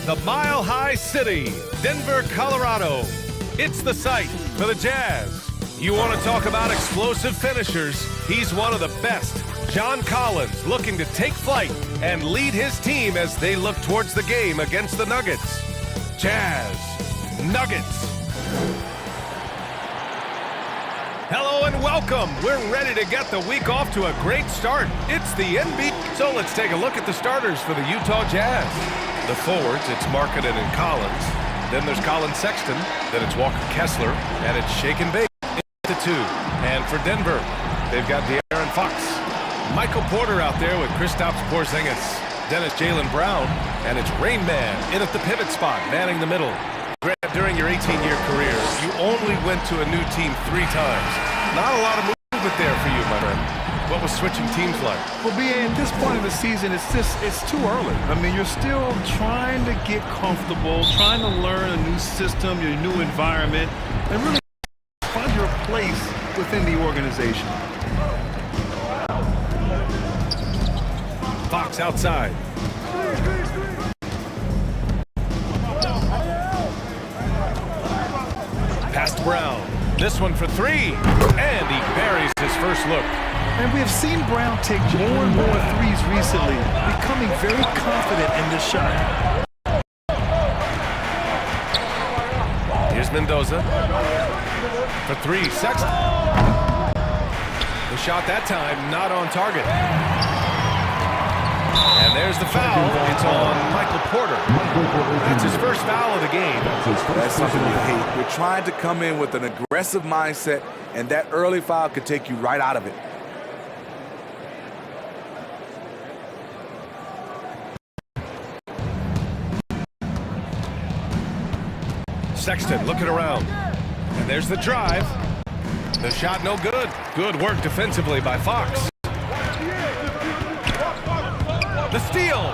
The Mile High City, Denver, Colorado. It's the site for the Jazz. You want to talk about explosive finishers? He's one of the best. John Collins looking to take flight and lead his team as they look towards the game against the Nuggets. Jazz, Nuggets. Hello and welcome. We're ready to get the week off to a great start. It's the NBA. So let's take a look at the starters for the Utah Jazz. The forwards, it's Markkanen and Collins. Then there's Colin Sexton. Then it's Walker Kessler. And it's Shake and Bake into two. And for Denver, they've got De'Aaron Fox. Michael Porter out there with Kristaps Porzingis. Then it's Jaylen Brown. And it's Rain Man in at the pivot spot, manning the middle. During your 18-year career, you only went to a new team 3 times. Not a lot of movement there for you, my friend. What was switching teams like? Well, B.A., at this point in the season, it's too early. I mean, you're still trying to get comfortable, trying to learn a new system, your new environment, and really find your place within the organization. Fox outside. Past Brown. This one for 3. And he buries his first look. And we have seen Brown take more and more threes recently, becoming very confident in this shot. Here's Mendoza. For 3, Sexton. The shot that time not on target. And there's the foul. It's on Michael Porter. That's his first foul of the game. That's something you hate. You're trying to come in with an aggressive mindset, and that early foul could take you right out of it. Sexton looking around. And there's the drive. The shot no good. Good work defensively by Fox. The steal.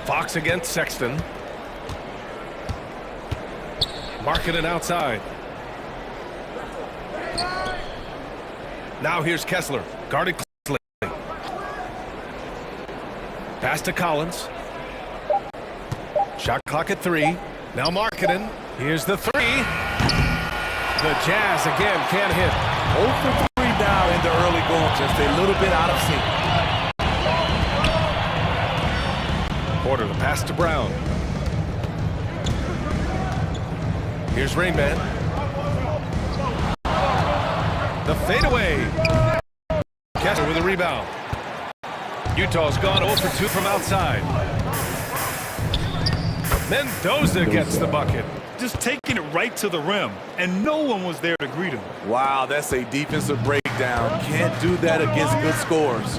Fox against Sexton. Markkanen outside. Now here's Kessler. Guarded closely. Pass to Collins. Shot clock at 3. Now Markkanen. Here's the 3. The Jazz again can't hit. 0 for 3 now in the early going, just a little bit out of sync. Porter, the pass to Brown. Here's Rain Man. The fadeaway. Kessler with a rebound. Utah's gone 0 for 2 from outside. Mendoza gets the bucket. Just taking it right to the rim, and no one was there to greet him. Wow, that's a defensive breakdown. Can't do that against good scores.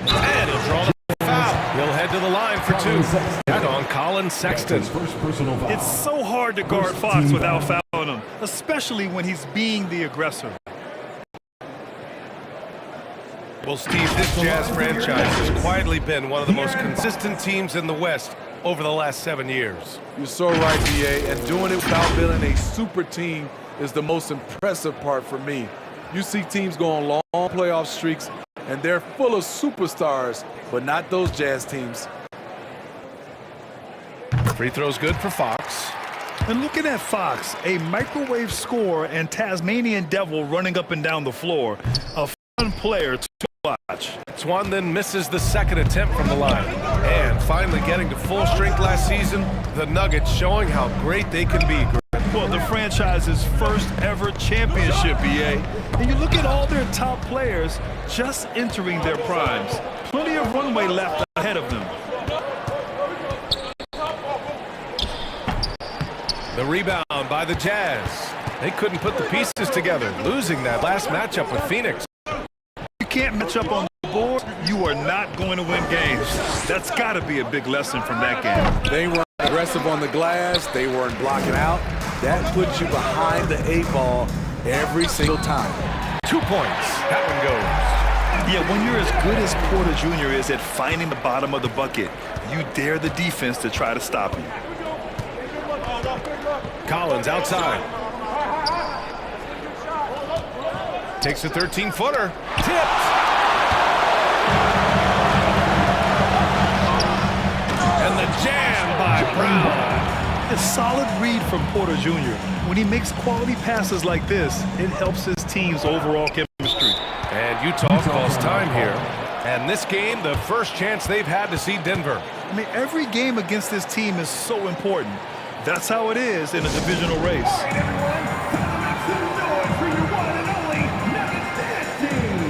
And he'll draw the foul. He'll head to the line for 2. That on Colin Sexton. It's so hard to guard Fox without fouling him, especially when he's being the aggressor. Well, Steve, this Jazz franchise has quietly been one of the most consistent teams in the West over the last 7 years. You're so right, B.A., and doing it without building a super team is the most impressive part for me. You see teams go on long playoff streaks, and they're full of superstars, but not those Jazz teams. Free throw's good for Fox. And looking at Fox, a microwave scorer and Tasmanian devil running up and down the floor. A fun player to watch. Swan then misses the second attempt from the line. And finally getting to full strength last season, the Nuggets showing how great they can be. Well, the franchise's first ever championship, BA. And you look at all their top players just entering their primes. Plenty of runway left ahead of them. The rebound by the Jazz. They couldn't put the pieces together, losing that last matchup with Phoenix. You can't match up on the board, you are not going to win games. That's got to be a big lesson from that game. They weren't aggressive on the glass. They weren't blocking out. That puts you behind the 8 ball every single time. 2 points. That one goes. Yeah, when you're as good as Porter Jr. is at finding the bottom of the bucket, you dare the defense to try to stop him. Collins outside. Takes a 13-footer. Tipped. And the jam by Brown. A solid read from Porter Jr. When he makes quality passes like this, it helps his team's overall chemistry. And Utah calls time here. And this game, the first chance they've had to see Denver. I mean, every game against this team is so important. That's how it is in a divisional race. All right, everyone, make some noise for your one and only Nuggets Dance Team.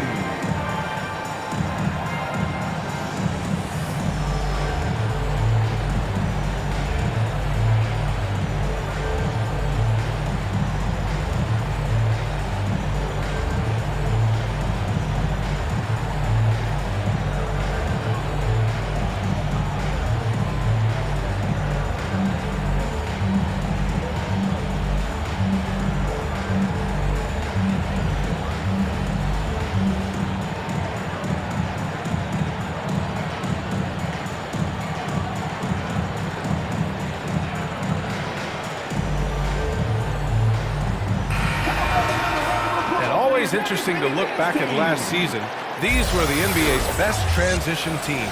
It's interesting to look back at last season. These were the NBA's best transition teams.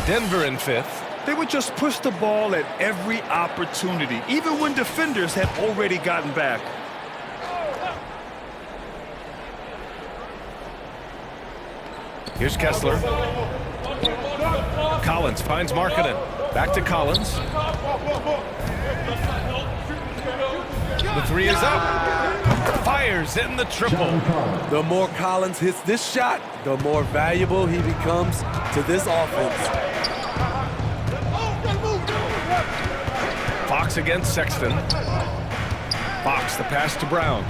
Denver in 5th. They would just push the ball at every opportunity, even when defenders had already gotten back. Here's Kessler. Collins finds Markkanen. Back to Collins. The 3 is up. Fires in the triple. The more Collins hits this shot, the more valuable he becomes to this offense. Fox against Sexton. Fox, the pass to Brown.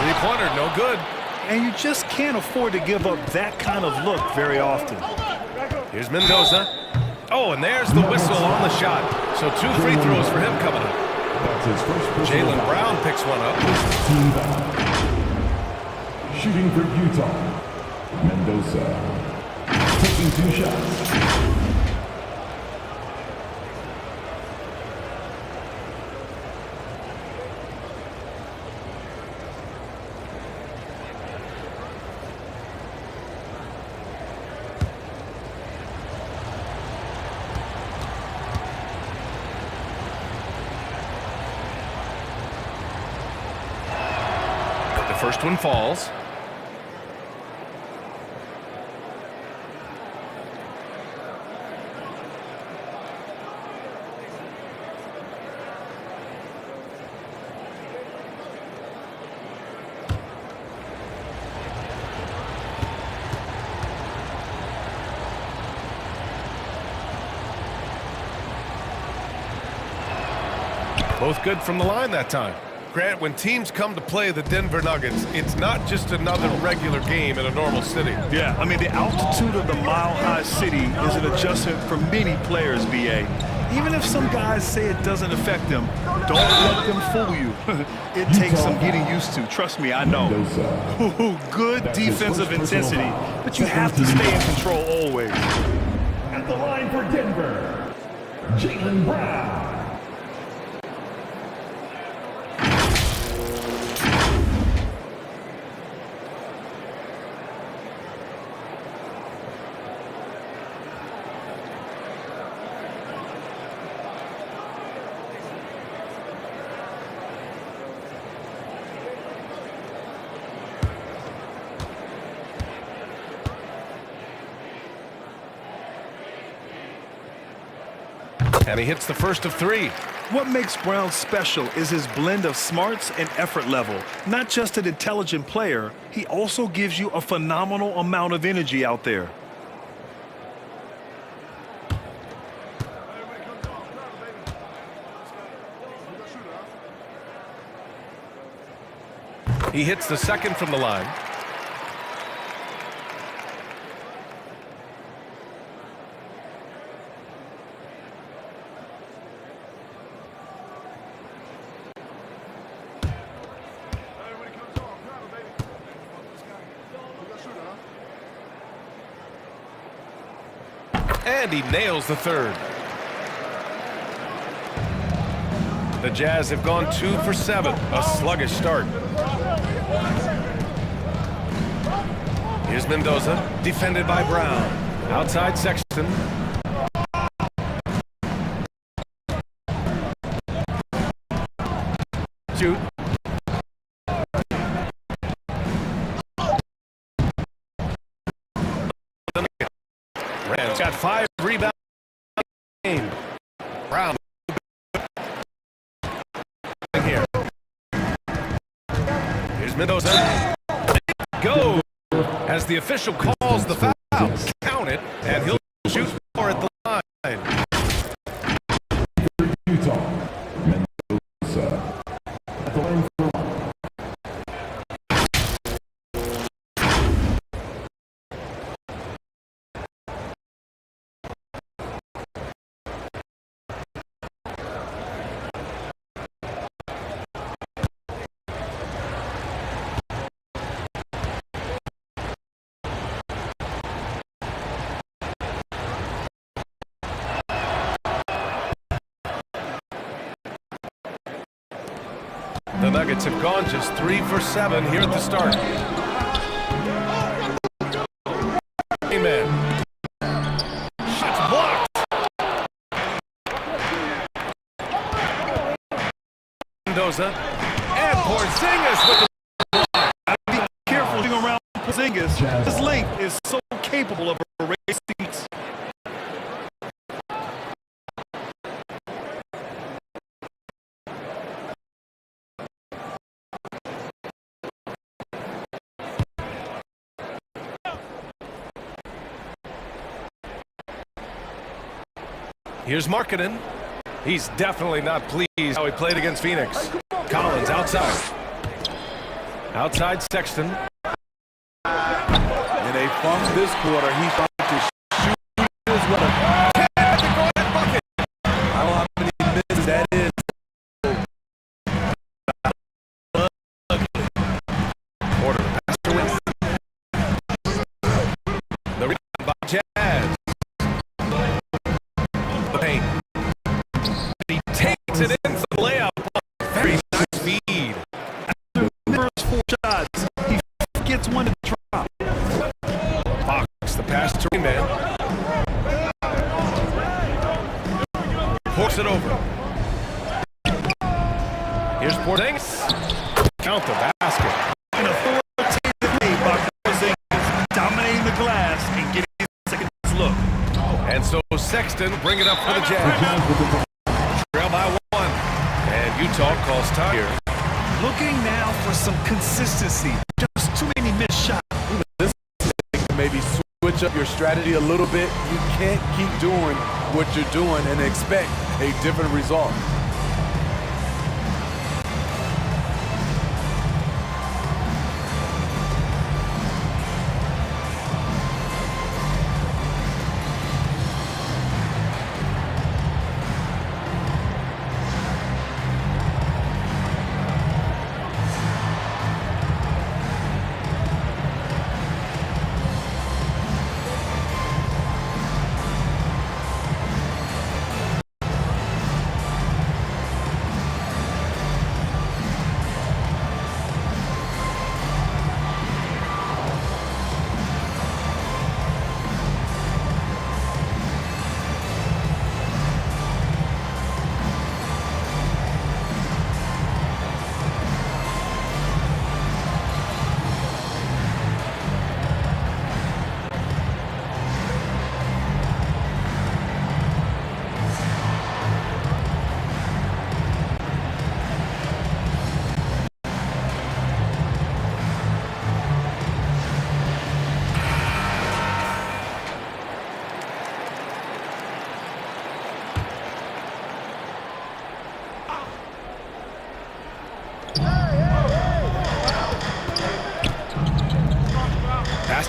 3-pointer, no good. And you just can't afford to give up that kind of look very often. Here's Mendoza. Oh, and there's the whistle on the shot. So 2 free throws for him coming up. Jaylen Brown picks one up. Shooting for Utah, Mendoza. Taking 2 shots. First one falls. Both good from the line that time. Grant, when teams come to play the Denver Nuggets, it's not just another regular game in a normal city. Yeah, I mean, the altitude of the mile-high city is an adjustment for many players, BA. Even if some guys say it doesn't affect them, don't let them fool you. It takes some getting used to. Trust me, I know. Good defensive intensity, but you have to stay in control always. At the line for Denver, Jaylen Brown. And he hits the first of three. What makes Brown special is his blend of smarts and effort level. Not just an intelligent player, he also gives you a phenomenal amount of energy out there. He hits the second from the line. And he nails the third. The Jazz have gone 2 for 7, a sluggish start. Here's Mendoza, defended by Brown. Outside Sexton. Shoot. Rams got 5 rebounds in the game. Brown here. Here's Mendoza. Go as the official calls the foul. Count it, and he'll shoot 4 at the line. Utah, Mendoza. At the line for The Nuggets have gone just 3 for 7 here at the start. Amen. Shots blocked. Mendoza and Porzingis with the Be careful around Porzingis. His length is so capable of erasing. Here's Markkanen. He's definitely not pleased how he played against Phoenix. Collins outside. Outside Sexton. In a funk this quarter, he's trying to shoot as well. Bucket. I don't know how many misses that is. Order pass to win. The rebound by Jazz. The paint. He takes it in for the layup. Very nice speed. After the first 4 shots, he gets one to drop. Fox, the pass to Rainman. Forks it over. Here's Porzingis. Count the basket. An authoritative play by Porzingis, dominating the glass and getting his second look. And so Sexton bring it up for the Jazz. Trail by 1. And Utah calls time here. Looking now for some consistency. Just too many missed shots. This is maybe switch up your strategy a little bit. You can't keep doing what you're doing and expect a different result.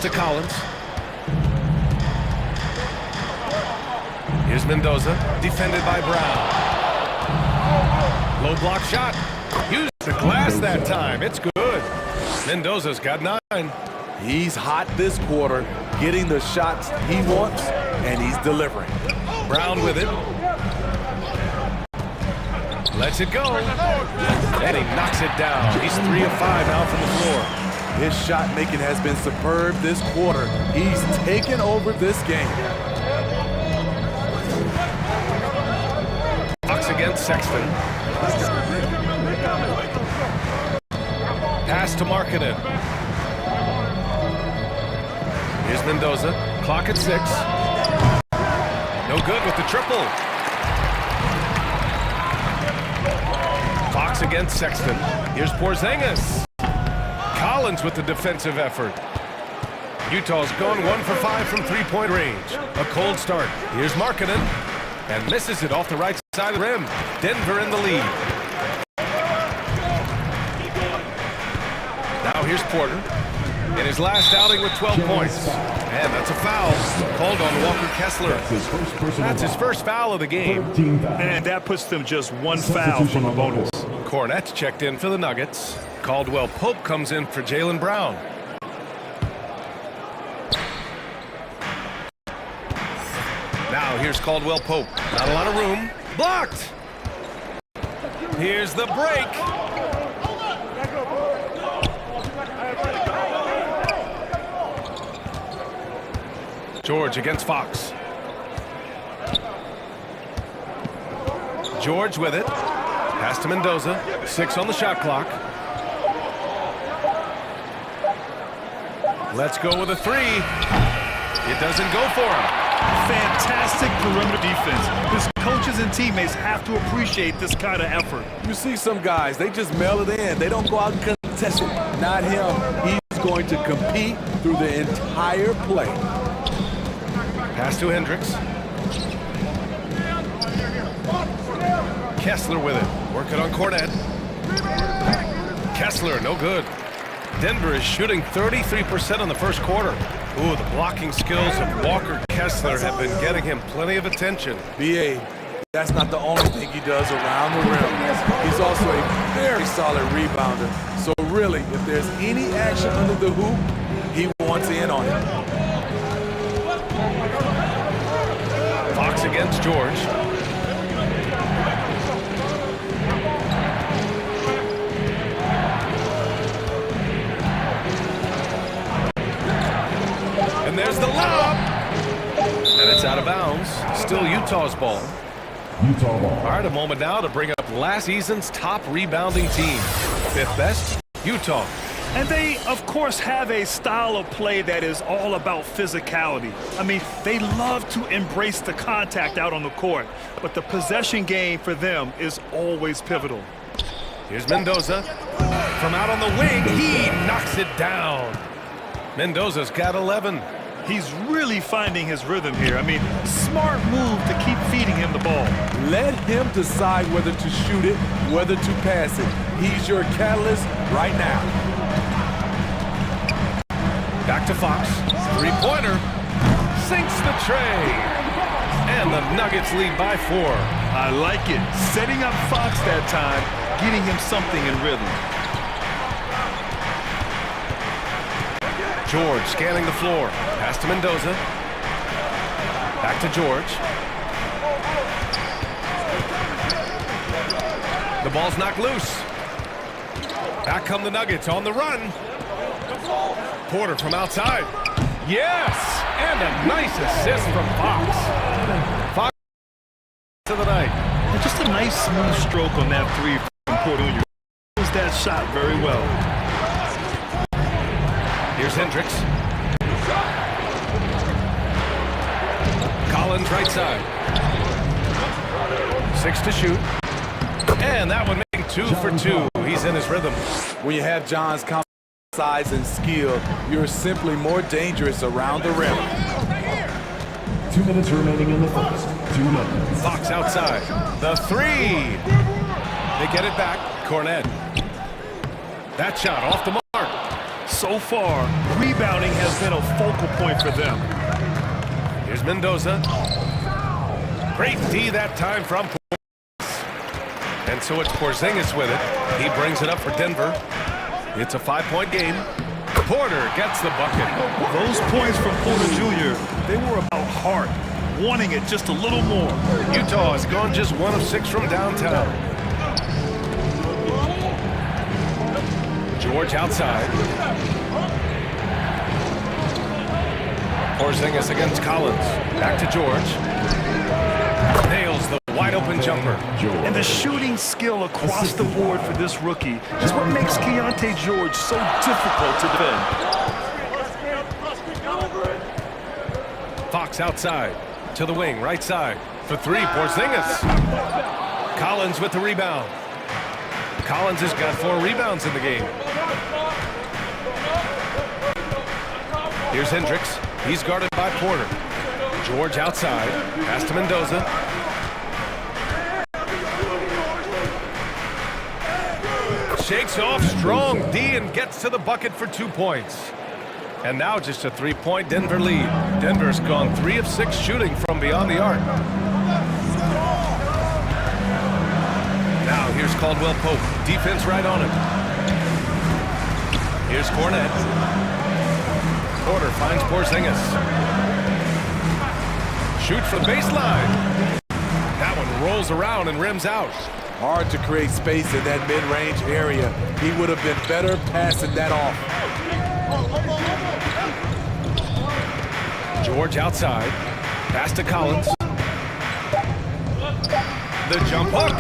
to Collins. Here's Mendoza, defended by Brown. Low block shot. Used the glass that time. It's good. Mendoza's got 9. He's hot this quarter, getting the shots he wants, and he's delivering. Brown with it. Lets it go. And he knocks it down. He's 3 of 5 now from the floor. His shot making has been superb this quarter. He's taken over this game. Fox against Sexton. Pass to Markkanen. Here's Mendoza. Clock at 6. No good with the triple. Fox against Sexton. Here's Porzingis. Collins with the defensive effort. Utah's gone 1 for 5 from three-point range. A cold start. Here's Markkanen. And misses it off the right side of the rim. Denver in the lead. Now here's Porter. In his last outing with 12 points. And that's a foul called on Walker Kessler. That's his first foul of the game. And that puts them just 1 foul from a bonus. Cornette's checked in for the Nuggets. Caldwell Pope comes in for Jaylen Brown. Now here's Caldwell Pope. Not a lot of room. Blocked. Here's the break. George against Fox. George with it. Pass to Mendoza. 6 on the shot clock. Let's go with a 3. It doesn't go for him. Fantastic perimeter defense. His coaches and teammates have to appreciate this kind of effort. You see some guys, they just mail it in. They don't go out and contest it. Not him. He's going to compete through the entire play. Pass to Hendricks. Kessler with it. Working on Cornette. Kessler, no good. Denver is shooting 33% in the first quarter. Ooh, the blocking skills of Walker Kessler have been getting him plenty of attention. B.A., that's not the only thing he does around the rim. He's also a very solid rebounder. So really, if there's any action under the hoop, he wants in on it. Fox against George. And there's the lob. And it's out of bounds. Still Utah's ball. Utah ball. All right, a moment now to bring up last season's top rebounding team. 5th best, Utah. And they, of course, have a style of play that is all about physicality. I mean, they love to embrace the contact out on the court, but the possession game for them is always pivotal. Here's Mendoza. From out on the wing, he knocks it down. Mendoza's got 11. He's really finding his rhythm here. I mean, smart move to keep feeding him the ball. Let him decide whether to shoot it, whether to pass it. He's your catalyst right now. Back to Fox. 3-pointer. Sinks the tray. And the Nuggets lead by 4. I like it. Setting up Fox that time, getting him something in rhythm. George scanning the floor. Pass to Mendoza. Back to George. The ball's knocked loose. Back come the Nuggets on the run. Porter from outside. Yes! And a nice assist from Fox. Fox to the night. And just a nice smooth stroke on that 3 from Porter. You use that shot very well. Here's Hendricks. Collins right side. 6 to shoot. And that one making 2 for 2. He's in his rhythm. When you have John's size and skill, you're simply more dangerous around the rim. 2 minutes remaining in the first. 2 minutes. Fox outside. The 3. They get it back. Cornette. That shot off the mark. So far, rebounding has been a focal point for them. Here's Mendoza. Great D that time from Porzingis. And so it's Porzingis with it. He brings it up for Denver. It's a 5-point game. Porter gets the bucket. Those points from Porter Jr., they were about heart, wanting it just a little more. Utah has gone just 1 of 6 from downtown. George outside. Porzingis against Collins. Back to George. Nails the wide-open jumper. And the shooting skill across the board for this rookie is what makes Keontae George so difficult to defend. Fox outside. To the wing, right side. For 3, Porzingis. Collins with the rebound. Collins has got 4 rebounds in the game. Here's Hendricks. He's guarded by Porter. George outside. Pass to Mendoza. Shakes off strong D and gets to the bucket for 2 points. And now just a 3-point Denver lead. Denver's gone 3 of 6 shooting from beyond the arc. Now here's Caldwell Pope. Defense right on him. Here's Cornette. Porter finds Porzingis. Shoots from the baseline. That one rolls around and rims out. Hard to create space in that mid-range area. He would have been better passing that off. George outside. Pass to Collins. The jump hook.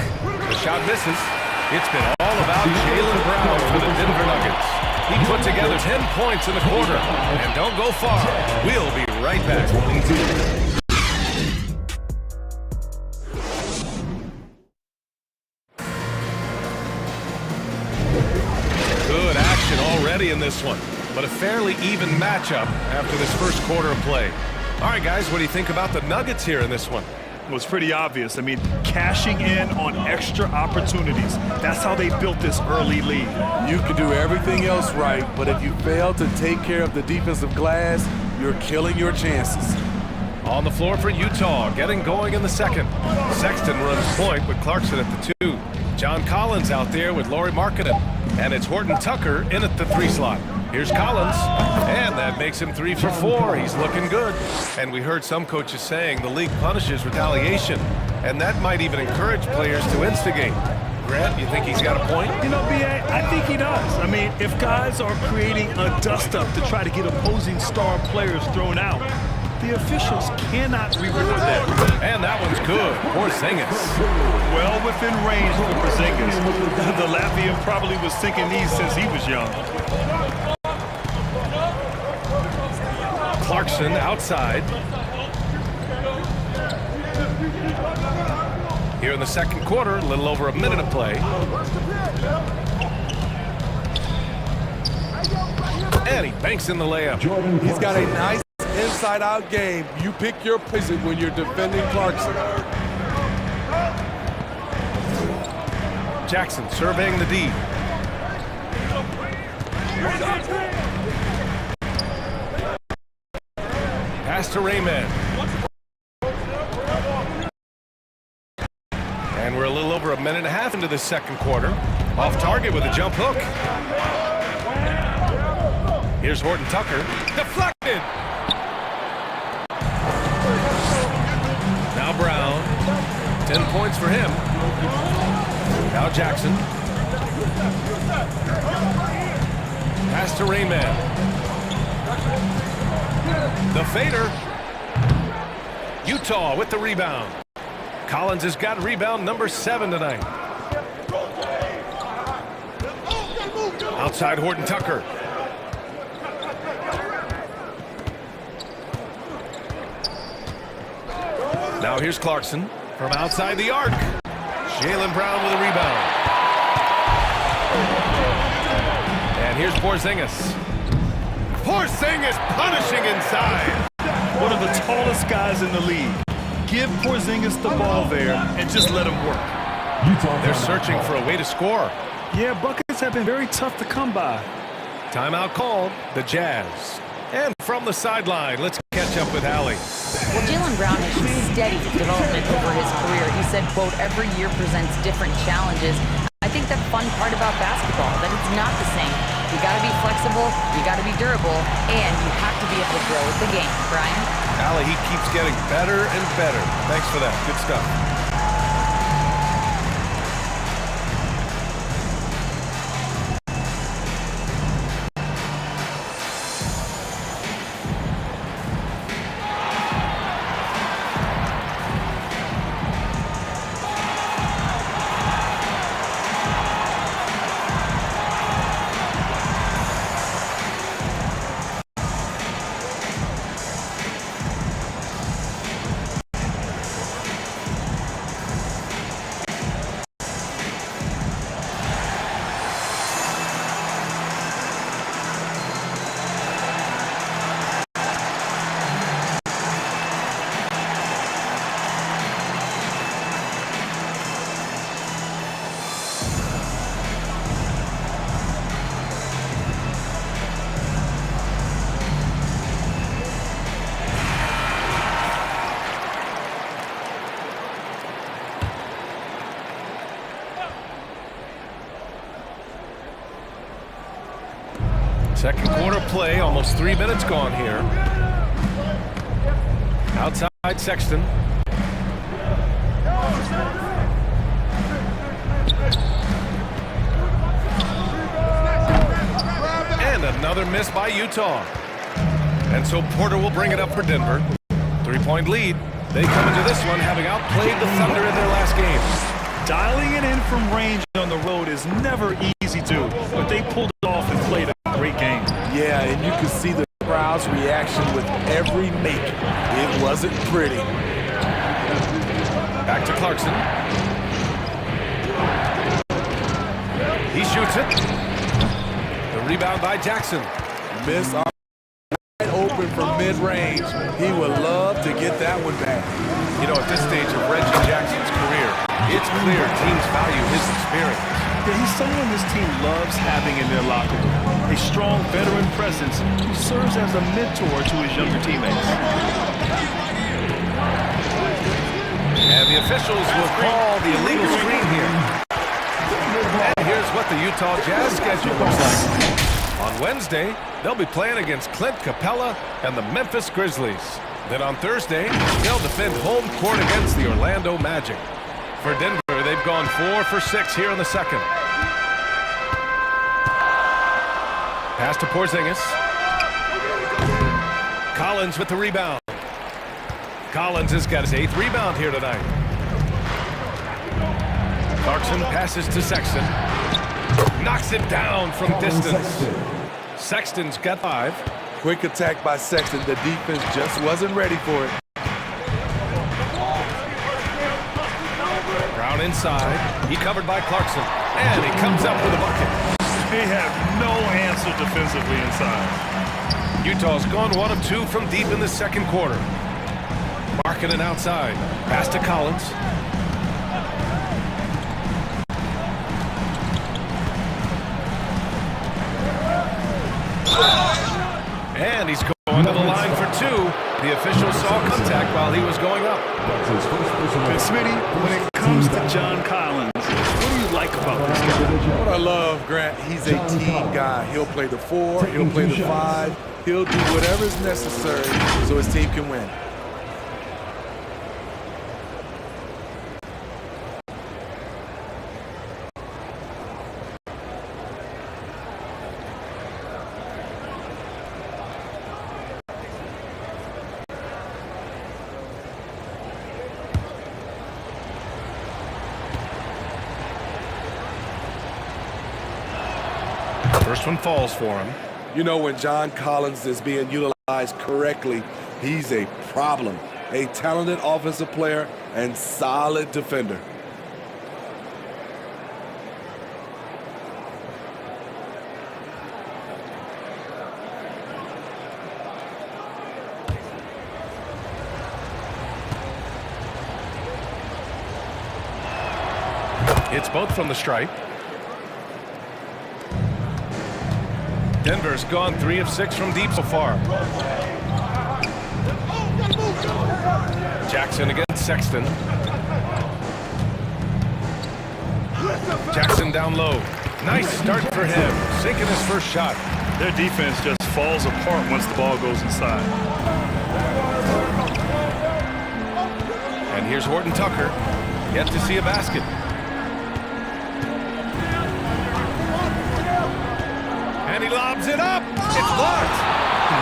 The shot misses. It's been all about Jaylen Brown for the Denver Nuggets. He put together 10 points in the quarter. And don't go far. We'll be right back. Good action already in this one, but a fairly even matchup after this first quarter of play. All right, guys, what do you think about the Nuggets here in this one? Well, it's pretty obvious. I mean, cashing in on extra opportunities. That's how they built this early lead. You can do everything else right, but if you fail to take care of the defensive glass, you're killing your chances. On the floor for Utah, getting going in the second. Sexton runs point with Clarkson at the 2. John Collins out there with Lauri Markkanen. And it's Horton Tucker in at the 3 slot. Here's Collins, and that makes him 3 for 4. He's looking good. And we heard some coaches saying the league punishes retaliation, and that might even encourage players to instigate. Grant, you think he's got a point? You know, B.A., I think he does. I mean, if guys are creating a dust-up to try to get opposing star players thrown out, the officials cannot reward that. And that one's good. Porzingis. Well within range for Porzingis. The Latvian probably was thinking these since he was young. Clarkson outside. Here in the second quarter, a little over a minute of play. And he banks in the layup. He's got a nice inside-out game. You pick your position when you're defending Clarkson. Jackson surveying the D. Pass to Raymond. And we're a little over a minute and a half into the second quarter. Off target with a jump hook. Here's Horton Tucker. Deflected. Now Brown. 10 points for him. Now Jackson. Pass to Raymond. The fader. Utah with the rebound. Collins has got rebound number 7 tonight. Outside Horton Tucker. Now here's Clarkson from outside the arc. Jaylen Brown with a rebound. And here's Porzingis. Porzingis punishing inside. One of the tallest guys in the league. Give Porzingis the ball there and just let him work. They're searching for a way to score. Yeah, buckets have been very tough to come by. Timeout called, the Jazz. And from the sideline, let's catch up with Allie. Well, Jaylen Brown has shown steady development over his career. He said, quote, every year presents different challenges. I think the fun part about basketball, that it's not the same. You got to be flexible, you got to be durable, and you have to be able to grow with the game. Brian? Allie, he keeps getting better and better. Thanks for that. Good stuff. Second quarter play, almost 3 minutes gone here. Outside Sexton. And another miss by Utah. And so Porter will bring it up for Denver. 3-point lead. They come into this one having outplayed the Thunder in their last game. Dialing it in from range on the road is never easy to, but they pulled it off and played a great game. Yeah, and you can see the crowd's reaction with every make. It wasn't pretty. Back to Clarkson. He shoots it. The rebound by Jackson. Miss wide open from mid-range. He would love to get that one back. You know, at this stage of Reggie Jackson's career, it's clear teams value his experience. Yeah, he's someone this team loves having in their locker room. A strong veteran presence who serves as a mentor to his younger teammates. And the officials will call the illegal screen here. And here's what the Utah Jazz schedule looks like. On Wednesday, they'll be playing against Clint Capella and the Memphis Grizzlies. Then on Thursday, they'll defend home court against the Orlando Magic. For Denver, they've gone 4 for 6 here in the second. Pass to Porzingis. Collins with the rebound. Collins has got his 8th rebound here tonight. Clarkson passes to Sexton. Knocks it down from distance. Sexton's got 5. Quick attack by Sexton. The defense just wasn't ready for it. Brown inside. He covered by Clarkson. And he comes up with a bucket. They have no answer defensively inside. Utah's gone 1 of 2 from deep in the second quarter. Marking it outside. Pass to Collins. And he's going to the line for 2. The official saw contact while he was going up. And Smitty, when it comes to John Collins, what do you like about this guy? What I love, Grant, he's a team guy. He'll play the 4, he'll play the 5. He'll do whatever is necessary so his team can win. First one falls for him. You know, when John Collins is being utilized correctly, he's a problem. A talented offensive player and solid defender. It's both from the stripe. Denver Swaggerz gone 3 of 6 from deep so far. Jackson against Sexton. Jackson down low. Nice start for him, sinking his first shot. Their defense just falls apart once the ball goes inside. And here's Horton Tucker, yet to see a basket. And he lobs it up. It's blocked.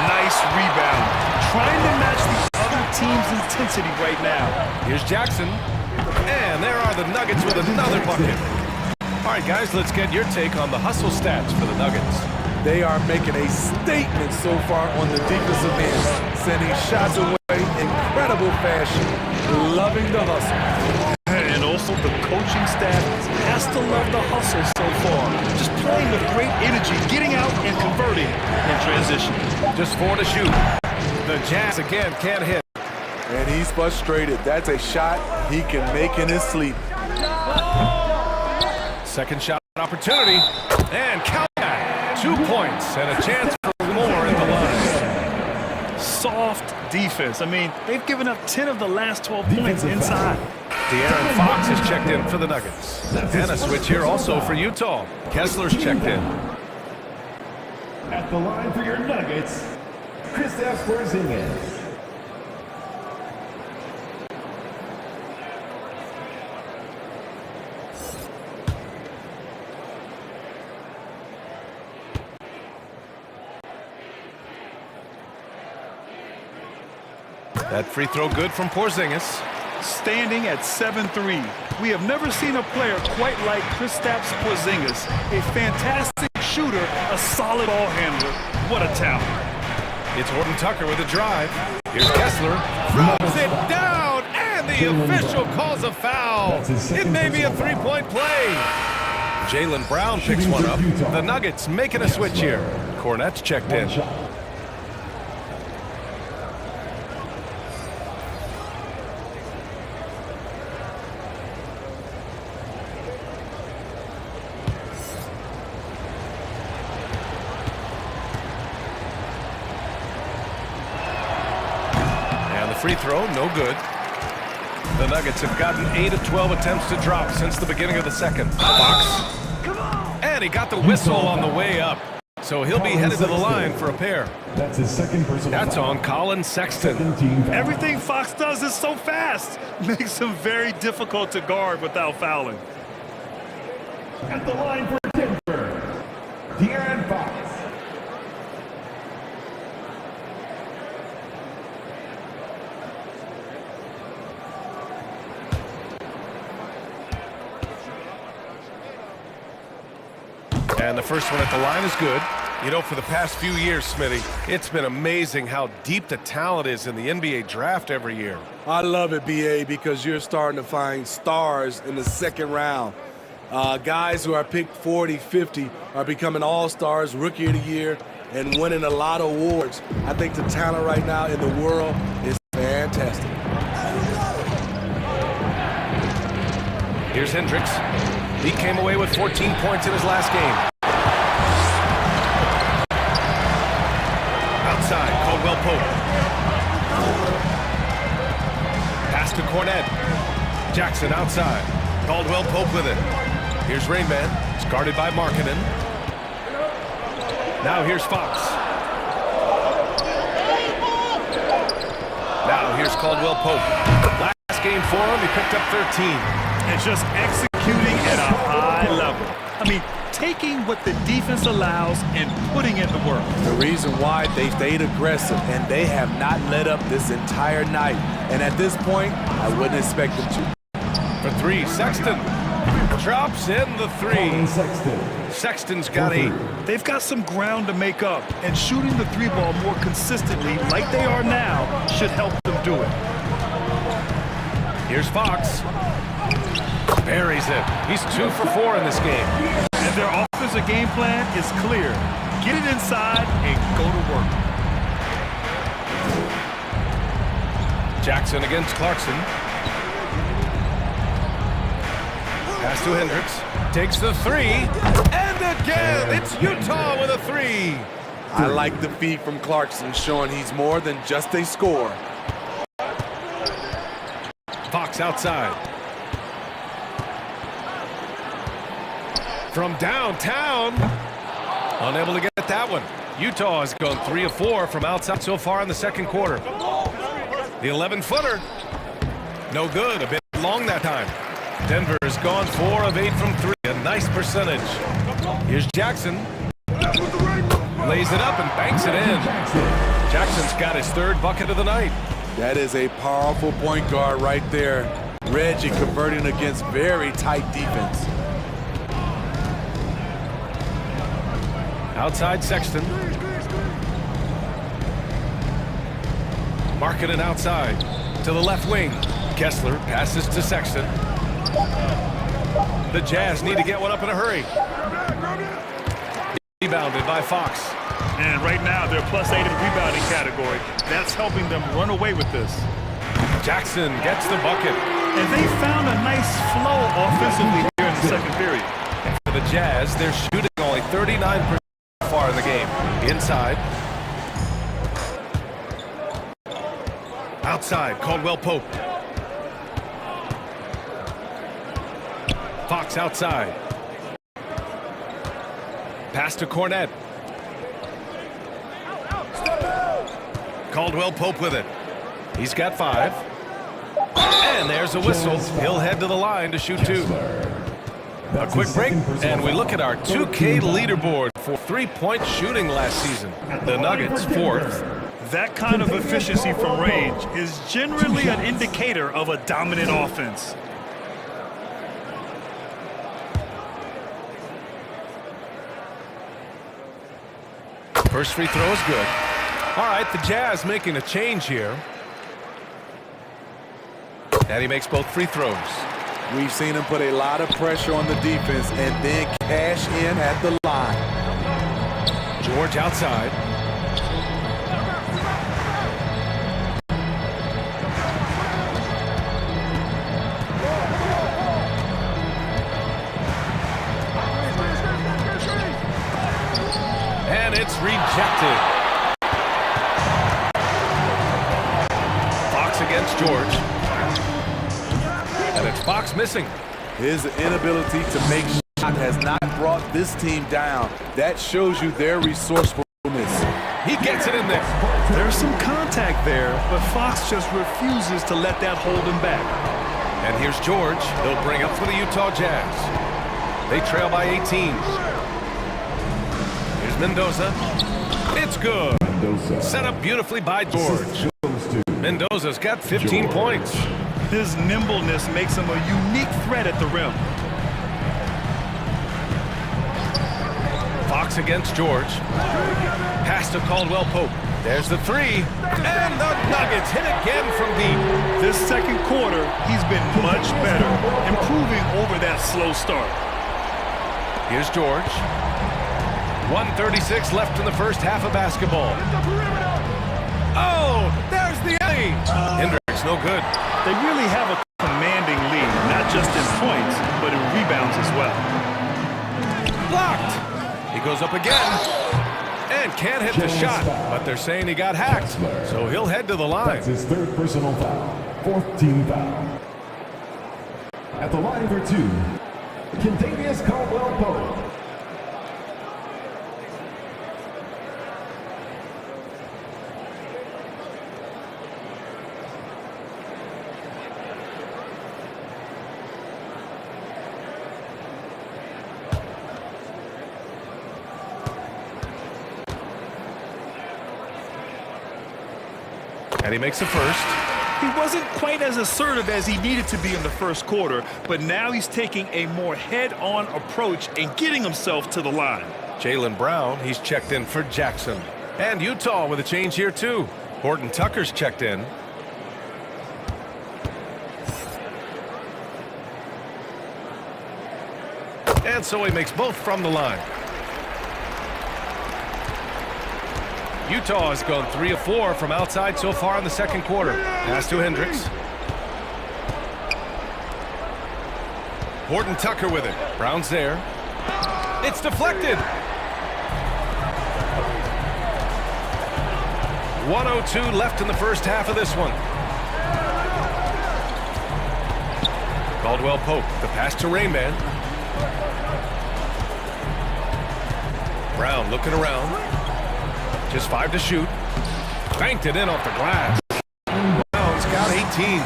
Nice rebound. Trying to match the other team's intensity right now. Here's Jackson. And there are the Nuggets with another bucket. All right, guys, let's get your take on the hustle stats for the Nuggets. They are making a statement so far on the defensive end, sending shots away in incredible fashion. Loving the hustle. And also the coaching staff has to love the hustle so far. Just playing with great energy, getting out and converting in transition. Just 4 to shoot. The Jazz again can't hit. And he's frustrated. That's a shot he can make in his sleep. Second shot opportunity. And count that. 2 points and a chance for more in the line. Soft defense. I mean, they've given up 10 of the last 12 points inside. De'Aaron Fox has checked in for the Nuggets. And a switch here also for Utah. Kessler's checked in. At the line for your Nuggets, Kristaps Porzingis. That free throw good from Porzingis. Standing at 7-3. We have never seen a player quite like Kristaps Porzingis. A fantastic shooter, a solid ball handler. What a talent. It's Horton Tucker with a drive. Here's Kessler. Throws it down, and the official calls a foul. It may be a three-point play. Jaylen Brown picks one up. The Nuggets making a switch here. Cornette's checked in. Free throw, no good. The Nuggets have gotten 8 of 12 attempts to drop since the beginning of the second. Fox. And he got the whistle on the way up. So he'll be headed to the line for a pair. That's his second personal That's foul. on Colin Sexton. Everything Fox does is so fast. Makes him very difficult to guard without fouling. At the line for Denver, De'Aaron Fox. And the first one at the line is good. You know, for the past few years, Smitty, it's been amazing how deep the talent is in the NBA draft every year. I love it, BA, because you're starting to find stars in the second round. Guys who are picked 40, 50 are becoming all-stars, rookie of the year, and winning a lot of awards. I think the talent right now in the world is fantastic. Here's Hendricks. He came away with 14 points in his last game. Outside, Caldwell Pope. Pass to Cornette. Jackson outside. Caldwell Pope with it. Here's Rainman. It's guarded by Markkanen. Now here's Fox. Now here's Caldwell Pope. Last game for him, he picked up 13. And just executing at a high level. I mean, taking what the defense allows and putting in the work. The reason why they stayed aggressive, and they have not let up this entire night. And at this point, I wouldn't expect them to. For three, Sexton drops in the three. Sexton's got 8. They've got some ground to make up, and shooting the 3-ball more consistently like they are now should help them do it. Here's Fox. Buries it. He's 2 for 4 in this game. And their offensive game plan is clear. Get it inside and go to work. Jackson against Clarkson. Pass to Hendricks. Takes the 3. And again, it's Utah with a 3. I like the feed from Clarkson, showing he's more than just a scorer. Fox outside. From downtown. Unable to get that one. Utah has gone 3 of 4 from outside so far in the second quarter. The 11-footer. No good. A bit long that time. Denver has gone 4 of 8 from 3. A nice percentage. Here's Jackson. Lays it up and banks it in. Jackson's got his 3rd bucket of the night. That is a powerful point guard right there. Reggie converting against very tight defense. Outside Sexton. Marketing outside to the left wing. Kessler passes to Sexton. The Jazz need to get one up in a hurry. Rebounded by Fox. And right now they're +8 in the rebounding category. That's helping them run away with this. Jackson gets the bucket. And they found a nice flow offensively here in the second period. For the Jazz, they're shooting only 39% so far in the game. Inside. Outside, Caldwell Pope. Fox outside. Pass to Cornette. Caldwell Pope with it. He's got 5. And there's a whistle. He'll head to the line to shoot 2. A quick break, and we look at our 2K leaderboard for 3-point shooting last season. The Nuggets 4th. That kind of efficiency from range is generally an indicator of a dominant offense. First free throw is good. All right, the Jazz making a change here. And he makes both free throws. We've seen him put a lot of pressure on the defense and then cash in at the line. George outside. And it's rejected. Fox against George. And it's Fox missing. His inability to make shots has not brought this team down. That shows you their resourcefulness. He gets it in there. There's some contact there, but Fox just refuses to let that hold him back. And here's George. He'll bring up for the Utah Jazz. They trail by 18. Here's Mendoza. It's good. Set up beautifully by George. Mendoza's got 15 points. His nimbleness makes him a unique threat at the rim. Fox against George. Pass to Caldwell Pope. There's the 3. And the Nuggets hit again from deep. This second quarter, he's been much better, improving over that slow start. Here's George. 1:36 left in the first half of basketball. Oh, there's the alley. Hendricks, no good. They really have a commanding lead, not just in points, but in rebounds as well. Blocked. He goes up again and can't hit the shot, but they're saying he got hacked, so he'll head to the line. That's his 3rd personal foul. 4th team foul. At the line for 2, Kentavious Caldwell-Pope. And he makes the first. He wasn't quite as assertive as he needed to be in the first quarter, but now he's taking a more head-on approach and getting himself to the line. Jaylen Brown, he's checked in for Jackson. And Utah with a change here too. Horton Tucker's checked in. And so he makes both from the line. Utah has gone 3 of 4 from outside so far in the second quarter. Pass to Hendricks. Horton Tucker with it. Brown's there. It's deflected. 1:02 left in the first half of this one. Caldwell Pope, the pass to Rayman. Brown looking around. Just 5 to shoot. Banked it in off the glass. Brown's got 18.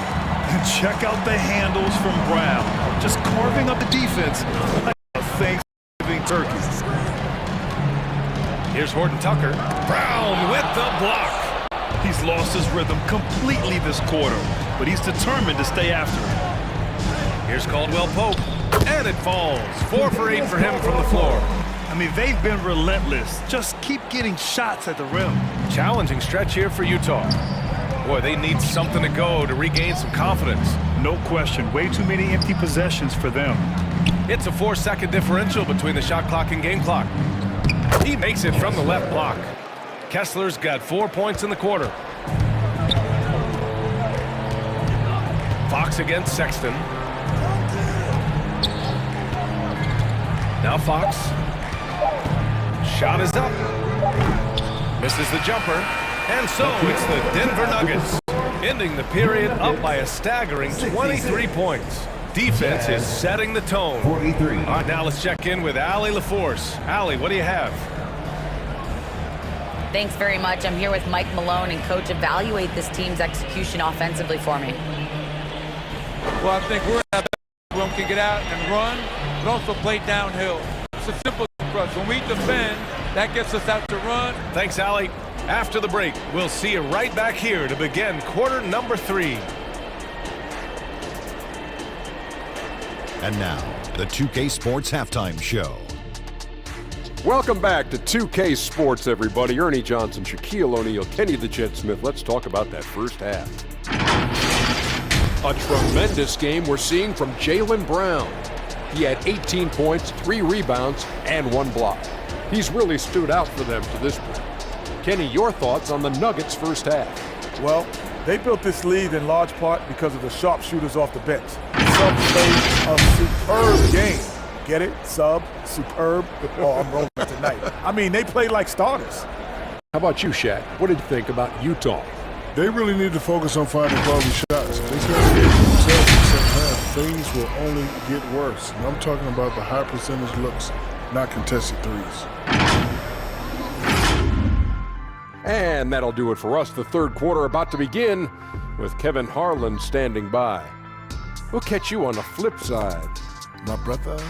Check out the handles from Brown. Just carving up the defense like a Thanksgiving turkey. Here's Horton Tucker. Brown with the block. He's lost his rhythm completely this quarter, but he's determined to stay after it. Here's Caldwell Pope, and it falls. 4 for 8 for him from the floor. I mean, they've been relentless. Just keep getting shots at the rim. Challenging stretch here for Utah. Boy, they need something to go to regain some confidence. No question. Way too many empty possessions for them. It's a 4-second differential between the shot clock and game clock. He makes it from the left block. Kessler's got 4 points in the quarter. Fox against Sexton. Now Fox. Shot is up. Misses the jumper. And so it's the Denver Nuggets ending the period up by a staggering 23 points. Defense is setting the tone. 43. All right, now let's check in with Allie LaForce. Allie, what do you have? Thanks very much. I'm here with Mike Malone, and Coach, evaluate this team's execution offensively for me. Well, I think we're in that room, can get out and run, but also play downhill. It's a simple for us. When we defend, that gets us out to run. Thanks, Allie. After the break, we'll see you right back here to begin quarter number 3. And now, the 2K Sports Halftime Show. Welcome back to 2K Sports, everybody. Ernie Johnson, Shaquille O'Neal, Kenny the Jet Smith. Let's talk about that first half. A tremendous game we're seeing from Jaylen Brown. He had 18 points, 3 rebounds, and 1 block. He's really stood out for them to this point. Kenny, your thoughts on the Nuggets' first half? Well, they built this lead in large part because of the sharpshooters off the bench. Sub played a superb game. Get it? Sub, superb. Oh, I'm rolling tonight. I mean, they played like starters. How about you, Shaq? What did you think about Utah? They really need to focus on finding quality shots. If they can't get themselves in the second half, things will only get worse. And I'm talking about the high percentage looks, not contested threes. And that'll do it for us. The third quarter about to begin with Kevin Harlan standing by. We'll catch you on the flip side. My brother.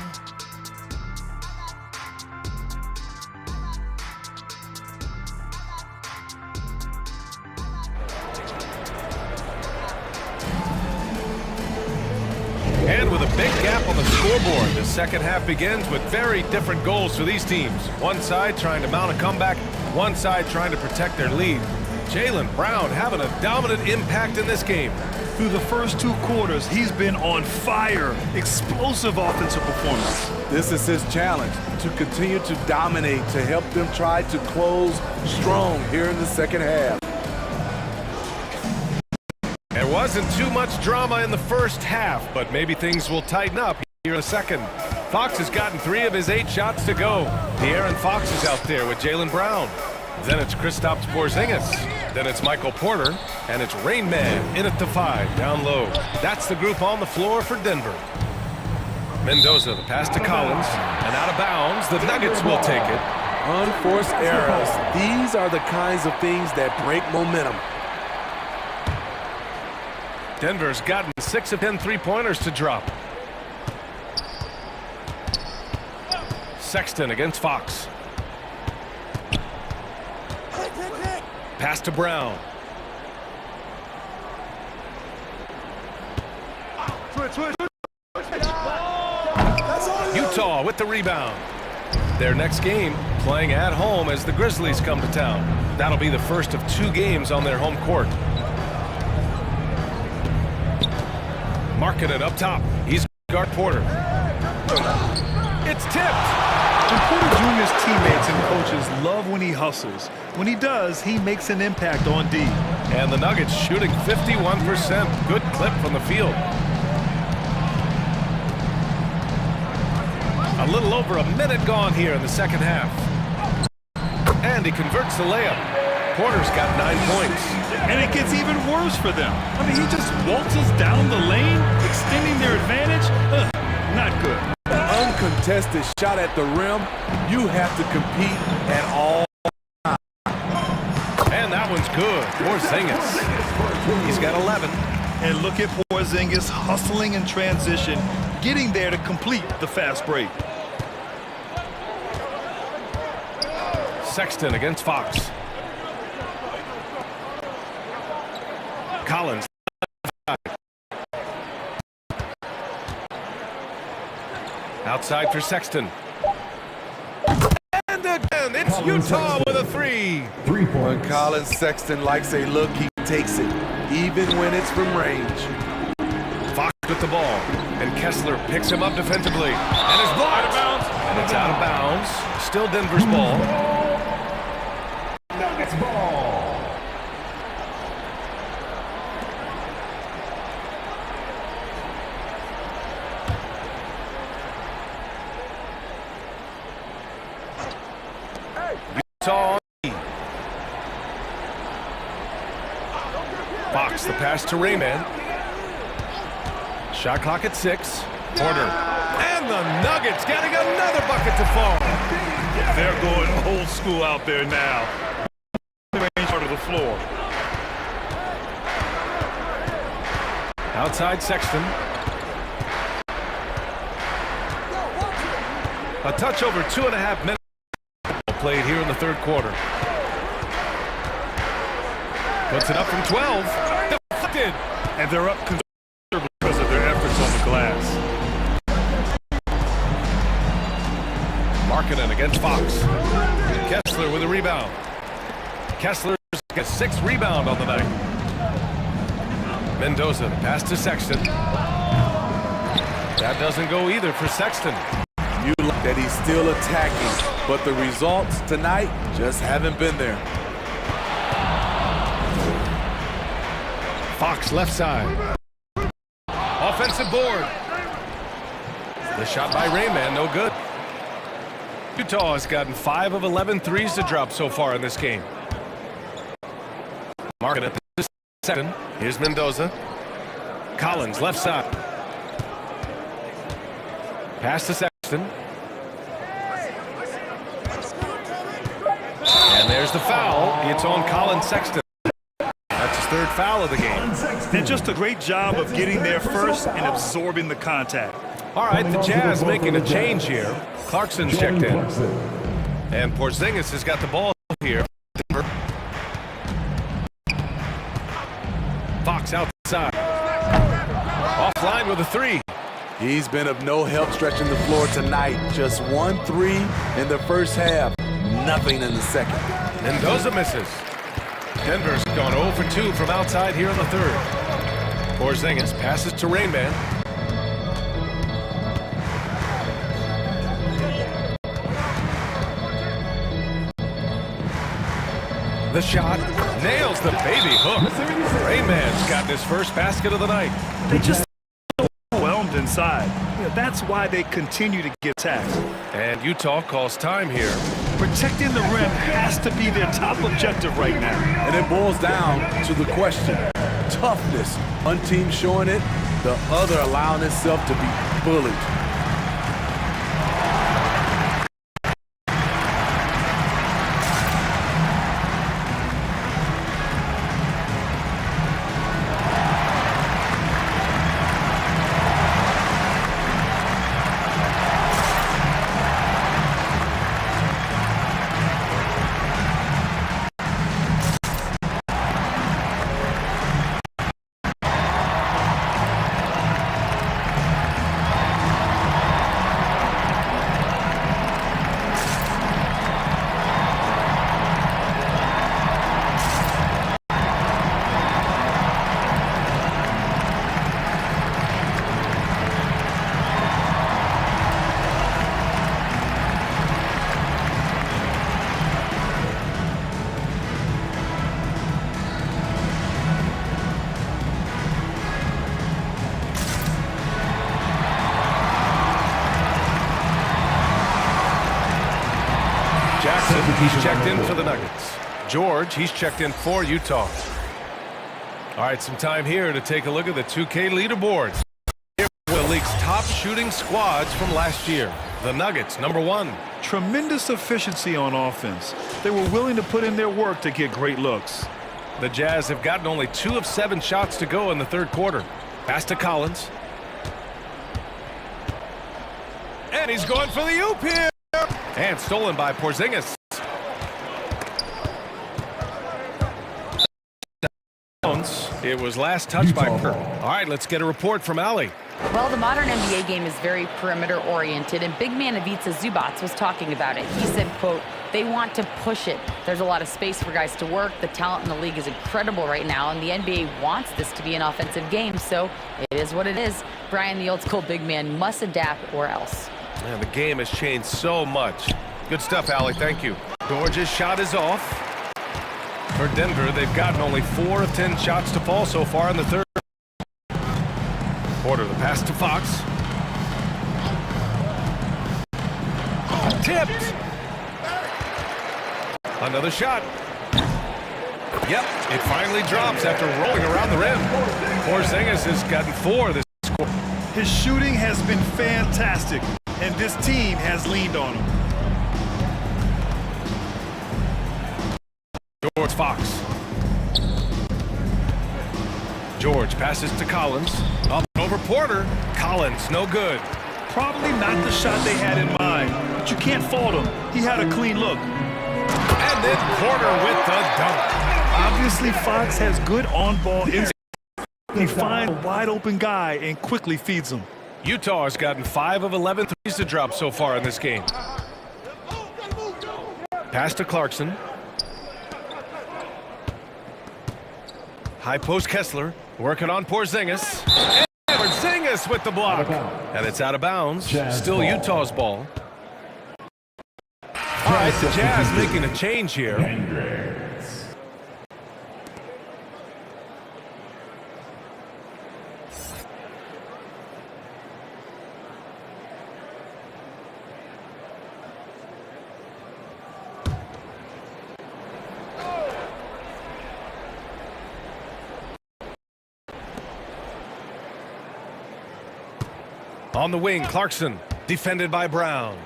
And with a big gap on the scoreboard, the second half begins with very different goals for these teams. One side trying to mount a comeback, one side trying to protect their lead. Jaylen Brown having a dominant impact in this game. Through the first 2 quarters, he's been on fire. Explosive offensive performance. This is his challenge, to continue to dominate, to help them try to close strong here in the second half. There wasn't too much drama in the first half, but maybe things will tighten up here in the second. Fox has gotten 3 of his 8 shots to go. De'Aaron Fox is out there with Jaylen Brown. Then it's Kristaps Porzingis. Then it's Michael Porter. And it's Rain Man in at the 5, down low. That's the group on the floor for Denver. Mendoza, the pass to Collins. And out of bounds, the Nuggets will take it. Unforced errors. These are the kinds of things that break momentum. Denver's gotten 6 of 10 three-pointers to drop. Sexton against Fox. Pass to Brown. Utah with the rebound. Their next game playing at home as the Grizzlies come to town. That'll be the first of 2 games on their home court. Marking it up top. He's guard Porter. It's tipped. And Porter Jr.'s teammates and coaches love when he hustles. When he does, he makes an impact on D. And the Nuggets shooting 51%. Good clip from the field. A little over a minute gone here in the second half. And he converts the layup. Porter's got 9 points. And it gets even worse for them. I mean, he just waltzes down the lane, extending their advantage. Not good. Uncontested shot at the rim. You have to compete at all. And that one's good. Porzingis. He's got 11. And look at Porzingis hustling in transition, getting there to complete the fast break. Sexton against Fox. Collins. Outside for Sexton. And again, it's Utah with a 3. 3 When points. Colin Sexton likes a look, he takes it, even when it's from range. Fox with the ball. And Kessler picks him up defensively. And it's blocked. Out of bounds. And it's out of bounds. Still Denver's ball. Nuggets ball. Utah. Fox, the pass to Rayman. Shot clock at 6. Porter. And the Nuggets getting another bucket to fall. They're going old school out there now. Range part of the floor. Outside Sexton. A touch over 2.5 minutes played here in the third quarter. Puts it up from 12. Deflected. And they're up considerably because of their efforts on the glass. Markkanen against Fox. Kessler with a rebound. Kessler's got 6 rebound on the night. Mendoza, the pass to Sexton. That doesn't go either for Sexton. You like that he's still attacking, but the results tonight just haven't been there. Fox left side. Offensive board. The shot by Rayman, no good. Utah has gotten 5 of 11 threes to drop so far in this game. Markkanen to Sexton. Here's Mendoza. Collins left side. Pass to Sexton. And there's the foul. It's on Colin Sexton. That's his 3rd foul of the game. And just a great job of getting there first and absorbing the contact. All right, the Jazz making a change here. Clarkson's checked in. And Porzingis has got the ball here. Fox outside. Offline with a 3. He's been of no help stretching the floor tonight. Just 1 3 in the first half. Nothing in the second. Mendoza misses. Denver's gone 0 for 2 from outside here in the third. Porzingis passes to Rayman. The shot nails the baby hook. Rayman's got his first basket of the night. They just overwhelmed inside. Yeah, that's why they continue to get attacked. And Utah calls time here. Protecting the rim has to be their top objective right now. And it boils down to the question. Toughness. One team showing it, the other allowing itself to be bullied. Jackson, he's checked in for the Nuggets. George, he's checked in for Utah. All right, some time here to take a look at the 2K leaderboards. Here are the league's top shooting squads from last year. The Nuggets, number 1. Tremendous efficiency on offense. They were willing to put in their work to get great looks. The Jazz have gotten only 2 of 7 shots to go in the third quarter. Pass to Collins. And he's going for the oop here. And stolen by Porzingis. It was last touched by Kerr. All right, let's get a report from Allie. Well, the modern NBA game is very perimeter-oriented, and big man Ivica Zubac was talking about it. He said, quote, they want to push it. There's a lot of space for guys to work. The talent in the league is incredible right now, and the NBA wants this to be an offensive game, so it is what it is. Brian, the old-school big man, must adapt or else. Man, the game has changed so much. Good stuff, Allie. Thank you. George's shot is off. For Denver, they've gotten only 4 of 10 shots to fall so far in the third quarter. The pass to Fox. Tipped. Another shot. Yep, it finally drops after rolling around the rim. Porzingis has gotten 4 this quarter. His shooting has been fantastic, and this team has leaned on him. George Fox. George passes to Collins. Up over Porter. Collins, no good. Probably not the shot they had in mind, but you can't fault him. He had a clean look. And then Porter with the dunk. Obviously, Fox has good on-ball instinct. He finds a wide-open guy and quickly feeds him. Utah has gotten 5 of 11 threes to drop so far in this game. Pass to Clarkson. High post Kessler, working on Porzingis. And Porzingis with the block. And it's out of bounds. Still Utah's ball. All right, the Jazz making a change here. On the wing, Clarkson, defended by Brown.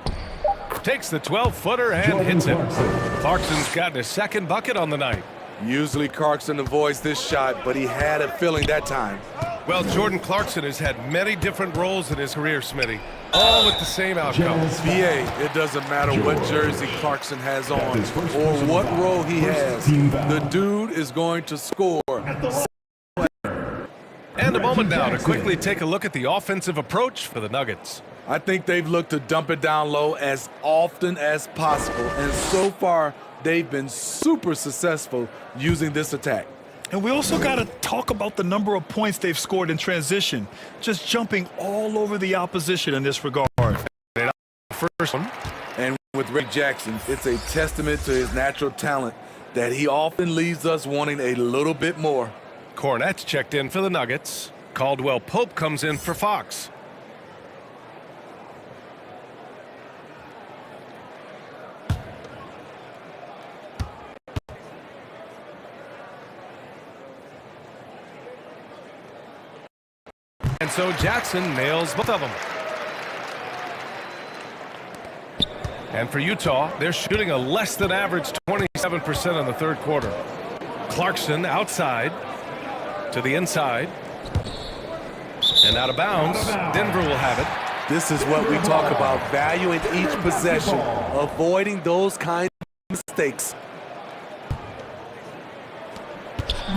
Takes the 12-footer and hits it. Clarkson's gotten his second bucket on the night. Usually Clarkson avoids this shot, but he had a feeling that time. Well, Jordan Clarkson has had many different roles in his career, Smitty, all with the same outcome. BA, it doesn't matter what jersey Clarkson has on or what role he has. The dude is going to score. And a moment now to quickly take a look at the offensive approach for the Nuggets. I think they've looked to dump it down low as often as possible, and so far they've been super successful using this attack. And we also got to talk about the number of points they've scored in transition, just jumping all over the opposition in this regard. First one. And with Ray Jackson, it's a testament to his natural talent that he often leaves us wanting a little bit more. Cornette's checked in for the Nuggets. Caldwell Pope comes in for Fox. And so Jackson nails both of them. And for Utah, they're shooting a less than average 27% in the third quarter. Clarkson outside to the inside. And out of bounds. Denver will have it. This is what we talk about, valuing each possession, avoiding those kinds of mistakes.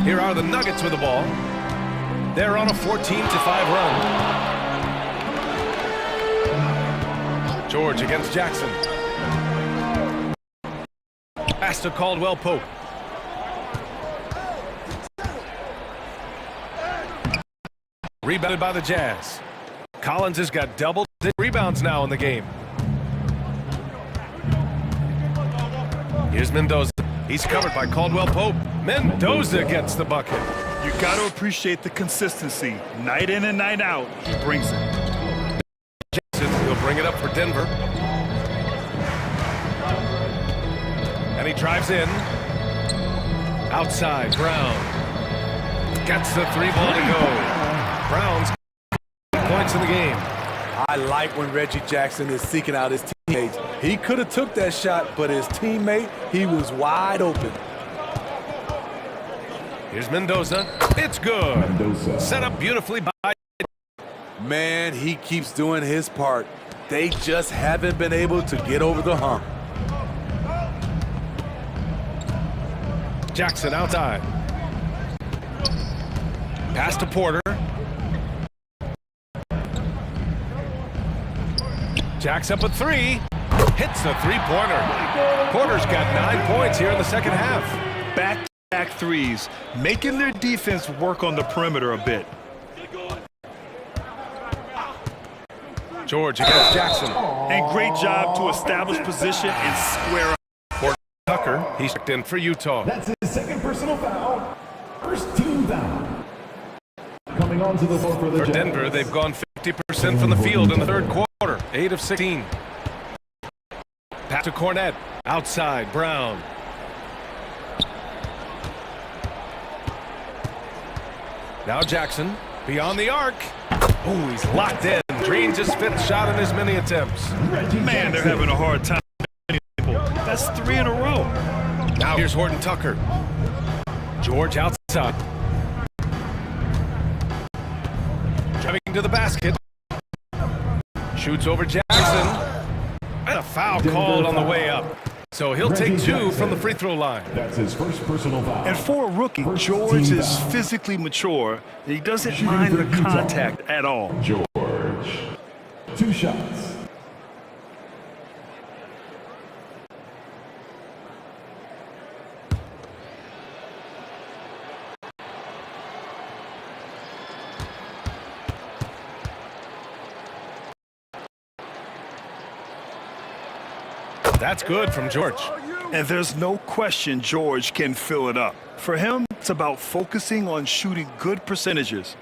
Here are the Nuggets with the ball. They're on a 14-5 run. George against Jackson. Pass to Caldwell Pope. Rebounded by the Jazz. Collins has got double rebounds now in the game. Here's Mendoza. He's covered by Caldwell Pope. Mendoza gets the bucket. You got to appreciate the consistency. Night in and night out, he brings it. Jackson will bring it up for Denver. And he drives in. Outside, Brown. Gets the 3 ball to go. Brown's points in the game. I like when Reggie Jackson is seeking out his teammates. He could have took that shot, but his teammate, he was wide open. Here's Mendoza. It's good. Mendoza. Set up beautifully by... Man, he keeps doing his part. They just haven't been able to get over the hump. Jackson outside. Pass to Porter. Jacks up a 3. Hits a 3-pointer. Porter's got 9 points here in the second half. Back-to-back threes, making their defense work on the perimeter a bit. George against Jackson. And great job to establish position and square up. Tucker, he's checked in for Utah. That's his second personal foul. First team foul. Coming onto the floor for the For Denver, they've gone 50% from the field in the third quarter. 8 of 16. Pass to Cornette. Outside, Brown. Now Jackson, beyond the arc. Oh, he's locked in. Drains his 5th shot in his many attempts. Man, they're having a hard time. That's 3 in a row. Now here's Horton Tucker. George outside. Driving to the basket. Shoots over Jackson. And a foul called on the way up. So he'll take 2 from the free throw line. That's his first personal foul. And for a rookie, George is physically mature. He doesn't mind the contact at all. George. 2 shots. That's good from George. And there's no question George can fill it up. For him, it's about focusing on shooting good percentages.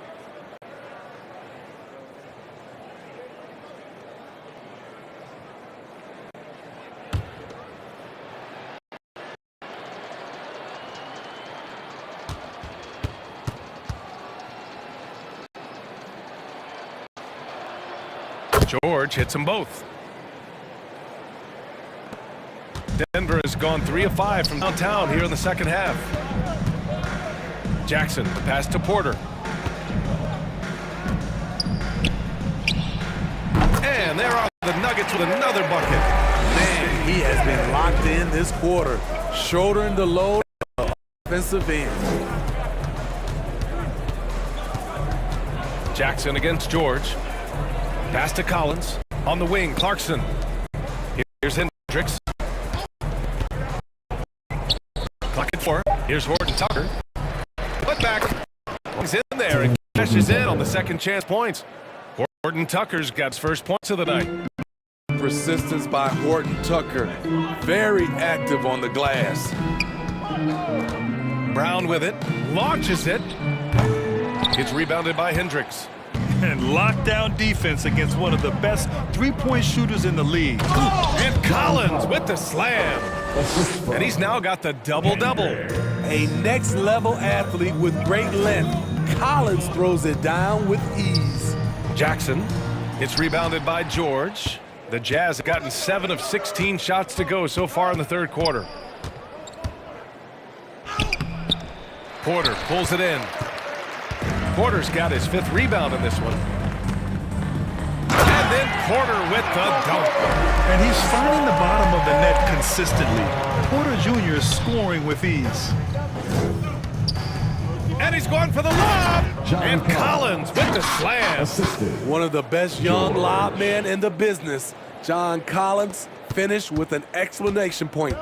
George hits them both. Denver has gone 3 of 5 from downtown here in the second half. Jackson, the pass to Porter. And there are the Nuggets with another bucket. Man, he has been locked in this quarter, shouldering the load of offensive end. Jackson against George. Pass to Collins. On the wing, Clarkson. Here's Hendricks. Clock at 4. Here's Horton Tucker. Put back. He's in there and cashes in on the second chance points. Horton Tucker's got his first points of the night. Persistence by Horton Tucker. Very active on the glass. Brown with it. Launches it. It's rebounded by Hendricks. And lockdown defense against one of the best three-point shooters in the league. And Collins with the slam. And he's now got the double-double. A next-level athlete with great length. Collins throws it down with ease. Jackson. It's rebounded by George. The Jazz have gotten 7 of 16 shots to go so far in the third quarter. Porter pulls it in. Porter's got his 5th rebound in this one. And then Porter with the dunk. And he's finding the bottom of the net consistently. Porter Jr. is scoring with ease. And he's going for the lob. And Collins with the slam. One of the best young lob men in the business. John Collins finished with an exclamation point.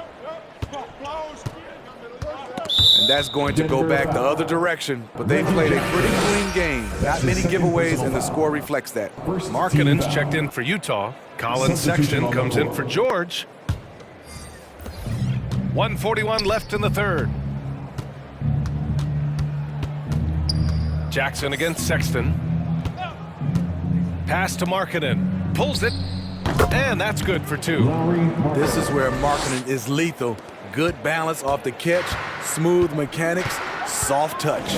And that's going to go back the other direction, but they played a pretty clean game. Not many giveaways, and the score reflects that. Markkanen's checked in for Utah. Colin Sexton comes in for George. 1:41 left in the third. Jackson against Sexton. Pass to Markkanen. Pulls it, and that's good for 2. This is where Markkanen is lethal. Good balance off the catch, Smooth mechanics, soft touch.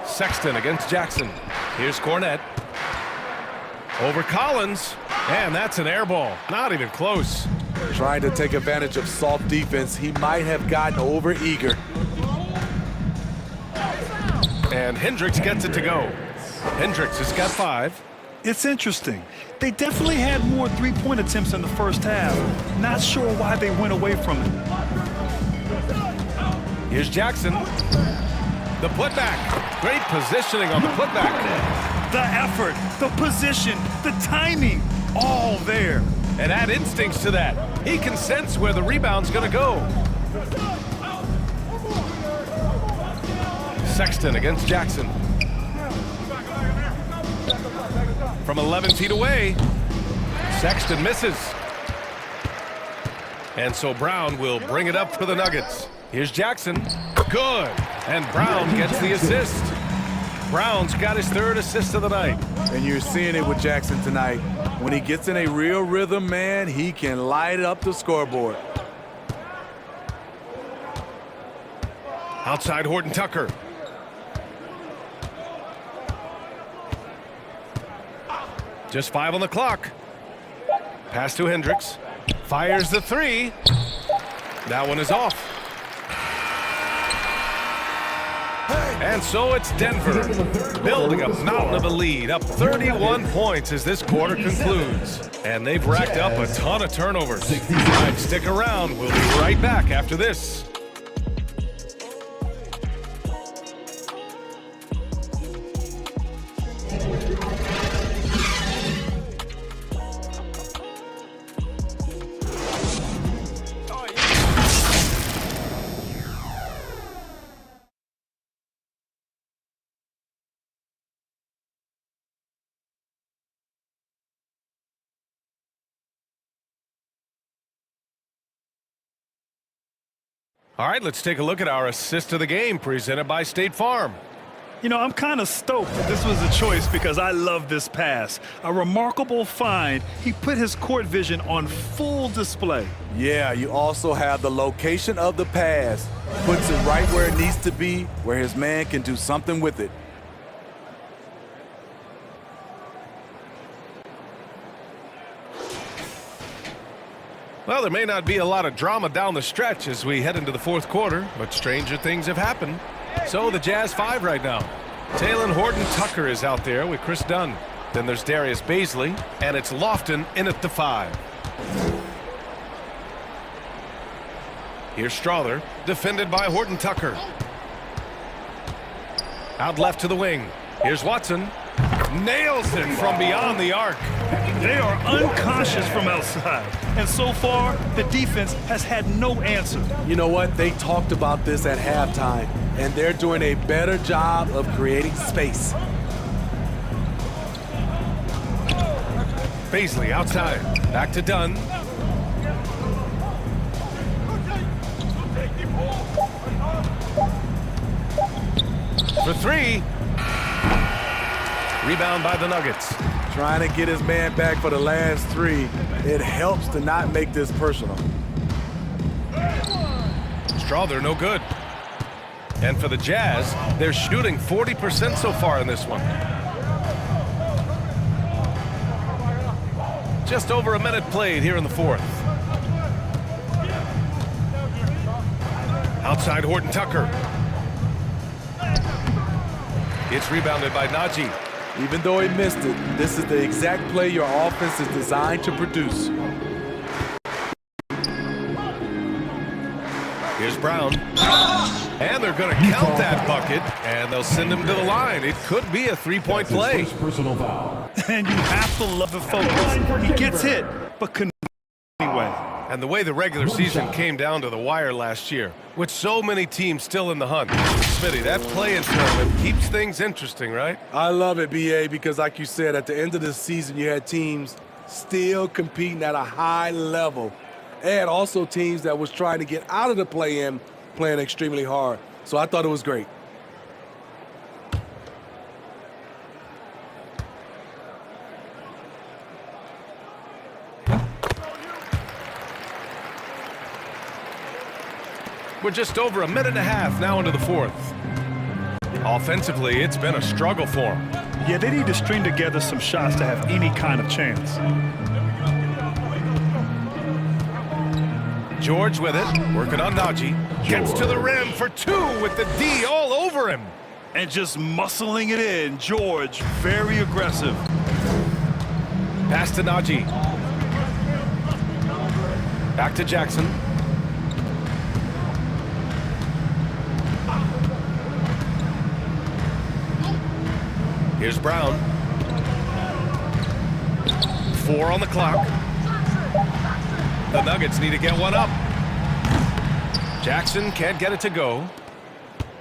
Sexton against Jackson. Here's Cornette. Over Collins, and that's an air ball. Not even close. Trying to take advantage of soft defense. He might have gotten over eager. And Hendricks gets it to go. Hendricks has got 5. It's interesting. They definitely had more three-point attempts in the first half. Not sure why they went away from it. Here's Jackson. The putback. Great positioning on the putback. The effort, the position, the timing, all there. And add instincts to that. He can sense where the rebound's going to go. Sexton against Jackson. From 11 feet away, Sexton misses. And so Brown will bring it up for the Nuggets. Here's Jackson. Good. And Brown gets the assist. Brown's got his 3rd assist of the night. And you're seeing it with Jackson tonight. When he gets in a real rhythm, man, he can light up the scoreboard. Outside Horton Tucker. Just 5 on the clock. Pass to Hendricks. Fires the 3. That one is off. And so it's Denver building a mountain of a lead, up 31 points as this quarter concludes. And they've racked up a ton of turnovers. All right, stick around. We'll be right back after this. All right, let's take a look at our assist of the game presented by State Farm. You know, I'm kind of stoked that this was a choice because I love this pass. A remarkable find. He put his court vision on full display. Yeah, you also have the location of the pass. Puts it right where it needs to be, where his man can do something with it. Well, there may not be a lot of drama down the stretch as we head into the 4th quarter, but stranger things have happened. So the Jazz 5 right now. Taylor Horton Tucker is out there with Chris Dunn. Then there's Darius Baisley, and it's Lofton in at the 5. Here's Strother, defended by Horton Tucker. Out left to the wing. Here's Watson. Nails it from beyond the arc. They are unconscious from outside. And so far, the defense has had no answer. You know what? They talked about this at halftime, and they're doing a better job of creating space. Baisley outside. Back to Dunn. For 3. Rebound by the Nuggets. Trying to get his man back for the last 3. It helps to not make this personal. Strother no good. And for the Jazz, they're shooting 40% so far in this one. Just over a minute played here in the 4th. Outside Horton Tucker. It's rebounded by Najee. Even though he missed it, this is the exact play your offense is designed to produce. Here's Brown. And they're going to count that bucket, and they'll send him to the line. It could be a 3-point play. Personal foul. And you have to love the focus. He gets hit, but couldn't anyway. And the way the regular season came down to the wire last year, with so many teams still in the hunt. Smitty, that play-in tournament keeps things interesting, right? I love it, BA, because like you said, at the end of the season, you had teams still competing at a high level. And also teams that was trying to get out of the play-in playing extremely hard. So I thought it was great. We're just over a minute and a half now into the fourth. Offensively, it's been a struggle for them. Yeah, they need to string together some shots to have any kind of chance. George with it, working on Najee. Gets to the rim for two with the D all over him. And just muscling it in. George, very aggressive. Pass to Najee. Back to Jackson. Here's Brown. 4 on the clock. The Nuggets need to get one up. Jackson can't get it to go.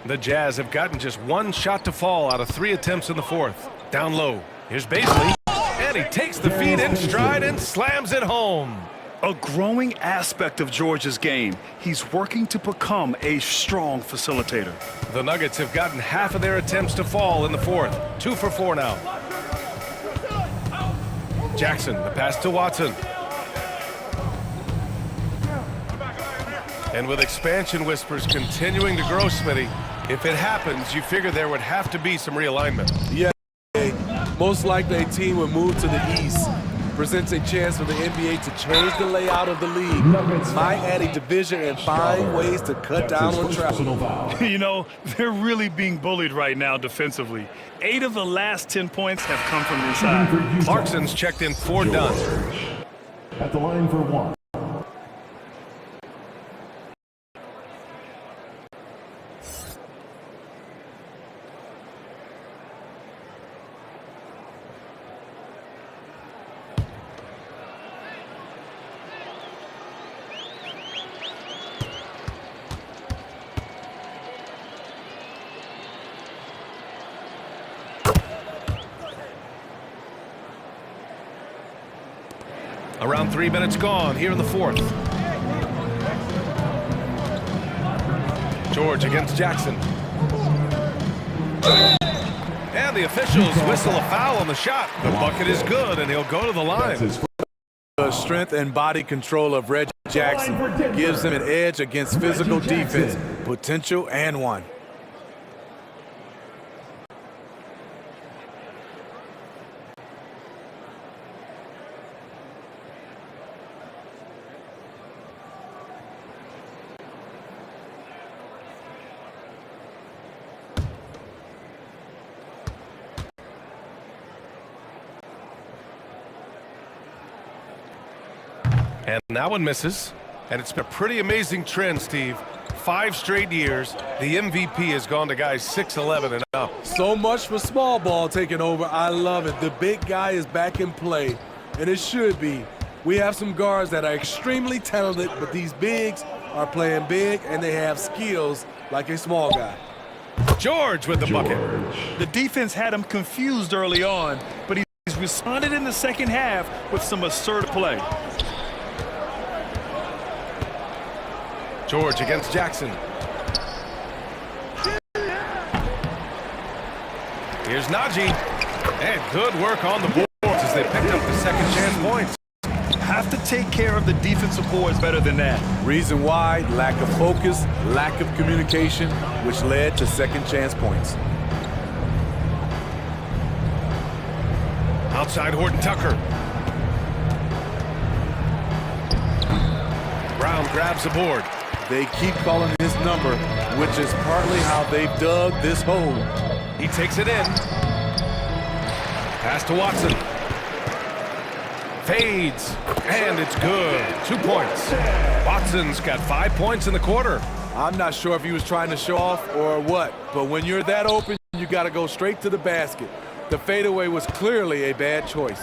The Jazz have gotten just one shot to fall out of 3 attempts in the fourth. Down low. Here's Baisley. And he takes the feed in stride and slams it home. A growing aspect of George's game. He's working to become a strong facilitator. The Nuggets have gotten half of their attempts to fall in the fourth. 2 for 4 now. Jackson, the pass to Watson. And with expansion whispers continuing to grow, Smitty, if it happens, you figure there would have to be some realignment. Yeah, most likely a team would move to the east. Presents a chance for the NBA to change the layout of the league. Might add a division and find ways to cut down on travel. You know, they're really being bullied right now defensively. 8 of the last 10 points have come from inside. Clarkson's checked in 4 done. At the line for 1. Around 3 minutes gone here in the fourth. George against Jackson. And the officials whistle a foul on the shot. The bucket is good, and he'll go to the line. The strength and body control of Reggie Jackson gives him an edge against physical defense, potential and one. And that one misses. And it's been a pretty amazing trend, Steve. 5 straight years, the MVP has gone to guys 6'11" and up. So much for small ball taking over. I love it. The big guy is back in play, and it should be. We have some guards that are extremely talented, but these bigs are playing big, and they have skills like a small guy. George with the bucket. The defense had him confused early on, but he's responded in the second half with some assertive play. George against Jackson. Here's Najee. And good work on the boards as they picked up the second chance points. Have to take care of the defensive boards better than that. Reason why, lack of focus, lack of communication, which led to second chance points. Outside Horton Tucker. Brown grabs the board. They keep calling his number, which is partly how they've dug this hole. He takes it in. Pass to Watson. Fades. And it's good. 2 points. Watson's got 5 points in the quarter. I'm not sure if he was trying to show off or what, but when you're that open, you got to go straight to the basket. The fadeaway was clearly a bad choice.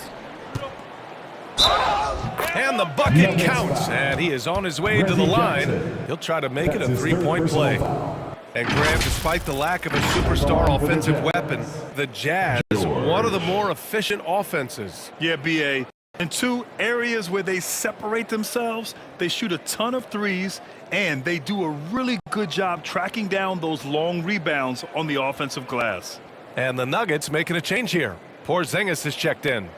And the bucket counts, and he is on his way to the line. He'll try to make it a 3-point play. And Graham, despite the lack of a superstar offensive weapon, the Jazz, one of the more efficient offenses. Yeah, B.A. In 2 areas where they separate themselves, they shoot a ton of threes, and they do a really good job tracking down those long rebounds on the offensive glass. And the Nuggets making a change here. Porzingis is checked in.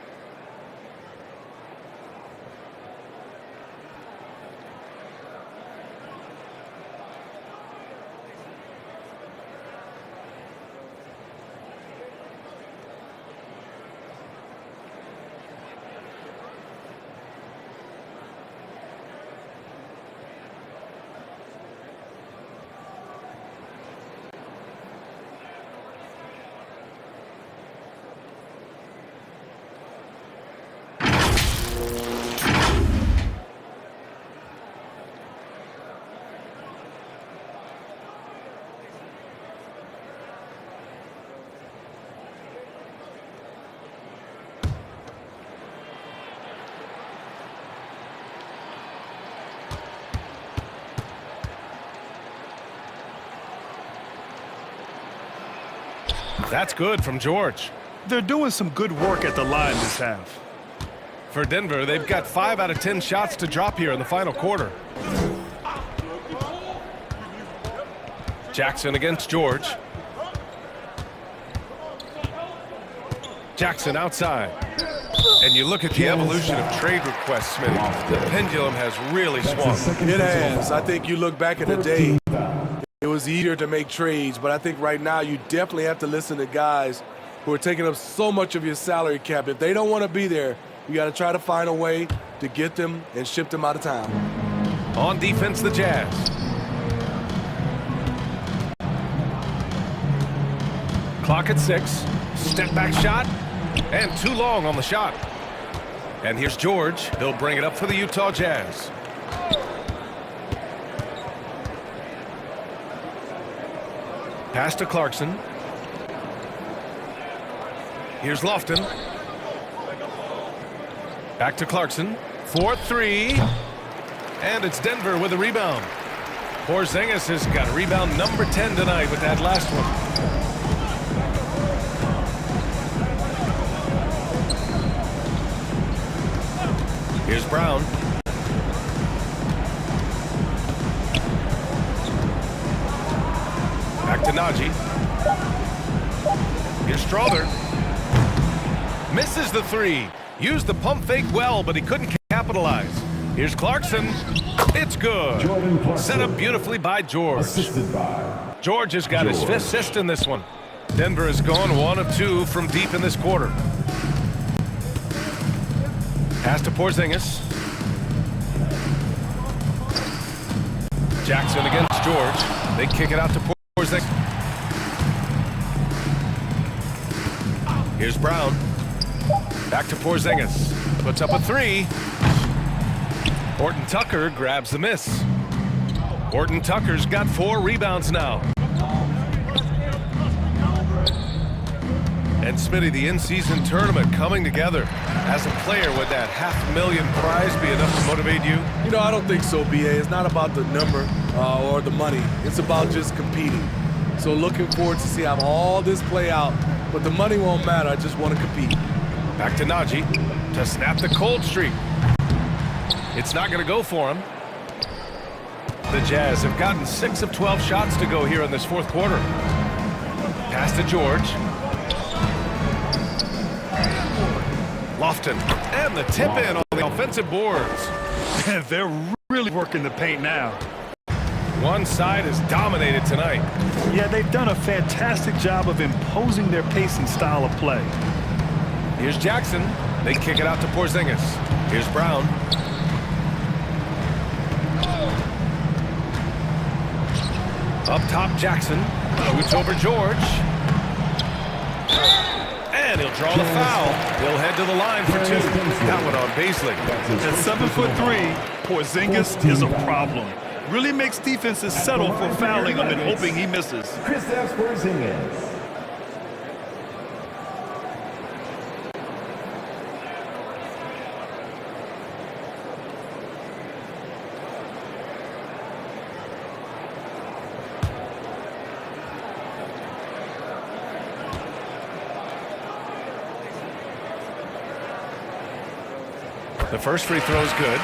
That's good from George. They're doing some good work at the line this half. For Denver, they've got 5 out of 10 shots to drop here in the final quarter. Jackson against George. Jackson outside. And you look at the evolution of trade requests, Smitty. The pendulum has really swung. It has. I think you look back at the day, it was easier to make trades, but I think right now you definitely have to listen to guys who are taking up so much of your salary cap. If they don't want to be there, you got to try to find a way to get them and ship them out of town. On defense, the Jazz. Clock at 6. Step back shot. And too long on the shot. And here's George. He'll bring it up for the Utah Jazz. Pass to Clarkson. Here's Lofton. Back to Clarkson. 4-3. And it's Denver with a rebound. Porzingis has got rebound number 10 tonight with that last one. Here's Brown. Back to Najee. Here's Strother. Misses the 3. Used the pump fake well, but he couldn't capitalize. Here's Clarkson. It's good. Set up beautifully by George. George has got his 5th assist in this one. Denver has gone 1 of 2 from deep in this quarter. Pass to Porzingis. Jackson against George. They kick it out to Porzingis. Here's Brown. Back to Porzingis. Puts up a 3. Horton Tucker grabs the miss. Horton Tucker's got 4 rebounds now. And Smitty, the in-season tournament coming together. As a player, would that $500,000 prize be enough to motivate you? You know, I don't think so, B.A. It's not about the number or the money. It's about just competing. So looking forward to see how all this play out. But the money won't matter. I just want to compete. Back to Najee to snap the cold streak. It's not going to go for him. The Jazz have gotten 6 of 12 shots to go here in this 4th quarter. Pass to George. Lofton. And the tip in on the offensive boards. They're really working the paint now. One side is dominated tonight. Yeah, they've done a fantastic job of imposing their pace and style of play. Here's Jackson. They kick it out to Porzingis. Here's Brown. Up top, Jackson. Shoots over George. And he'll draw the foul. He'll head to the line for 2. That one on Beasley. At 7'3", Porzingis is a problem. Really makes defenses settle for fouling him and hoping he misses. Porzingis. The first free throw is good.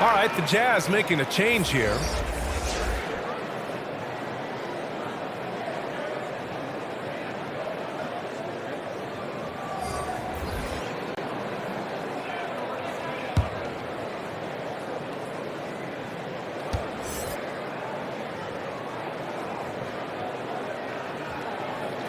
All right, the Jazz making a change here.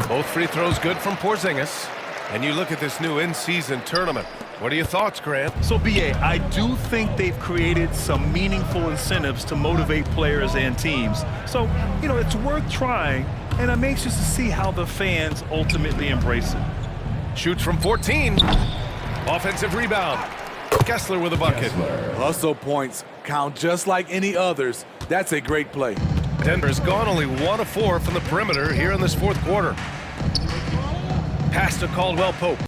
Both free throws good from Porzingis. And you look at this new in-season tournament. What are your thoughts, Grant? So, B.A., I do think they've created some meaningful incentives to motivate players and teams. So, you know, it's worth trying, and I'm anxious to see how the fans ultimately embrace it. Shoots from 14. Offensive rebound. Kessler with a bucket. Hustle points count just like any others. That's a great play. Denver's gone only 1 of 4 from the perimeter here in this fourth quarter. Pass to Caldwell Pope.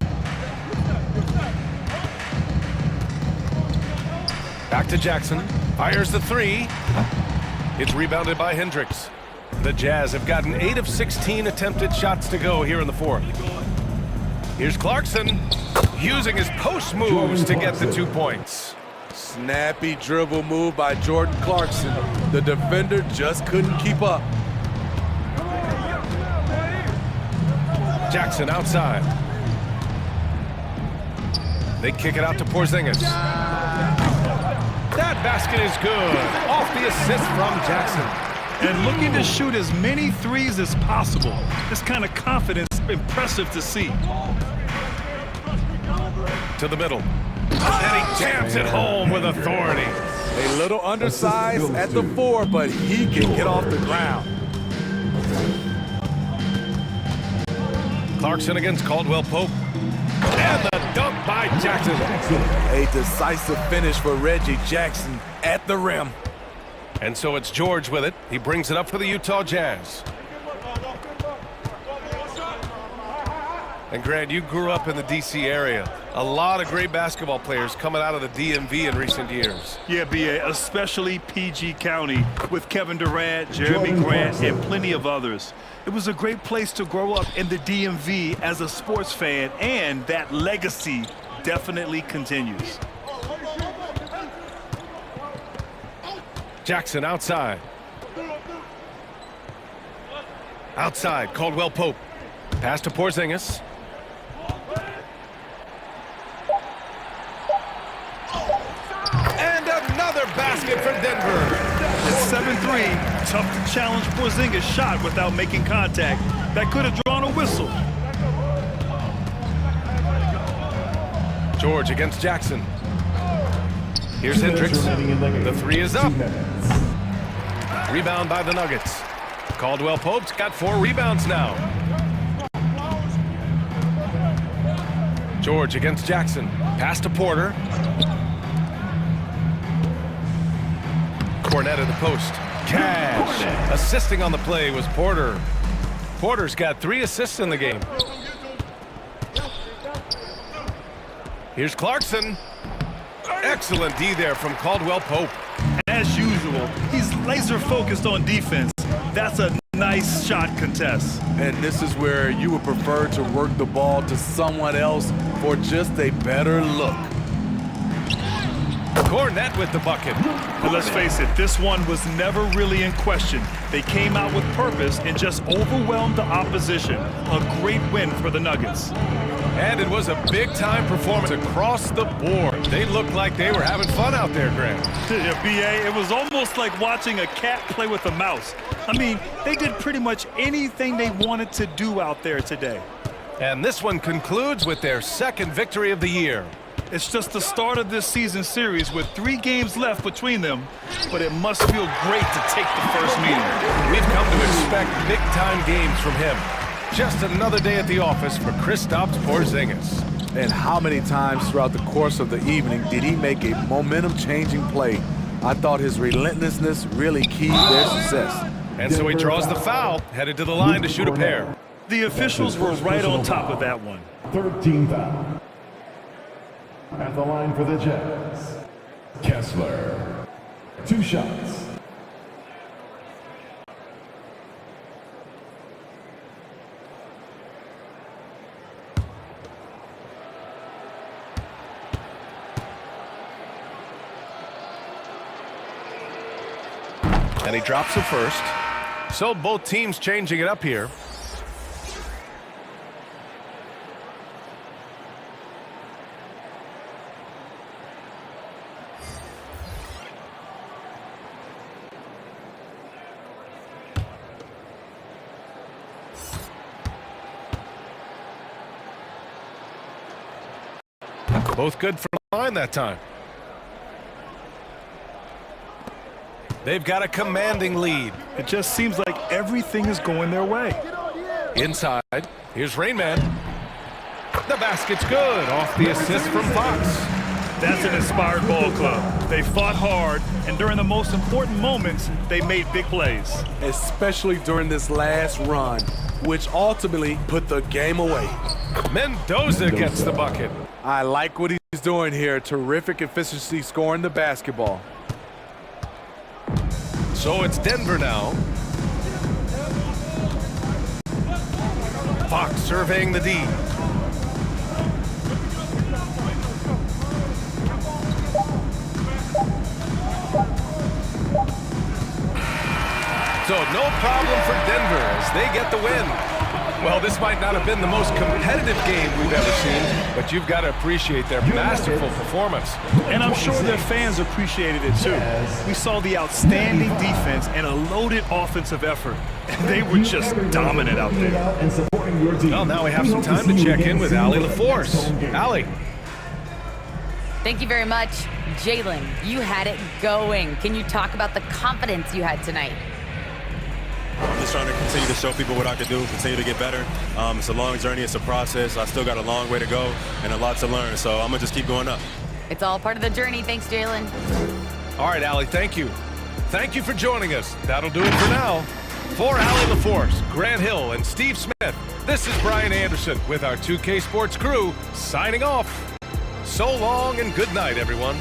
Back to Jackson. Fires the three. It's rebounded by Hendricks. The Jazz have gotten 8 of 16 attempted shots to go here in the fourth. Here's Clarkson using his post moves to get the 2 points. Snappy dribble move by Jordan Clarkson. The defender just couldn't keep up. Jackson outside. They kick it out to Porzingis. That basket is good. Off the assist from Jackson. And looking to shoot as many threes as possible. This kind of confidence, impressive to see. To the middle. And he jams it home with authority. A little undersized at the 4, but he can get off the ground. Clarkson against Caldwell Pope. And the dunk by Jackson. A decisive finish for Reggie Jackson at the rim. And so it's George with it. He brings it up for the Utah Jazz. And Grant, you grew up in the D.C. area. A lot of great basketball players coming out of the DMV in recent years. Yeah, B.A., especially PG County with Kevin Durant, Jeremy Grant, and plenty of others. It was a great place to grow up in the DMV as a sports fan, and that legacy definitely continues. Jackson outside. Outside, Caldwell Pope. Pass to Porzingis. And another basket for Denver. At 7-3, tough to challenge Porzingis' shot without making contact. That could have drawn a whistle. George against Jackson. Here's Hendricks. The three is up. Rebound by the Nuggets. Caldwell Pope's got 4 rebounds now. George against Jackson. Pass to Porter. Cornette at the post. Cash. Assisting on the play was Porter. Porter's got 3 assists in the game. Here's Clarkson. Excellent D there from Caldwell Pope. As usual, he's laser focused on defense. That's a nice shot contest. And this is where you would prefer to work the ball to someone else for just a better look. Cornette with the bucket. But let's face it, this one was never really in question. They came out with purpose and just overwhelmed the opposition. A great win for the Nuggets. And it was a big-time performance across the board. They looked like they were having fun out there, Grant. Yeah, B.A., it was almost like watching a cat play with a mouse. I mean, they did pretty much anything they wanted to do out there today. And this one concludes with their 2nd victory of the year. It's just the start of this season series with 3 games left between them, but it must feel great to take the first meeting. We've come to expect big-time games from him. Just another day at the office for Kristaps Porzingis. And how many times throughout the course of the evening did he make a momentum-changing play? I thought his relentlessness really keyed their success. And so he draws the foul, headed to the line to shoot a pair. The officials were right on top of that one. 13 foul. At the line for the Jazz, Kessler. 2 shots. And he drops the first. So both teams changing it up here. Both good from the line that time. They've got a commanding lead. It just seems like everything is going their way. Inside, here's Rain Man. The basket's good, off the assist from Fox. That's an inspired ball club. They fought hard, and during the most important moments, they made big plays. Especially during this last run, which ultimately put the game away. Mendoza gets the bucket. I like what he's doing here. Terrific efficiency scoring the basketball. So it's Denver now. Fox surveying the D. So no problem for Denver as they get the win. Well, this might not have been the most competitive game we've ever seen, but you've got to appreciate their masterful performance. And I'm sure their fans appreciated it too. We saw the outstanding defense and a loaded offensive effort. They were just dominant out there. Well, now we have some time to check in with Allie LaForce. Allie. Thank you very much. Jalen, you had it going. Can you talk about the confidence you had tonight? I'm just trying to continue to show people what I can do, continue to get better. It's a long journey. It's a process. I still got a long way to go and a lot to learn, so I'm going to just keep going up. It's all part of the journey. Thanks, Jalen. All right, Allie, thank you. Thank you for joining us. That'll do it for now. For Allie LaForce, Grant Hill, and Steve Smith, this is Brian Anderson with our 2K Sports crew signing off. So long and good night, everyone.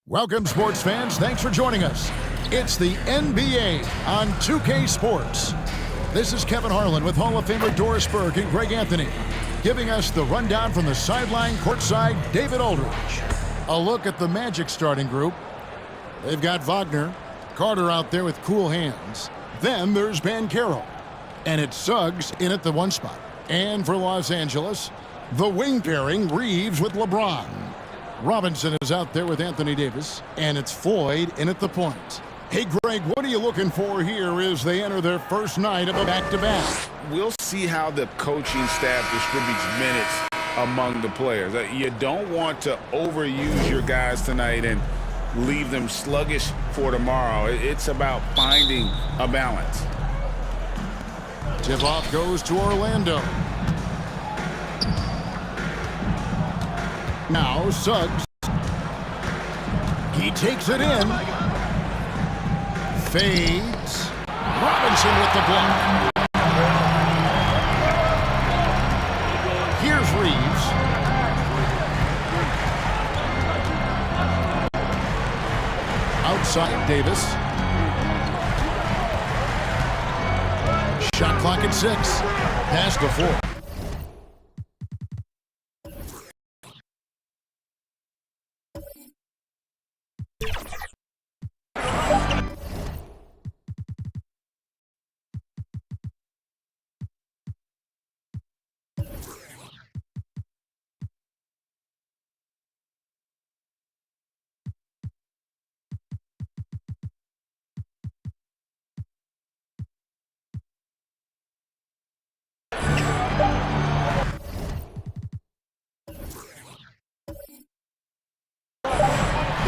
Welcome, sports fans. Thanks for joining us. It's the NBA on 2K Sports. This is Kevin Harlan with Hall of Famer Doris Burke and Greg Anthony, giving us the rundown from the sideline courtside, David Aldridge. A look at the Magic starting group. They've got Wagner, Carter out there with cool hands. Then there's Banchero. And it's Suggs in at the one spot. And for Los Angeles, the wing pairing Reeves with LeBron. Robinson is out there with Anthony Davis, and it's Floyd in at the point. Hey, Greg, what are you looking for here as they enter their first night of a back-to-back? We'll see how the coaching staff distributes minutes among the players. You don't want to overuse your guys tonight and leave them sluggish for tomorrow. It's about finding a balance. Tip-off goes to Orlando. Now Suggs. He takes it in. Fades. Robinson with the block. Here's Reeves. Outside Davis. Shot clock at 6. Pass to 4.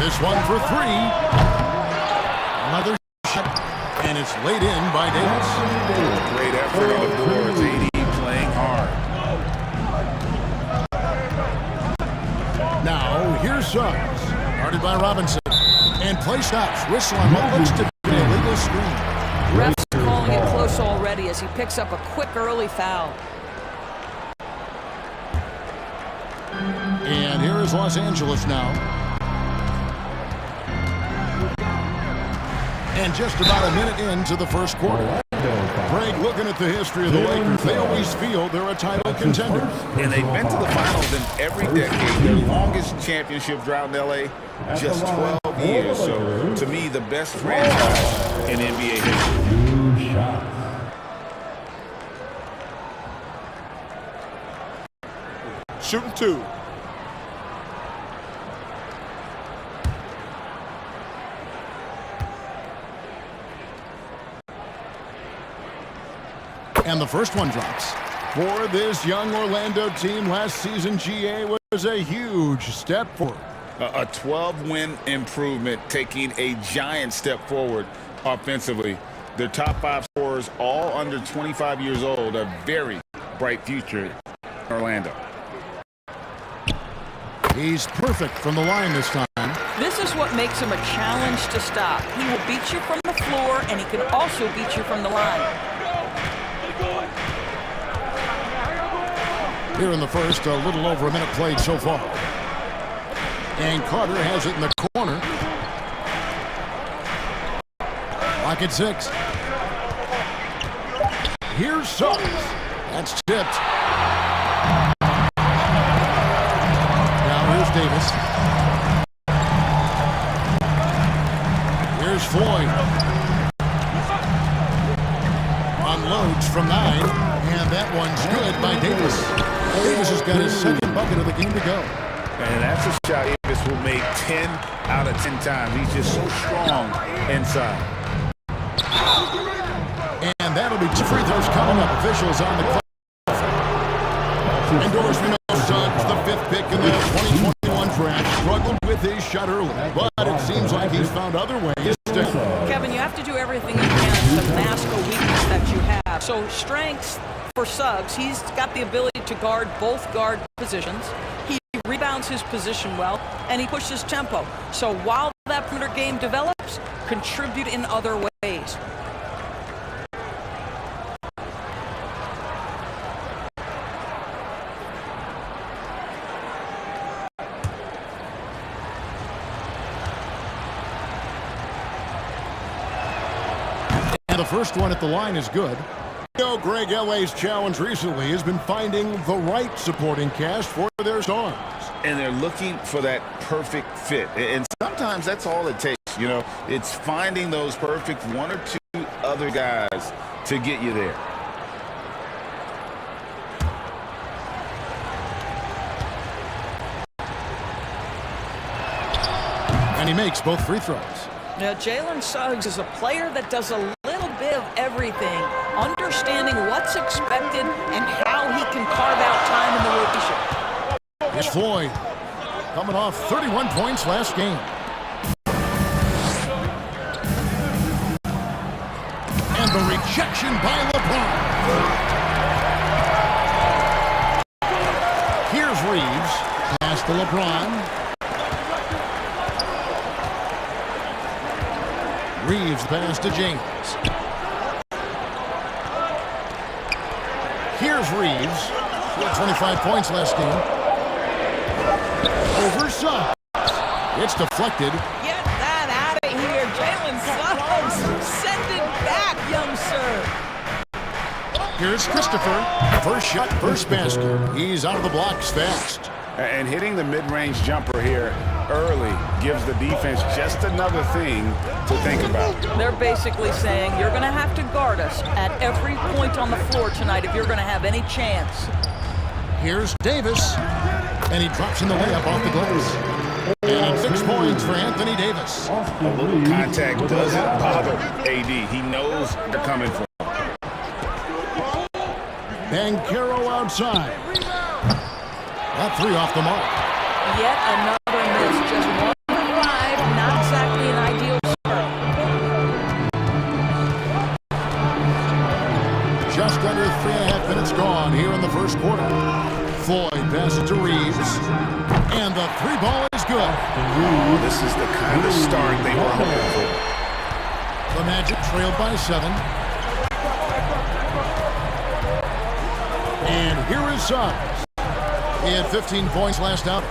This one for three. Another shot, and it's laid in by Davis. Great effort on the boards. AD playing hard. Now, here's Suggs. Guarded by Robinson. And play stops. Whistle on what looks to be a legal screen. Ref's calling it close already as he picks up a quick early foul. And here is Los Angeles now. And just about a minute into the first quarter. Greg, looking at the history of the Lakers, they always feel they're a title contender. And they've been to the finals in every decade. Their longest championship drought in L.A., just 12 years. So, to me, the best franchise in NBA history. Shooting two. And the first one drops. For this young Orlando team, last season GA was a huge step forward. A 12-win improvement, taking a giant step forward offensively. Their top 5 scorers, all under 25 years old, a very bright future in Orlando. He's perfect from the line this time. This is what makes him a challenge to stop. He will beat you from the floor, and he can also beat you from the line. Here in the first, a little over a minute played so far. And Carter has it in the corner. Lock at 6. Here's Suggs. That's tipped. Now here's Davis. Here's Floyd. Unloads from 9. And that one's good by Davis. Davis has got his second bucket of the game to go. And that's a shot Davis will make 10 out of 10 times. He's just so strong inside. And that'll be 2 free throws coming up. Officials on the clock. Endorsement of Suggs, the 5th pick in the 2021 draft, struggled with his shot early, but it seems like he's found other ways to. Kevin, you have to do everything you can to mask a weakness that you have. So strengths for Suggs, he's got the ability to guard both guard positions. He rebounds his position well, and he pushes tempo. So while that perimeter game develops, contribute in other ways. And the first one at the line is good. You know, Greg, LA's challenge recently has been finding the right supporting cast for their stars. And they're looking for that perfect fit. And sometimes that's all it takes, you know. It's finding those perfect 1 or 2 other guys to get you there. And he makes both free throws. Now, Jalen Suggs is a player that does a little bit of everything, understanding what's expected and how he can carve out time in the rotation. Here's Floyd, coming off 31 points last game. And the rejection by LeBron. Here's Reeves, pass to LeBron. Reeves pass to James. Here's Reeves. He had 25 points last game. Over Suggs. It's deflected. Get that out of here, Jalen Suggs. Send it back, young sir. Here's Christopher. First shot, first basket. He's out of the blocks fast. And hitting the mid-range jumper here early gives the defense just another thing to think about. They're basically saying you're going to have to guard us at every point on the floor tonight if you're going to have any chance. Here's Davis, and he drops in the layup off the glass. And 6 points for Anthony Davis. A little contact doesn't bother AD. He knows they're coming for him. Banchero outside. That 3 off the mark. Yet another miss, just 1 for 5 And the three ball is good. Oh, this is the kind of start they were hoping for. The Magic trailed by 7. And here is Swaggerz. He had 15 points last out.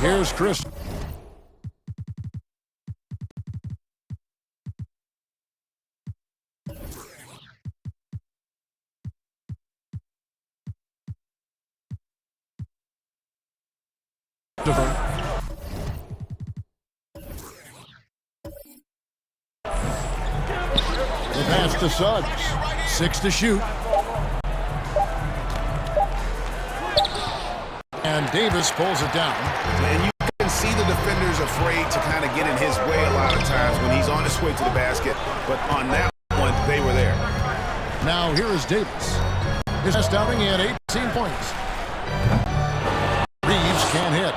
Here's Chris. The pass to Suggs. 6 to shoot. And Davis pulls it down. And you can see the defenders afraid to kind of get in his way a lot of times when he's on his way to the basket. But on that one, they were there. Now here is Davis. His last outing, he had 18 points. Reeves can't hit.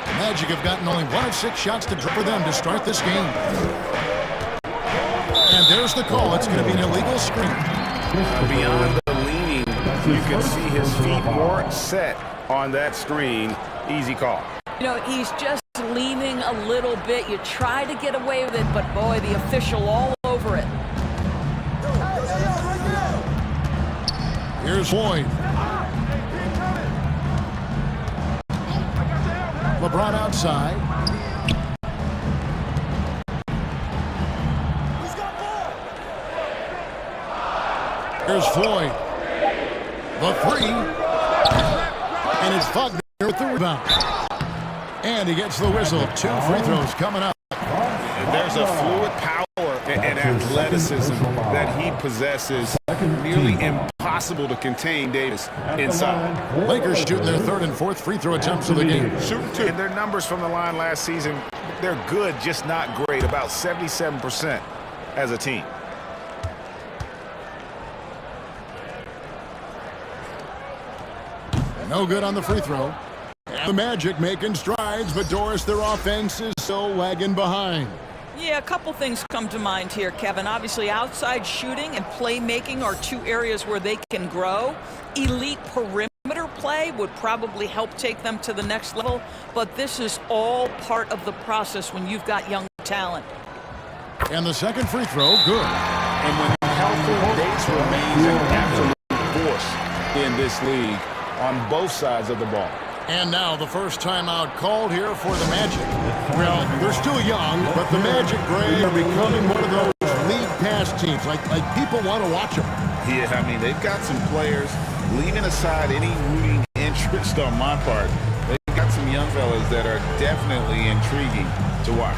The Magic have gotten only 1 of 6 shots to drop for them to start this game. And there's the call. It's going to be an illegal screen. Beyond the leaning, you can see his feet more set on that screen. Easy call. You know, he's just leaning a little bit. You try to get away with it, but boy, the official all over it. Here's Floyd. LeBron outside. Here's Floyd. The 3. And it's Wagner with the rebound. And he gets the whistle. 2 free throws coming up. And there's a fluid power and athleticism that he possesses. Nearly impossible to contain Davis inside. Lakers shooting their 3rd and 4th free throw attempts of the game. Shooting 2. And their numbers from the line last season, they're good, just not great. About 77% as a team. No good on the free throw. And the Magic making strides, but Doris, their offense is still lagging behind. Yeah, a couple things come to mind here, Kevin. Obviously, outside shooting and playmaking are 2 areas where they can grow. Elite perimeter play would probably help take them to the next level, but this is all part of the process when you've got young talent. And the second free throw, good. And when healthy, Davis remains an absolute force in this league on both sides of the ball. And now the first timeout called here for the Magic. Well, they're still young, but the Magic, Gray, are becoming one of those league pass teams. Like people want to watch them. Yeah, I mean, they've got some players, leaving aside any rooting interest on my part, they've got some young fellas that are definitely intriguing to watch.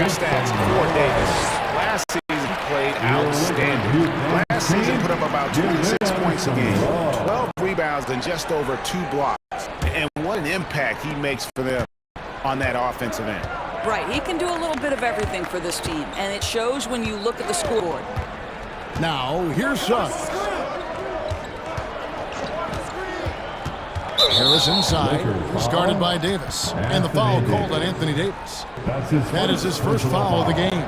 Stats for Davis. Last season, he played outstanding. Last season, put up about 26 points a game, 12 rebounds, and just over 2 blocks. And what an impact he makes for them on that offensive end. Right, he can do a little bit of everything for this team, and it shows when you look at the scoreboard. Now, here's Suggs. Harris inside, is guarded by Davis. And the foul called on Anthony Davis. That is his first foul of the game.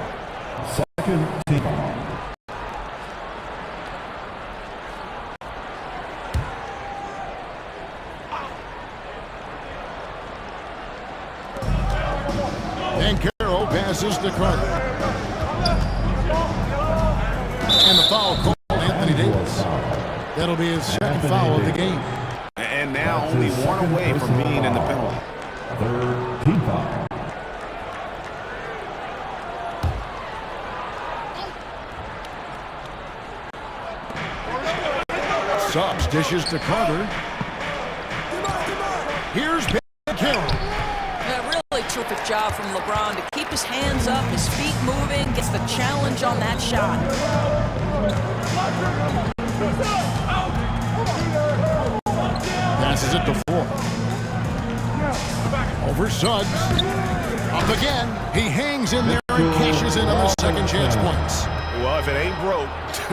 Second team foul. Banchero passes to Carter. And the foul called Anthony Davis. That'll be his second foul of the game. And now only one away from being in the penalty. Third team foul. Suggs dishes to Carter. Here's Banchero. Yeah, really terrific job from LeBron to keep his hands up, his feet moving, gets the challenge on that shot. Passes it to Ford. Over Suggs. Up again. He hangs in there and cashes in on the second chance points. Well, if it ain't broke,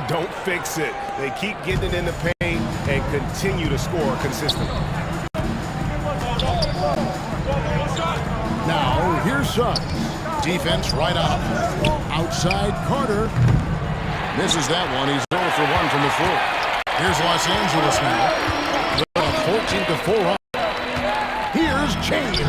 don't fix it. They keep getting it in the paint and continue to score consistently. Now, here's Suggs. Defense right on him. Outside Carter. Misses that one. He's 0 for 1 from the floor. Here's Los Angeles now. 14-4 up. Here's James.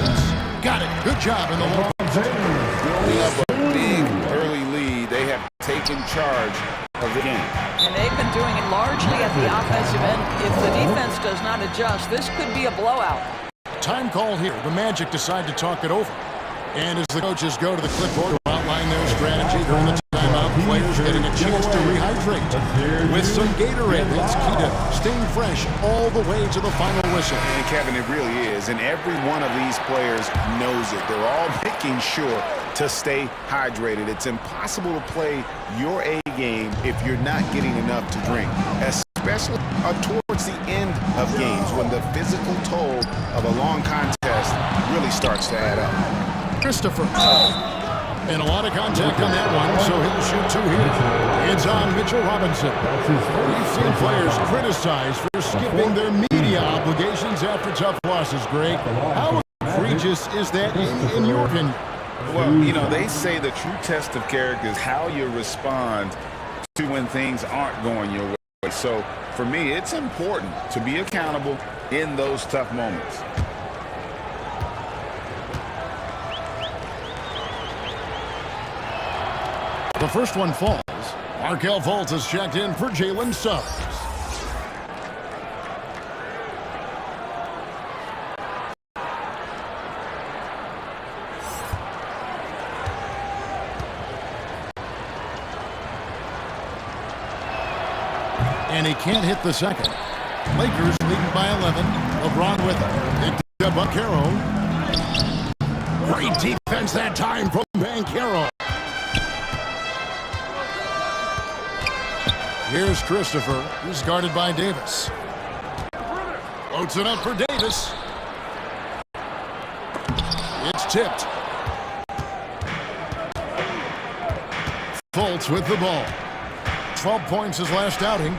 Got it. Good job in the low. Building up a big early lead. They have taken charge of the game. And they've been doing it largely at the offensive end. If the defense does not adjust, this could be a blowout. Time call here. The Magic decide to talk it over. And as the coaches go to the clipboard to outline their strategy during the timeout, players getting a chance to rehydrate. With some Gatorade, it's key to staying fresh all the way to the final whistle. And Kevin, it really is. And every one of these players knows it. They're all making sure to stay hydrated. It's impossible to play your A game if you're not getting enough to drink, especially towards the end of games when the physical toll of a long contest really starts to add up. Christopher. And a lot of contact on that one, so he'll shoot two here. It's on Mitchell Robinson. We've seen players criticized for skipping their media obligations after tough losses, Greg. How egregious is that in your opinion? Well, you know, they say the true test of character is how you respond to when things aren't going your way. So, for me, it's important to be accountable in those tough moments. The first one falls. Markelle Fultz is checked in for Jalen Suggs. And he can't hit the second. Lakers leading by 11. LeBron with him. Picked up Banchero. Great defense that time from Banchero. Here's Christopher. He's guarded by Davis. Floats it up for Davis. It's tipped. Fultz with the ball. 12 points his last outing.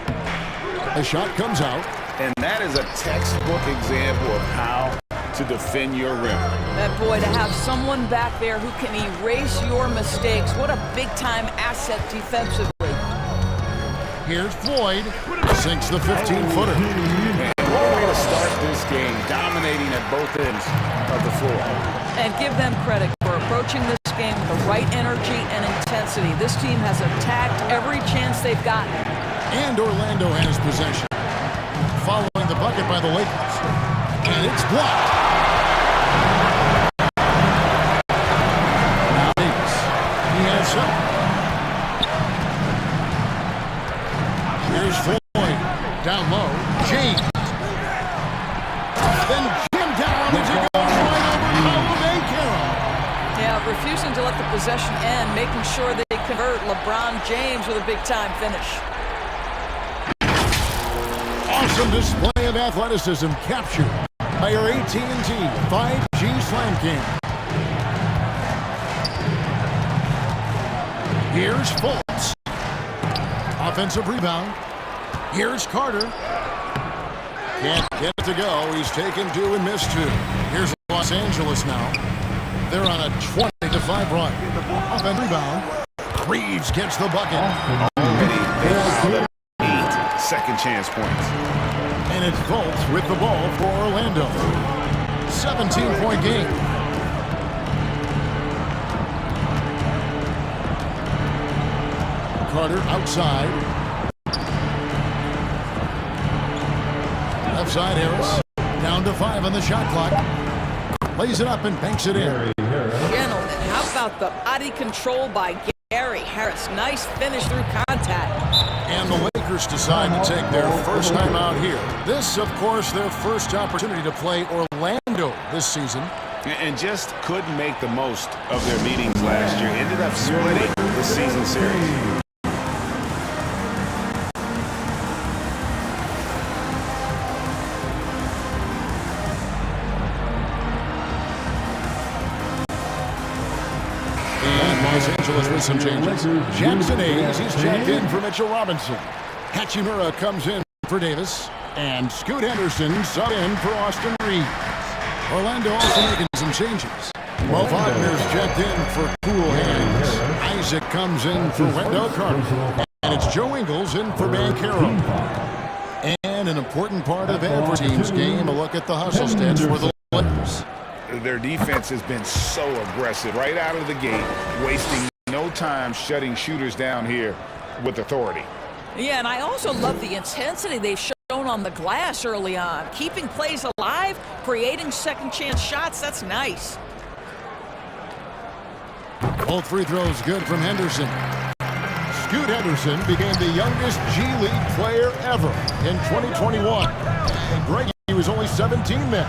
The shot comes out. And that is a textbook example of how to defend your rim. That boy, to have someone back there who can erase your mistakes, what a big-time asset defensively. Here's Floyd. Sinks the 15-footer. What a way to start this game, dominating at both ends of the floor. And give them credit for approaching this game with the right energy and intensity. This team has attacked every chance they've gotten. And Orlando has possession. Following the bucket by the Lakers. And it's blocked. Now Davis. He has some. Here's Floyd. Down low. James. Then Jim down as he goes right over Banchero. Yeah, refusing to let the possession end, making sure they convert. LeBron James with a big-time finish. Awesome display of athleticism captured by our AT&T 5G Slam Cam. Here's Fultz. Offensive rebound. Here's Carter. Can't get it to go. He's taken two and missed two. Here's Los Angeles now. They're on a 20-5 run. Offensive rebound. Reeves gets the bucket. Already they fouled 8 second chance points. And it's Fultz with the ball for Orlando. 17-point game. starter outside. Left side, Harris. Down to 5 on the shot clock. Lays it up and banks it in. Gentlemen, how about the body control by Gary Harris? Nice finish through contact. And the Lakers decide to take their first time out here. This, of course, their first opportunity to play Orlando this season. And just couldn't make the most of their meetings last year. Ended up splitting the season series. Los Angeles with some changes. Jackson Hayes, he's checked in for Mitchell Robinson. Hachimura comes in for Davis. And Scoot Henderson sub in for Austin Reeves. Orlando also making some changes. Well, Wagner's checked in for Cool Hands. Isaac comes in for Wendell Carter. And it's Joe Ingles in for Banchero. And an important part of every team's game, a look at the hustle stats for the Lakers. Their defense has been so aggressive right out of the gate, wasting no time shutting shooters down here with authority. Yeah, and I also love the intensity they've shown on the glass early on. Keeping plays alive, creating second chance shots, that's nice. Both free throws good from Henderson. Scoot Henderson became the youngest G League player ever in 2021. And Greg, he was only 17 then.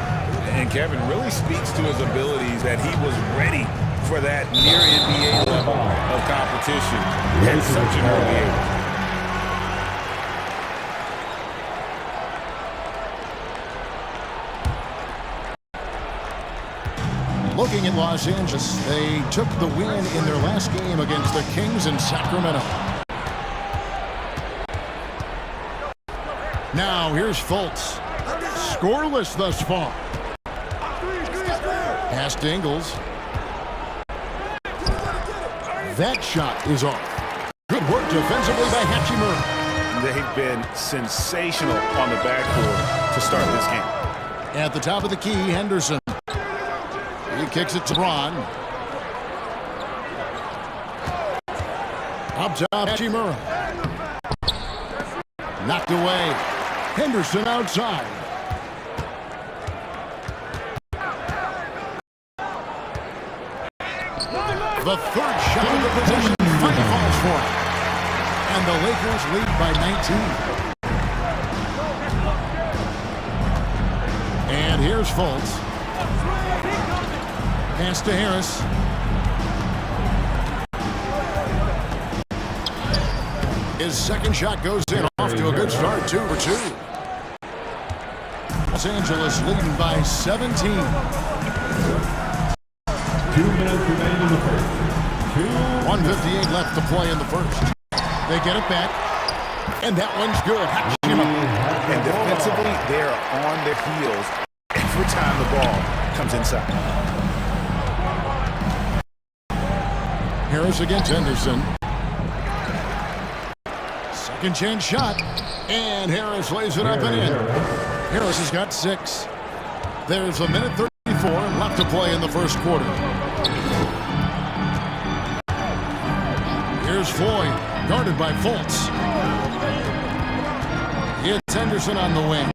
And Kevin really speaks to his abilities that he was ready for that near NBA level of competition at such an early age. Looking at Los Angeles, they took the win in their last game against the Kings in Sacramento. Now here's Fultz. Scoreless thus far. Pass to Ingles. That shot is off. Good work defensively by Hachimura. They've been sensational on the backboard to start this game. At the top of the key, Henderson. He kicks it to Braun. Up top, Hachimura. Knocked away. Henderson outside. The third shot of the possession finally falls for him. And the Lakers lead by 19. And here's Fultz. Pass to Harris. His second shot goes in. Off to a good start, 2 for 2. Los Angeles leading by 17. 2 minutes remaining in the first. 1:58 left to play in the first. They get it back. And that one's good. And defensively, they're on their heels every time the ball comes inside. Harris against Henderson. Second chance shot. And Harris lays it up and in. Harris has got 6. There's a minute 34 left to play in the first quarter. Here's Floyd, guarded by Fultz. It's Henderson on the wing.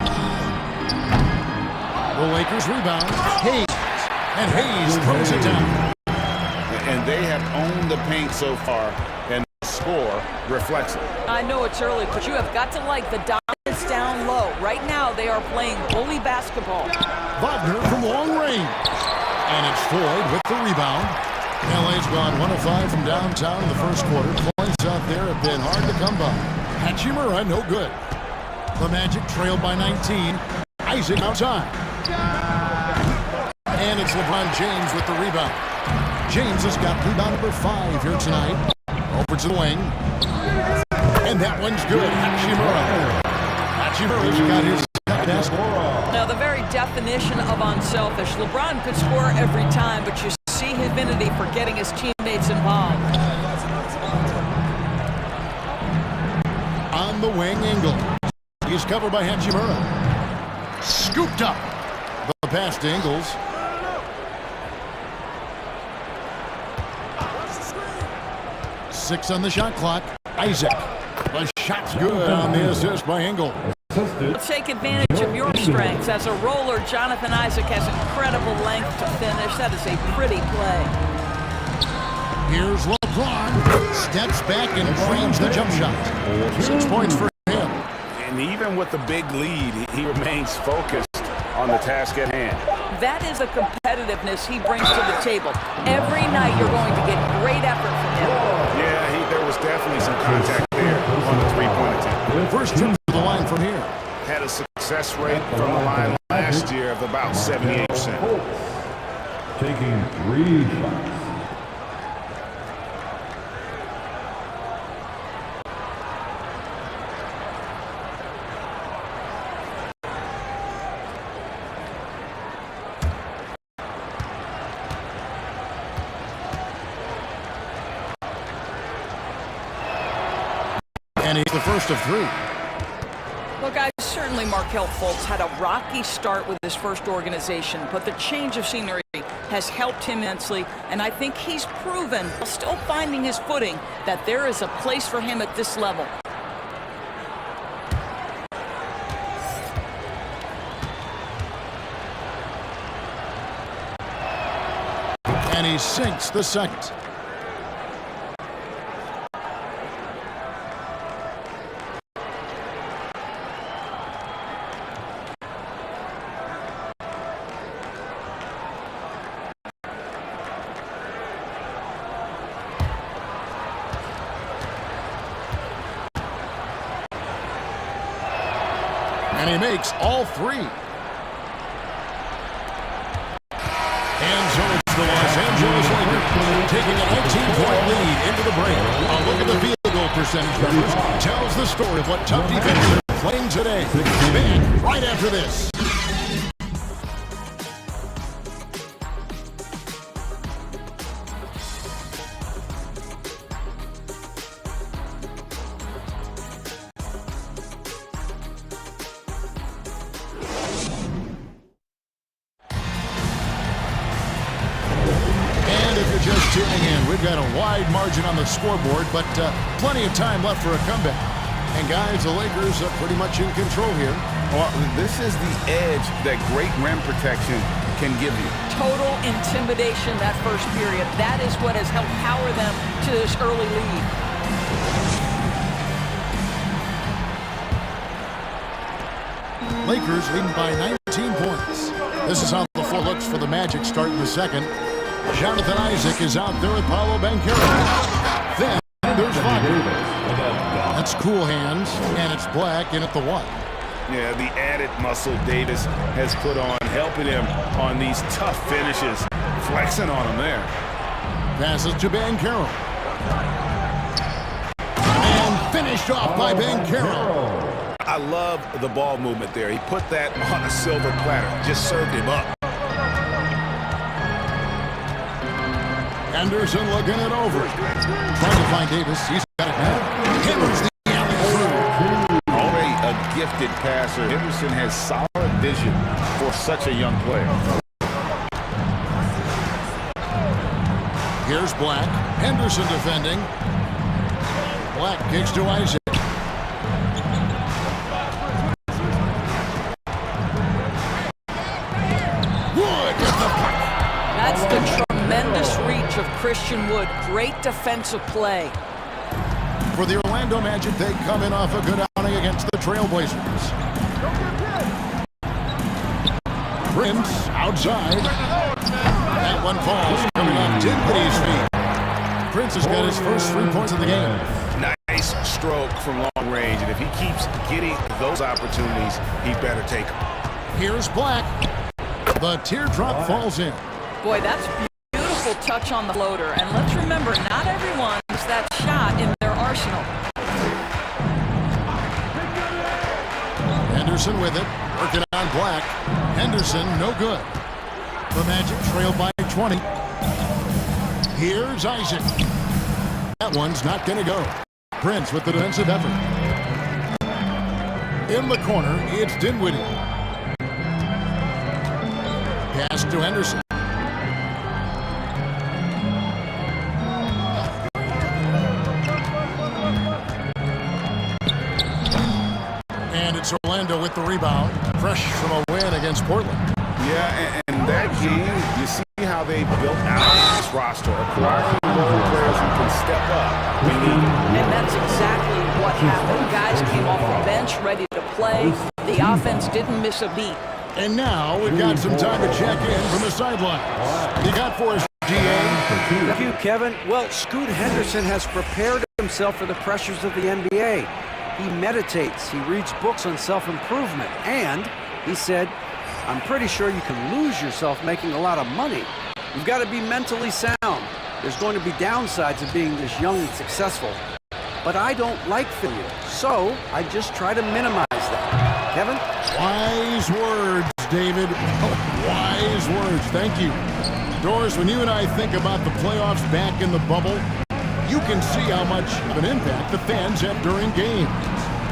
The Lakers rebound. Hayes. And Hayes throws it down. And they have owned the paint so far, and the score reflects it. I know it's early, but you have got to like the dominance down low. Right now, they are playing bully basketball. Wagner from long range. And it's Floyd with the rebound. LA's gone 1 of 5 from downtown in the first quarter. Points out there have been hard to come by. Hachimura, no good. The Magic trailed by 19. Isaac outside. And it's LeBron James with the rebound. James has got rebound number 5 here tonight. Over to the wing. And that one's good. Hachimura. Hachimura's got his basket. Now, the very definition of unselfish. LeBron could score every time, but you see his affinity for getting his teammates involved. On the wing, Ingles. He's covered by Hachimura. Scooped up. The pass to Ingles. Six on the shot clock. Isaac. The shot's good on the assist by Engel. Take advantage of your strengths. As a roller, Jonathan Isaac has incredible length to finish. That is a pretty play. Here's LeBron. Steps back and drains the jump shot. 6 points for him. And even with the big lead, he remains focused on the task at hand. That is the competitiveness he brings to the table. Every night you're going to get great effort from him. Yeah, there was definitely some contact there on the three-point attempt. First trip to the line from here. Had a success rate from the line last year of about 78%. Taking 3 shots. And he's the first of 3. Well, guys, certainly Markelle Fultz had a rocky start with his first organization, but the change of scenery has helped him immensely, and I think he's proven, while still finding his footing, that there is a place for him at this level. And he sinks the second. And he makes all 3. And so it's the Los Angeles Lakers taking a 19-point lead into the break. A look at the field goal percentage numbers tells the story of what tough defense are playing today. Back right after this. Just tuning in, we've got a wide margin on the scoreboard, but plenty of time left for a comeback. And guys, the Lakers are pretty much in control here. Well, this is the edge that great rim protection can give you. Total intimidation that first period. That is what has helped power them to this early lead. Lakers leading by 19 points. This is how the floor looks for the Magic starting the second. Jonathan Isaac is out there with Paolo Banchero. Then there's Swaggerz. That's cool hands, and it's Black in at the 1. Yeah, the added muscle Davis has put on, helping him on these tough finishes, flexing on him there. Passes to Banchero. And finished off by Banchero. I love the ball movement there. He put that on a silver platter, just served him up. Anderson looking it over. Trying to find Davis. He's got it now. Henderson the alley. Already a gifted passer. Henderson has solid vision for such a young player. Here's Black. Henderson defending. Black kicks to Isaac. Wood with the puck. That's the tremendous reach of Christian Wood. Great defensive play. For the Orlando Magic, they come in off a good outing against the Trailblazers. Prince outside. That one falls, coming off Dinwiddie's feet. Prince has got his first 3 points of the game. Nice stroke from long range, and if he keeps getting those opportunities, he better take them. Here's Black. The teardrop falls in. Boy, that's beautiful touch on the floater. And let's remember, not everyone's that shot in their arsenal. Henderson with it, working on Black. Henderson, no good. The Magic trail by 20. Here's Isaac. That one's not going to go. Prince with the defensive effort. In the corner, it's Dinwiddie. Pass to Henderson. It's Orlando with the rebound. Fresh from a win against Portland. Yeah, and that game, you see how they built out this roster, acquiring role players who can step up when needed. And that's exactly what happened. Guys came off the bench ready to play. The offense didn't miss a beat. And now we've got some time to check in from the sidelines. You got for us, GA? Thank you, Kevin. Well, Scoot Henderson has prepared himself for the pressures of the NBA. He meditates, he reads books on self-improvement, and he said, I'm pretty sure you can lose yourself making a lot of money. You've got to be mentally sound. There's going to be downsides of being this young and successful. But I don't like failure, so I just try to minimize that. Kevin? Wise words, David. Oh, wise words. Thank you. Doris, when you and I think about the playoffs back in the bubble, you can see how much of an impact the fans have during games.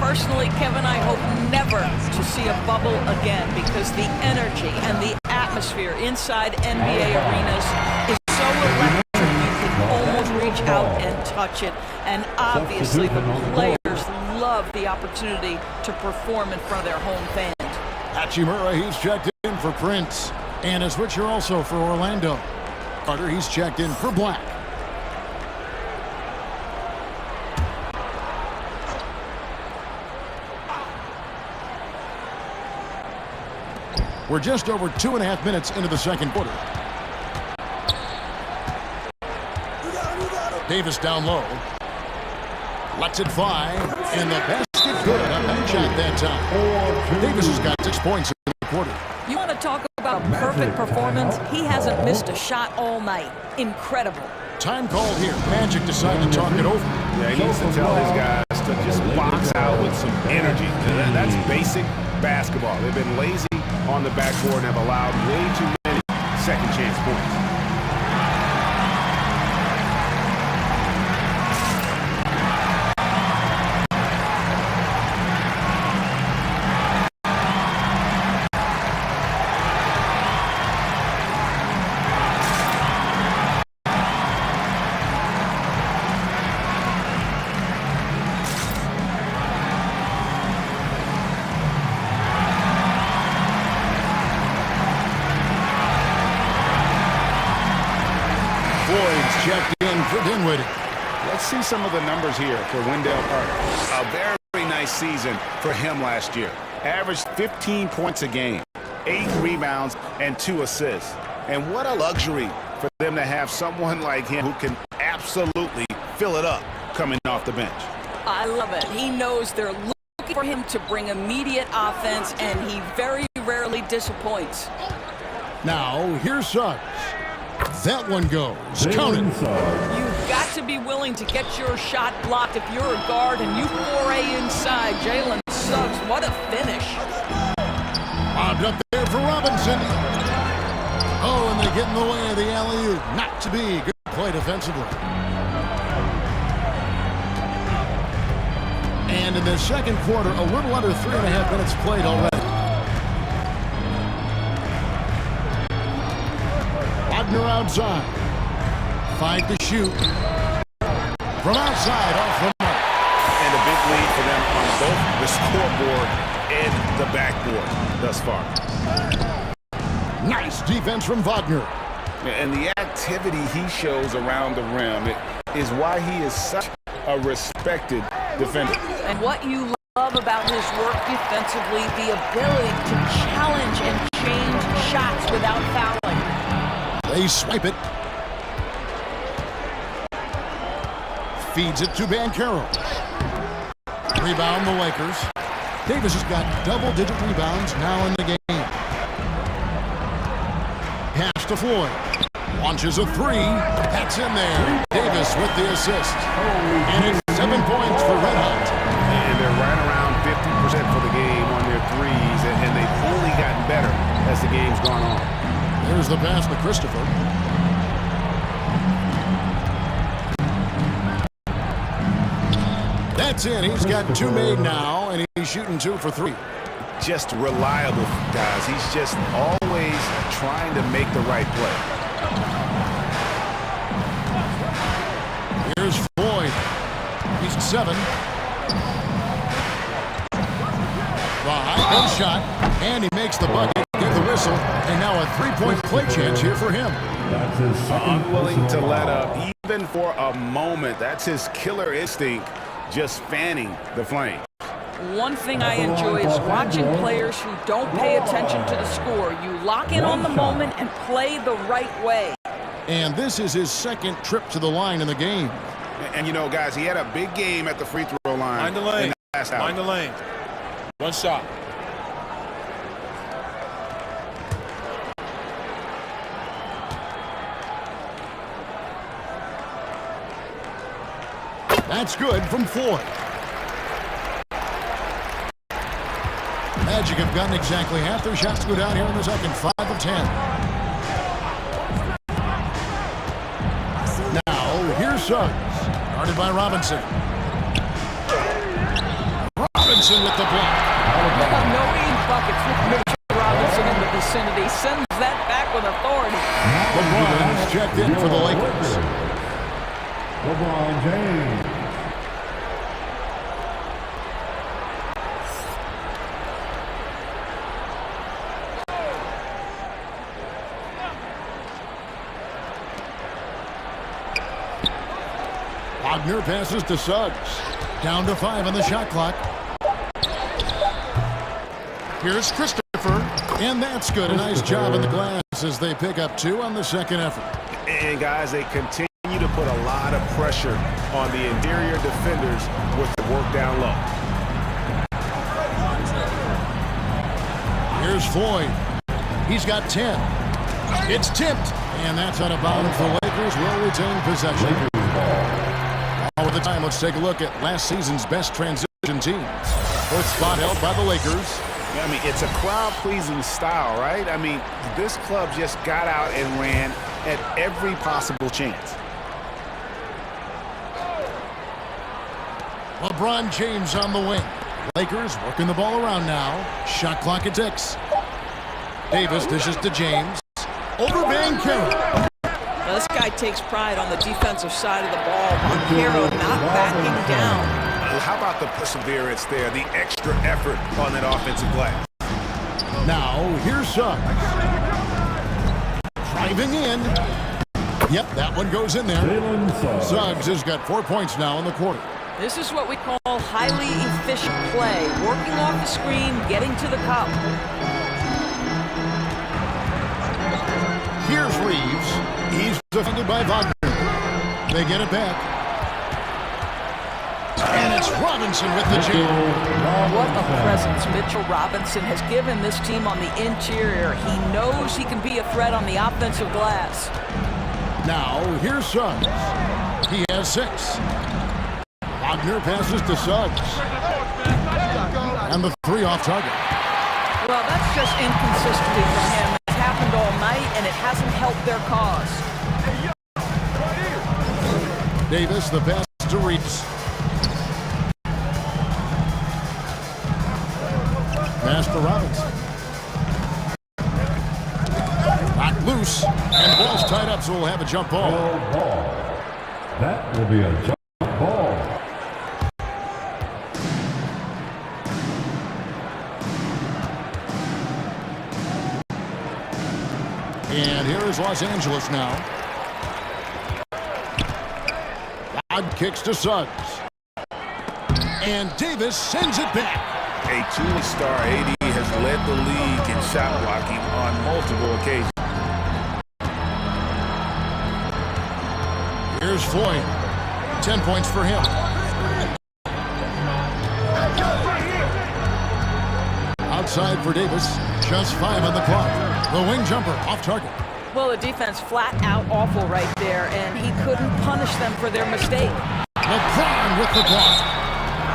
Personally, Kevin, I hope never to see a bubble again because the energy and the atmosphere inside NBA arenas is so electric you can almost reach out and touch it. And obviously the players love the opportunity to perform in front of their home fans. Hachimura, he's checked in for Prince. And a switcher also for Orlando. Carter, he's checked in for Black. We're just over 2.5 minutes into the second quarter. Davis down low. Lets it fly. And the basket good. A back shot that time. Davis has got 6 points in the quarter. You want to talk about perfect performance? He hasn't missed a shot all night. Incredible. Time called here. Magic decided to talk it over. Yeah, he needs to tell his guys to just box out with some energy. That's basic basketball. They've been lazy on the backboard and have allowed way too many second chance points. Checked in for Dinwiddie. Let's see some of the numbers here for Wendell Carter. A very nice season for him last year. Averaged 15 points a game, 8 rebounds, and 2 assists. And what a luxury for them to have someone like him who can absolutely fill it up coming off the bench. I love it. He knows they're looking for him to bring immediate offense, and he very rarely disappoints. Now, here's Suggs. That one goes. Count it. You've got to be willing to get your shot blocked if you're a guard and you foray inside. Jalen Suggs, what a finish. Bobbed up there for Robinson. Oh, and they get in the way of the alley-oop. Not to be. Good play defensively. And in the second quarter, a little under 3.5 minutes played already. Wagner outside. 5 to shoot. From outside, off the mark. And a big lead for them on both the scoreboard and the backboard thus far. Nice defense from Wagner. And the activity he shows around the rim is why he is such a respected defender. And what you love about his work defensively, the ability to challenge and change shots without fouling. They swipe it. Feeds it to Banchero. Rebound the Lakers. Davis has got double-digit rebounds now in the game. Pass to Floyd. Launches a 3. That's in there. Davis with the assist. And it's 7 points for Red Hot. And they're right around 50% for the game on their threes, and they've only gotten better as the game's gone on. There's the pass to Christopher. That's it. He's got 2 made now, and he's shooting 2 for 3. Just reliable, guys. He's just always trying to make the right play. Here's Floyd. He's 7. high post shot, and he makes the bucket, give the whistle, and now a three-point play chance here for him. Unwilling to let up, even for a moment. That's his killer instinct, just fanning the flame. One thing I enjoy is watching players who don't pay attention to the score. You lock in on the moment and play the right way. And this is his second trip to the line in the game. And you know, guys, he had a big game at the free throw line. Mind the lane. in the last Mind the lane. One shot. That's good from Floyd. Magic have gotten exactly half their shots go down here in the second, 5 of 10. Now, here's Suggs, guarded by Robinson. Robinson with the block. No easy buckets with Mitchell Robinson in the vicinity. Sends that back with authority. LeBron's checked in for the Lakers. LeBron James. Wagner passes to Suggs. Down to 5 on the shot clock. Here's Christopher, and that's good. A nice job in the glass as they pick up 2 on the second effort. And guys, they continue to put a lot of pressure on the interior defenders with the work down low. Here's Floyd. He's got 10. It's tipped, and that's out of bounds. The Lakers will retain possession. With the time, let's take a look at last season's best transition team. Fourth spot held by the Lakers. I mean, it's a crowd-pleasing style, right? I mean, this club just got out and ran at every possible chance. LeBron James on the wing. Lakers working the ball around now. Shot clock at 6. Davis dishes to James. Over Banchero. Now, this guy takes pride on the defensive side of the ball. Banchero not backing down. How about the perseverance there, the extra effort on that offensive glass? Now, here's Suggs. Driving in. Yep, that one goes in there. Suggs has got 4 points now in the quarter. This is what we call highly efficient play. Working off the screen, getting to the cup. Here's Reeves. He's defended by Wagner. They get it back. And it's Robinson with the jam. What a presence Mitchell Robinson has given this team on the interior. He knows he can be a threat on the offensive glass. Now, here's Suggs. He has 6. Wagner passes to Suggs. And the 3 off target. Well, that's just inconsistency from him. It's happened all night, and it hasn't helped their cause. Davis, the pass to Reeves. Pass to Robinson. Not loose. And ball's tied up, so we'll have a jump ball. That will be a jump ball. And here is Los Angeles now. Odd kicks to Suggs. And Davis sends it back. A two-star AD has led the league in shot blocking on multiple occasions. Here's Floyd. 10 points for him. Outside for Davis. Just 5 on the clock. The wing jumper off target. Well, the defense flat out awful right there, and he couldn't punish them for their mistake. LeBron with the block.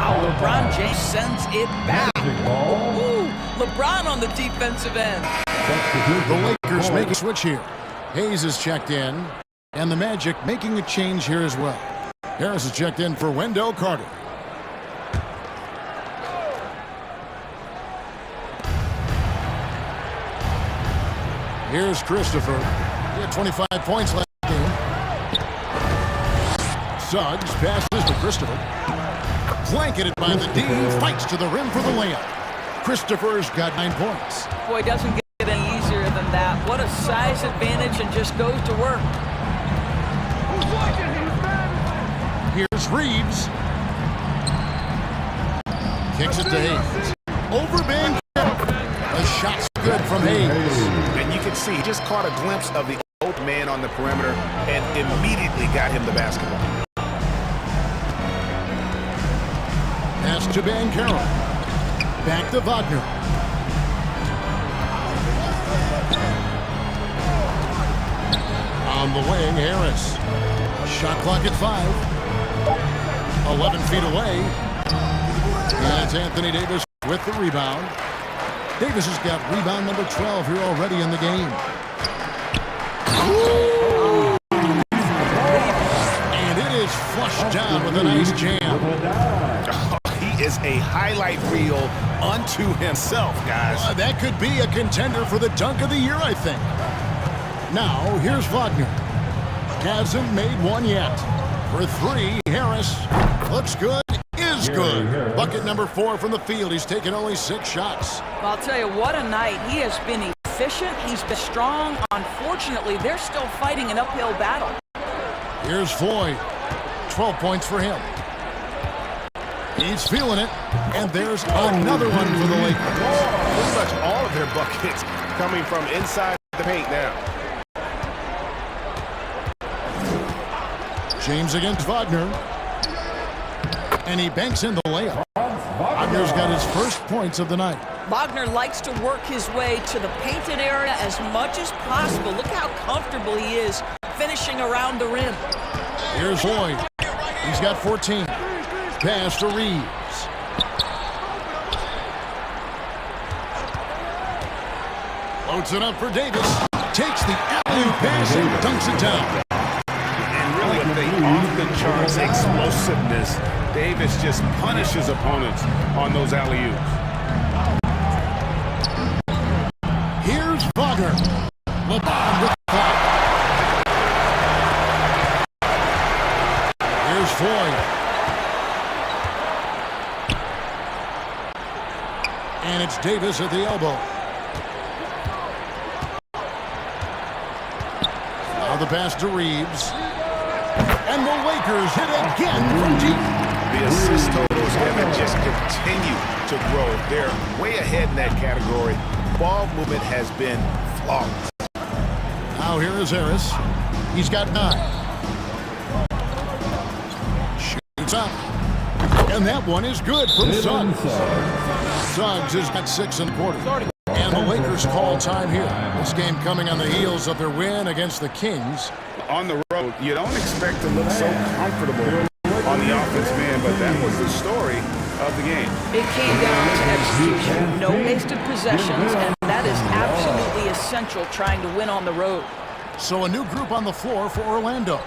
Wow, LeBron James sends it back. Ooh, LeBron on the defensive end. The Lakers make a switch here. Hayes is checked in, and the Magic making a change here as well. Harris is checked in for Wendell Carter. Here's Christopher. He had 25 points last game. Suggs passes to Christopher. Blanketed by the D. Fights to the rim for the layup. Christopher's got 9 points. Boy, it doesn't get any easier than that. What a size advantage, and just goes to work. Here's Reeves. Kicks it to Hayes. Over being kept. The shot's good from Hayes. And you can see he just caught a glimpse of the open man on the perimeter and immediately got him the basketball. Pass to Banchero. Back to Wagner. On the wing, Harris. Shot clock at 5. 11 feet away. And it's Anthony Davis with the rebound. Davis has got rebound number 12 here already in the game. And it is flushed down with a nice jam. He is a highlight reel unto himself, guys. That could be a contender for the dunk of the year, I think. Now, here's Wagner. Hasn't made one yet. For 3, Harris looks good, is good. Bucket number 4 from the field. He's taken only 6 shots. Well, I'll tell you, what a night. He has been efficient. He's been strong. Unfortunately, they're still fighting an uphill battle. Here's Floyd. 12 points for him. He's feeling it. And there's another one for the Lakers. Pretty much all of their buckets coming from inside the paint now. James against Wagner. And he banks in the layup. Wagner's got his first points of the night. Wagner likes to work his way to the painted area as much as possible. Look how comfortable he is finishing around the rim. Here's Floyd. He's got 14. Pass to Reeves. Loads it up for Davis. Takes the alley-oop pass and dunks it down. With the off-the-charts explosiveness, Davis just punishes opponents on those alley-oops. Here's Wagner. LeBron with the foul. Here's Floyd. And it's Davis at the elbow. Now the pass to Reeves. And the Lakers hit again from deep. The assist totals have just continued to grow. They're way ahead in that category. Ball movement has been flawless. Now here is Harris. He's got 9. Shoots up. And that one is good from Suggs. Suggs has got 6 in the quarter. And the Lakers call time here. This game coming on the heels of their win against the Kings. On the road, you don't expect to look so comfortable on the offensive end, but that was the story of the game. It came down to execution. No wasted possessions, and that is absolutely essential trying to win on the road. So a new group on the floor for Orlando.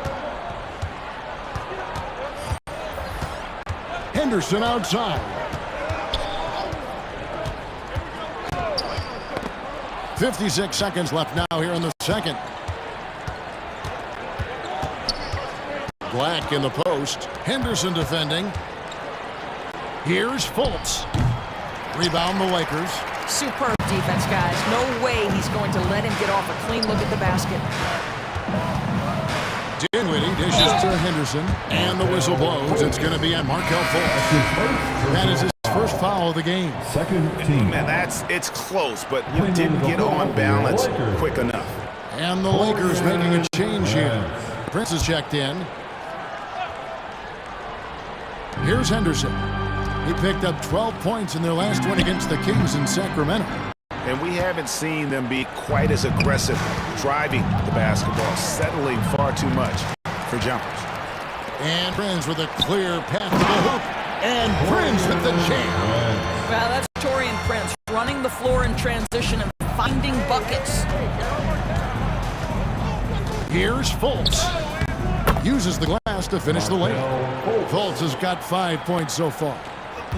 Henderson outside. 56 seconds left now here in the second. Black in the post. Henderson defending. Here's Fultz. Rebound the Lakers. Superb defense, guys. No way he's going to let him get off a clean look at the basket. Dinwiddie dishes to Henderson. And the whistle blows. It's going to be on Markelle Fultz. That is his first foul of the game. Second team. Man, it's close, but you didn't get on balance quick enough. And the Lakers making a change here. Prince has checked in. Here's Henderson. He picked up 12 points in their last win against the Kings in Sacramento. And we haven't seen them be quite as aggressive driving the basketball, settling far too much for jumpers. And Prince with a clear path to the hoop. And Prince with the jam. Well, that's Taurean Prince running the floor in transition and finding buckets. Here's Fultz. Uses the glass to finish the layup. Fultz has got 5 points so far.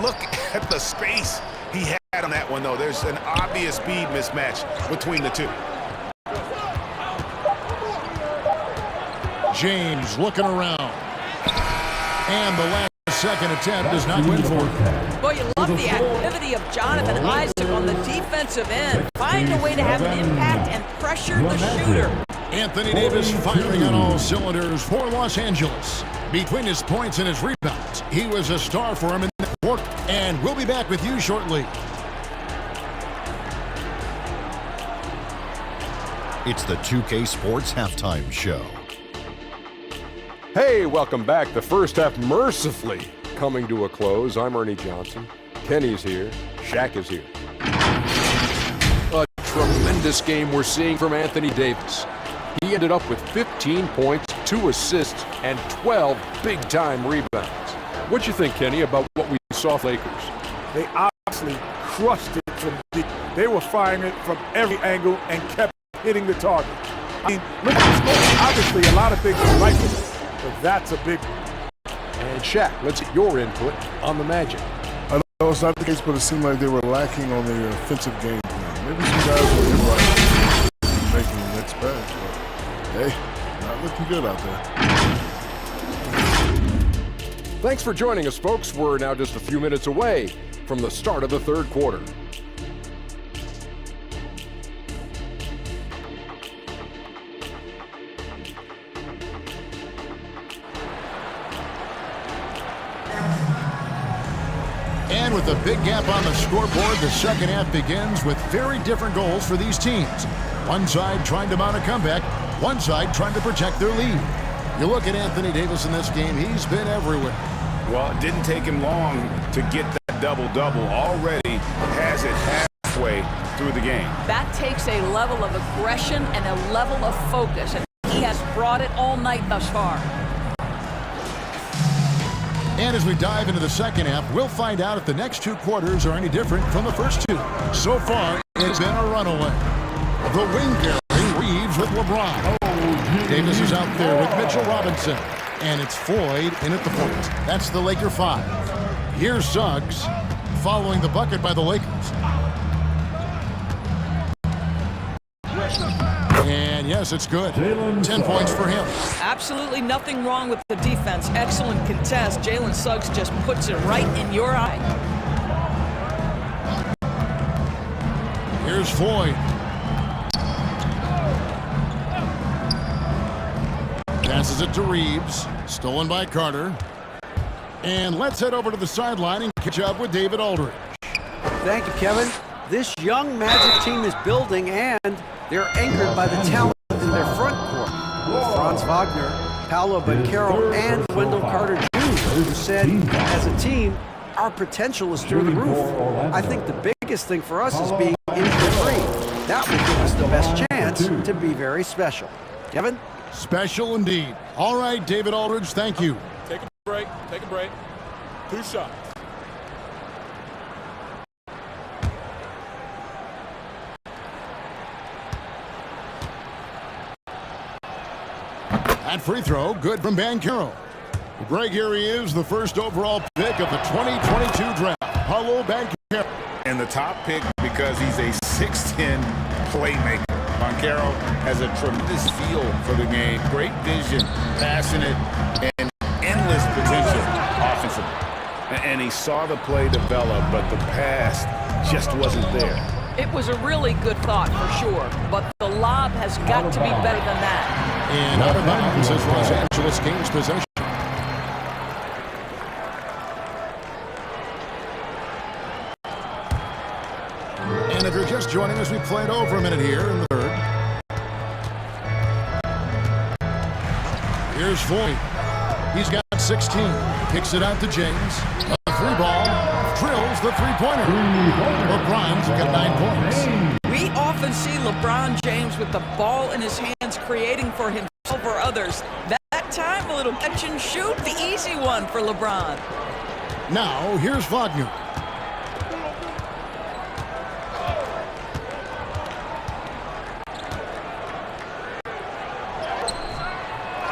Look at the space he had on that one, though. There's an obvious speed mismatch between the two. James looking around. And the last second attempt does not win for him. Boy, you love the activity of Jonathan Isaac on the defensive end. Find a way to have an impact and pressure the shooter. Anthony Davis firing on all cylinders for Los Angeles. Between his points and his rebounds, he was a star for him in the quarter. And we'll be back with you shortly. It's the 2K Sports Halftime Show. Hey, welcome back. The first half mercifully coming to a close. I'm Ernie Johnson. Kenny's here. Shaq is here. A tremendous game we're seeing from Anthony Davis. He ended up with 15 points, 2 assists, and 12 big-time rebounds. What you think, Kenny, about what we saw from Lakers? They obviously crushed it from deep. They were firing it from every angle and kept hitting the target. I mean, look at the score. Obviously, a lot of things are right with it, but that's a big one. And Shaq, let's get your input on the Magic. I know it's not the case, but it seemed like they were lacking on their offensive game plan. Maybe some guys were in right making the next pass, but hey, not looking good out there. Thanks for joining us, folks. We're now just a few minutes away from the start of the third quarter. And with a big gap on the scoreboard, the second half begins with very different goals for these teams. One side trying to mount a comeback, one side trying to protect their lead. You look at Anthony Davis in this game, he's been everywhere. Well, it didn't take him long to get that double-double. Already has it halfway through the game. That takes a level of aggression and a level of focus, and he has brought it all night thus far. And as we dive into the second half, we'll find out if the next 2 quarters are any different from the first 2. So far, it's been a runaway. The wing carry Reeves with LeBron. Davis is out there with Mitchell Robinson. And it's Floyd in at the point. That's the Laker 5. Here's Suggs following the bucket by the Lakers. And yes, it's good. 10 points for him. Absolutely nothing wrong with the defense. Excellent contest. Jalen Suggs just puts it right in your eye. Here's Floyd. Passes it to Reeves. Stolen by Carter. And let's head over to the sideline and catch up with David Aldridge. Thank you, Kevin. This young Magic team is building, and they're anchored by the talent in their front court. Franz Wagner, Paolo Banchero, and Wendell Carter Jr., who said, as a team, our potential is through the roof. I think the biggest thing for us is being injury-free. That will give us the best chance to be very special. Kevin? Special indeed. All right, David Aldridge, thank you. Take a break. Take a break. 2 shots. That free throw, good from Banchero. Greg, here he is, the first overall pick of the 2022 draft, Paolo Banchero. And the top pick because he's a 6'10 playmaker. Banchero has a tremendous feel for the game, great vision, passionate, and endless potential offensively. And he saw the play develop, but the pass just wasn't there. It was a really good thought for sure, but the lob has got to be better than that. And out of bounds as Los Angeles gains possession. And if you're just joining us, we played over a minute here in the third. Here's Floyd. He's got 16. Kicks it out to James. A 3-ball. Drills the 3-pointer. LeBron's got 9 points. We often see LeBron James with the ball in his hands creating for himself or others. That time, a little catch and shoot, the easy one for LeBron. Now, here's Wagner.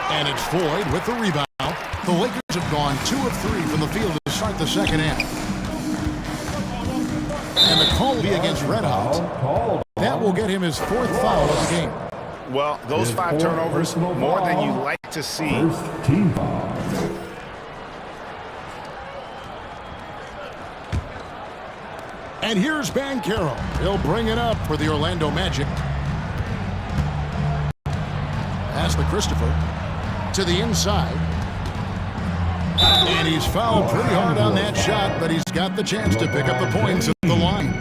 And it's Floyd with the rebound. The Lakers have gone 2 of 3 from the field to start the second half. And the call will be against Red Hot. That will get him his 4th foul of the game. Well, those 5 turnovers, more than you like to see. And here's Banchero. He'll bring it up for the Orlando Magic. Pass to Christopher. To the inside. And he's fouled pretty hard on that shot, but he's got the chance to pick up the points at the line.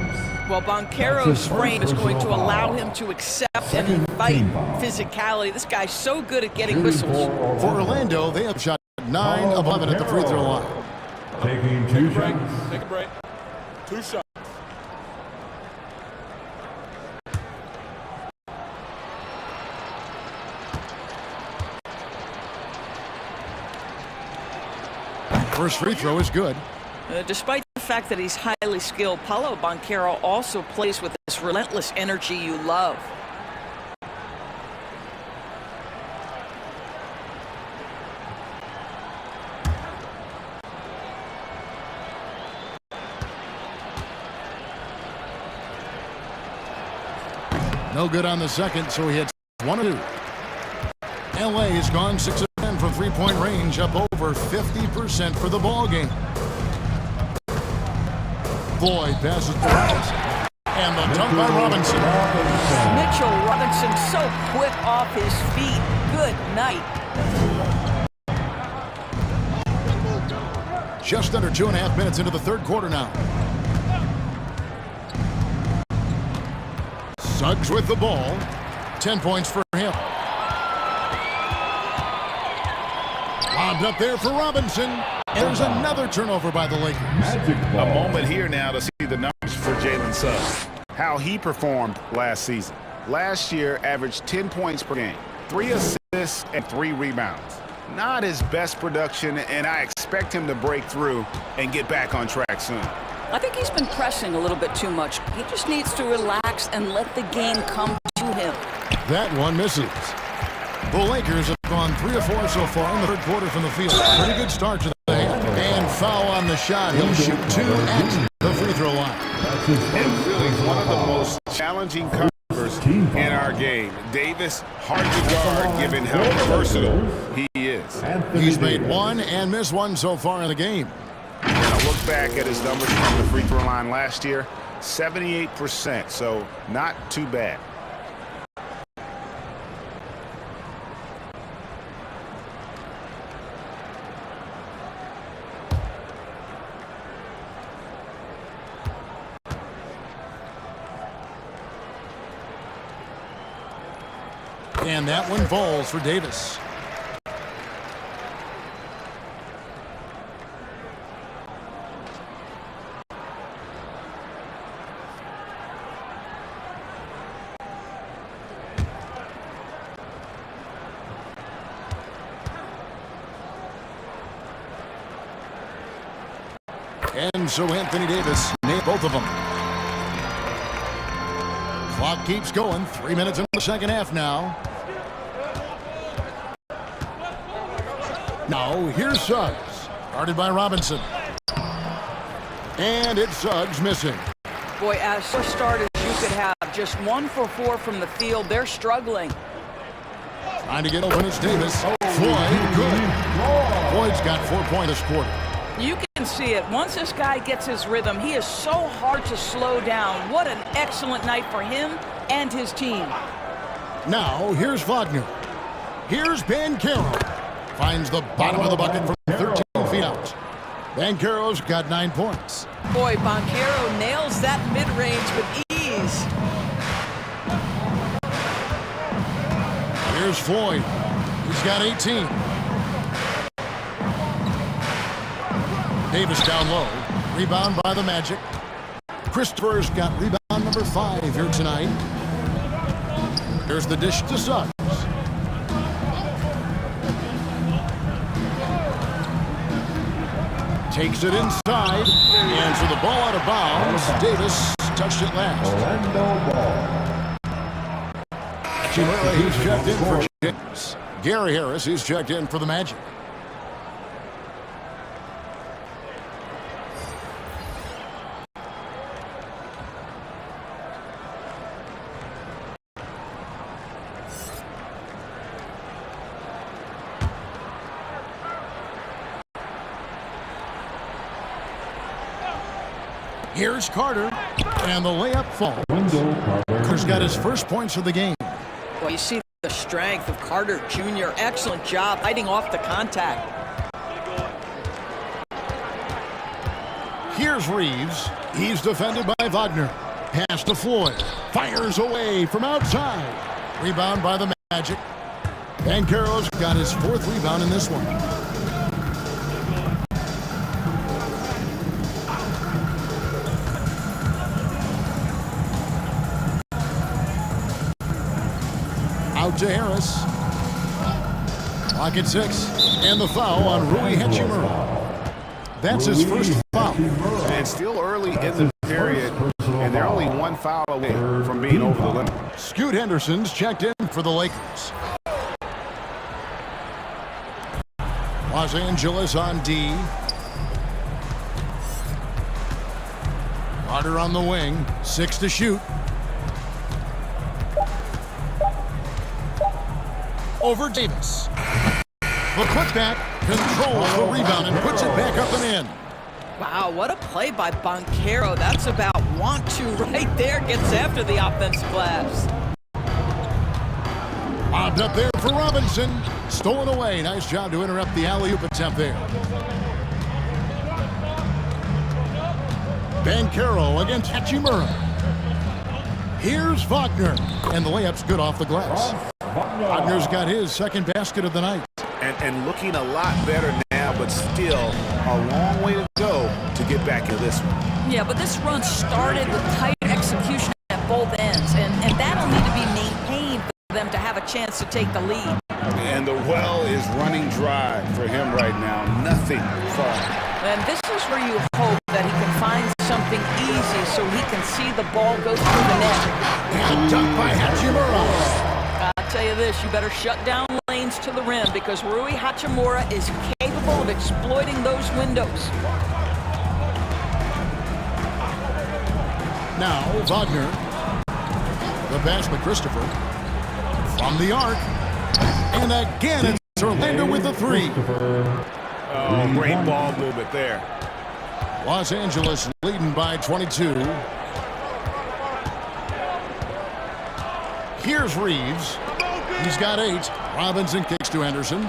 Well, Banchero's frame is going to allow him to accept and invite physicality. This guy's so good at getting whistles. For Orlando, they have shot 9 of 11 at the free throw line. Taking 2 shots. Take a break. 2 shots. First free throw is good. Despite the fact that he's highly skilled, Paolo Banchero also plays with this relentless energy you love. No good on the second, so he hits 1 of 2. LA has gone 6 of 10 from three-point range, up over 50% for the ball game. Boyd passes to Robinson. And the dunk by Robinson. Mitchell Robinson so quick off his feet. Good night. Just under 2.5 minutes into the third quarter now. Suggs with the ball. 10 points for him. Lobbed up there for Robinson. And there's another turnover by the Lakers. A moment here now to see the numbers for Jalen Suggs. How he performed last season. Last year averaged 10 points per game, 3 assists and 3 rebounds. Not his best production, and I expect him to break through and get back on track soon. I think he's been pressing a little bit too much. He just needs to relax and let the game come to him. That one misses. The Lakers have gone 3 of 4 so far in the third quarter from the field. Pretty good start to the hand. And foul on the shot. He'll shoot 2 at the free throw line. And really one of the most challenging covers in our game. Davis, hard to guard given how versatile he is. He's made 1 and missed 1 so far in the game. And I look back at his numbers from the free throw line last year, 78%, so not too bad. And that one falls for Davis. And so Anthony Davis nailed both of them. Clock keeps going. 3 minutes in the second half now. Now, here's Suggs. Guarded by Robinson. And it's Suggs missing. Boy, as starters, you could have just 1 for 4 from the field. They're struggling. Trying to get open, it's Davis. Floyd, good. Floyd's got 4 points this quarter. You can see it. Once this guy gets his rhythm, he is so hard to slow down. What an excellent night for him and his team. Now, here's Wagner. Here's Banchero. Finds the bottom of the bucket from 13 feet out. Banchero's got 9 points. Boy, Banchero nails that mid-range with ease. Here's Floyd. He's got 18. Davis down low. Rebound by the Magic. Christopher's got rebound number 5 here tonight. Here's the dish to Suggs. Takes it inside. And so the ball out of bounds. Davis touched it last. Chimera, he's checked in for James. Gary Harris, he's checked in for the Magic. Here's Carter. And the layup falls. Carter's got his first points of the game. Well, you see the strength of Carter Jr. Excellent job fighting off the contact. Here's Reeves. He's defended by Wagner. Pass to Floyd. Fires away from outside. Rebound by the Magic. Banchero's got his fourth rebound in this one. Out to Harris. Clock at 6. And the foul on Rui Hachimura. That's his first foul. And still early in the period, and they're only one foul away from being over the limit. Scoot Henderson's checked in for the Lakers. Los Angeles on D. Carter on the wing. 6 to shoot. Over Davis. The putback controls the rebound and puts it back up and in. Wow, what a play by Banchero. That's about want to right there. Gets after the offensive glass. Lobbed up there for Robinson. Stolen away. Nice job to interrupt the alley-oop attempt there. Banchero against Hachimura. Here's Wagner. And the layup's good off the glass. Wagner's got his second basket of the night. And looking a lot better now, but still a long way to go to get back to this one. Yeah, but this run started with tight execution at both ends, and that'll need to be maintained for them to have a chance to take the lead. And the well is running dry for him right now. Nothing falling. And this is where you hope that he can find something easy so he can see the ball go through the net. And dunked by Hachimura. I'll tell you this, you better shut down lanes to the rim because Rui Hachimura is capable of exploiting those windows. Now, Wagner. The pass to Christopher. From the arc. And again, it's Orlando with the three. Oh, great ball movement there. Los Angeles leading by 22. Here's Reeves. He's got 8. Robinson kicks to Henderson.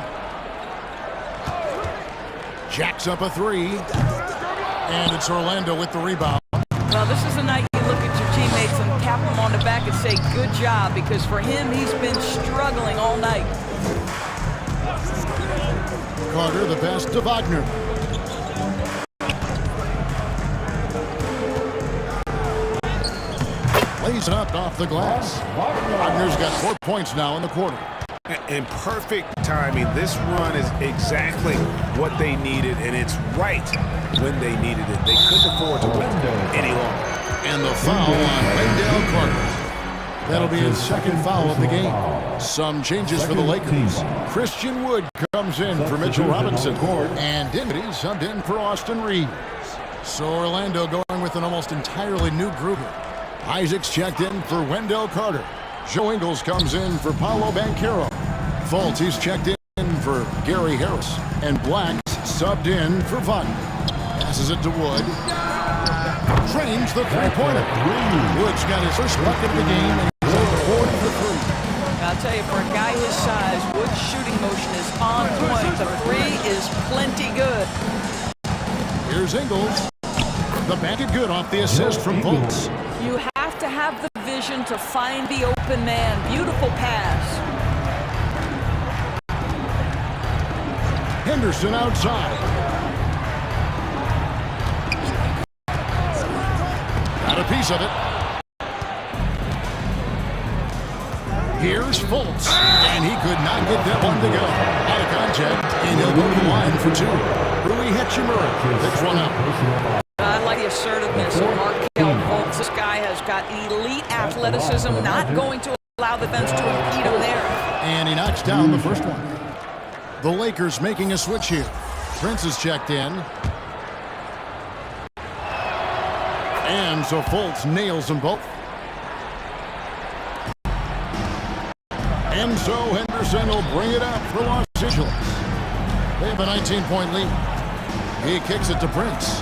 Jacks up a 3. And it's Orlando with the rebound. Well, this is a night you look at your teammates and tap them on the back and say, good job, because for him, he's been struggling all night. Carter, the pass to Wagner. Lays it up off the glass. Wagner's got 4 points now in the quarter. And perfect timing. This run is exactly what they needed, and it's right when they needed it. They couldn't afford to wait any longer. And the foul on Wendell Carter. That'll be his second foul of the game. Some changes for the Lakers. Christian Wood comes in for Mitchell Robinson. And Dinwiddie subbed in for Austin Reeves. So Orlando going with an almost entirely new group here. Isaac's checked in for Wendell Carter. Joe Ingles comes in for Paolo Banchero. Fultz checked in for Gary Harris. And Black's subbed in for Wagner. Passes it to Wood. Trains the three-pointer. Wood's got his first bucket of the game, and he's over 4 for 3. I'll tell you, for a guy his size, Wood's shooting motion is on point. The 3 is plenty good. Here's Ingles. The basket good off the assist from Fultz. You have to have the vision to find the open man. Beautiful pass. Henderson outside. Got a piece of it. Here's Fultz. And he could not get that one to go. Out of contact. And he'll go to the line for 2. Rui Hachimura picks one up. I like the assertiveness of Markelle Fultz. This guy has got elite athleticism, not going to allow the defense to impede him there. And he knocks down the first one. The Lakers making a switch here. Prince is checked in. And so Fultz nails them both. And so Henderson will bring it up for Los Angeles. They have a 19-point lead. He kicks it to Prince.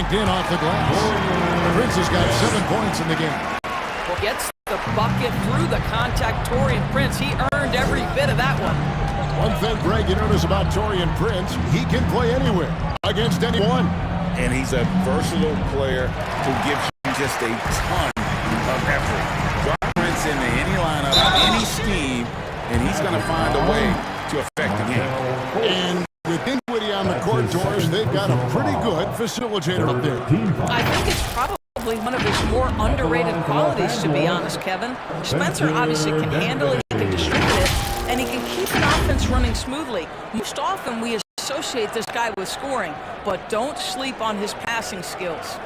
checked in off the glass. Prince has got 7 points in the game. Well, gets the bucket through the contact. Taurean Prince, he earned every bit of that one. One thing, Greg, you notice about Taurean Prince, he can play anywhere against anyone. And he's a versatile player who gives you just a ton of effort. Drop Prince into any lineup, any scheme, and he's going to find a way to affect the game. And with Dinwiddie on the court, Doors, they've got a pretty good facilitator up there. I think it's probably one of his more underrated qualities, to be honest, Kevin. Spencer obviously can handle it, he can distribute it, and he can keep an offense running smoothly. Most often we associate this guy with scoring, but don't sleep on his passing skills.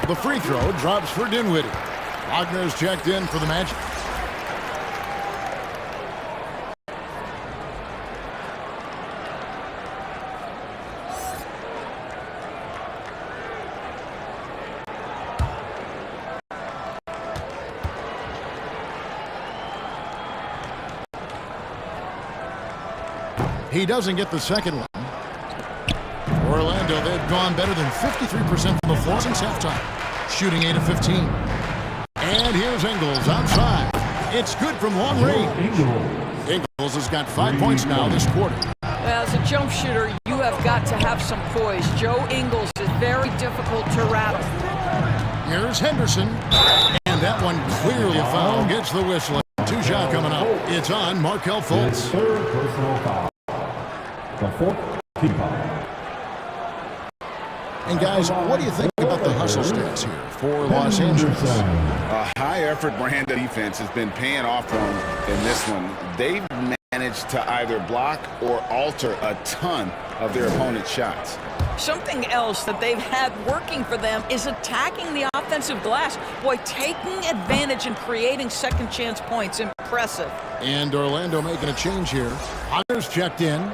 The free throw drops for Dinwiddie. Wagner's checked in for the Magic. He doesn't get the second one. Orlando, they've gone better than 53% from the floor since halftime, shooting 8 of 15. And here's Ingles outside. It's good from long range. Ingles has got 5 points now this quarter. Well, as a jump shooter, you have got to have some poise. Joe Ingles is very difficult to rattle. Here's Henderson. And that one clearly a foul. Gets the whistle. 2-shot coming up. It's on Markelle Fultz. Third personal foul. The fourth team foul. And guys, what do you think about the hustle stats here for Los Angeles? A high-effort brand of defense has been paying off for them in this one. They've managed to either block or alter a ton of their opponent's shots. Something else that they've had working for them is attacking the offensive glass. Boy, taking advantage and creating second chance points. Impressive. And Orlando making a change here. Hunter's checked in.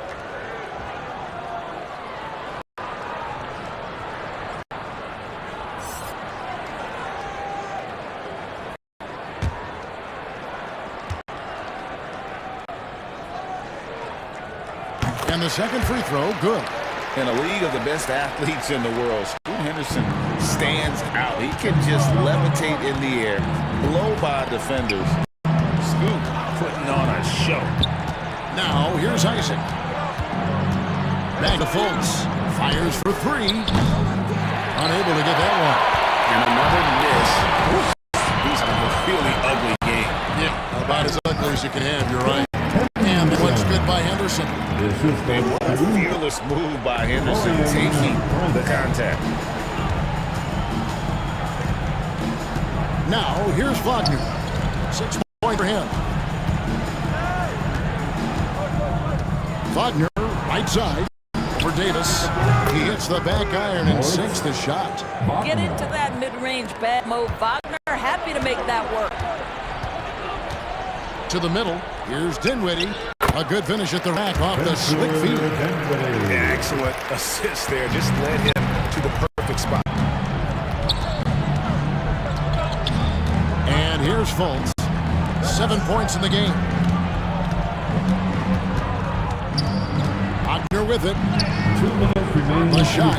And the second free throw, good. In a league of the best athletes in the world, Scoot Henderson stands out. He can just levitate in the air, blow by defenders. Scoot putting on a show. Now, here's Isaac. Back to Fultz. Fires for three. Unable to get that one. And another miss. He's having a really ugly game. Yeah, about as ugly as you can have, you're right. And the one's good by Henderson. And what a fearless move by Henderson, taking the contact. Now, here's Wagner. 6 points for him. Wagner, right side, for Davis. He hits the back iron and sinks the shot. Get into that mid-range bad mode. Wagner, happy to make that work. To the middle, here's Dinwiddie. A good finish at the rack off the slick feed. Excellent assist there. Just led him to the perfect spot. And here's Fultz. 7 points in the game. Wagner with it. 2 minutes remaining. The shot.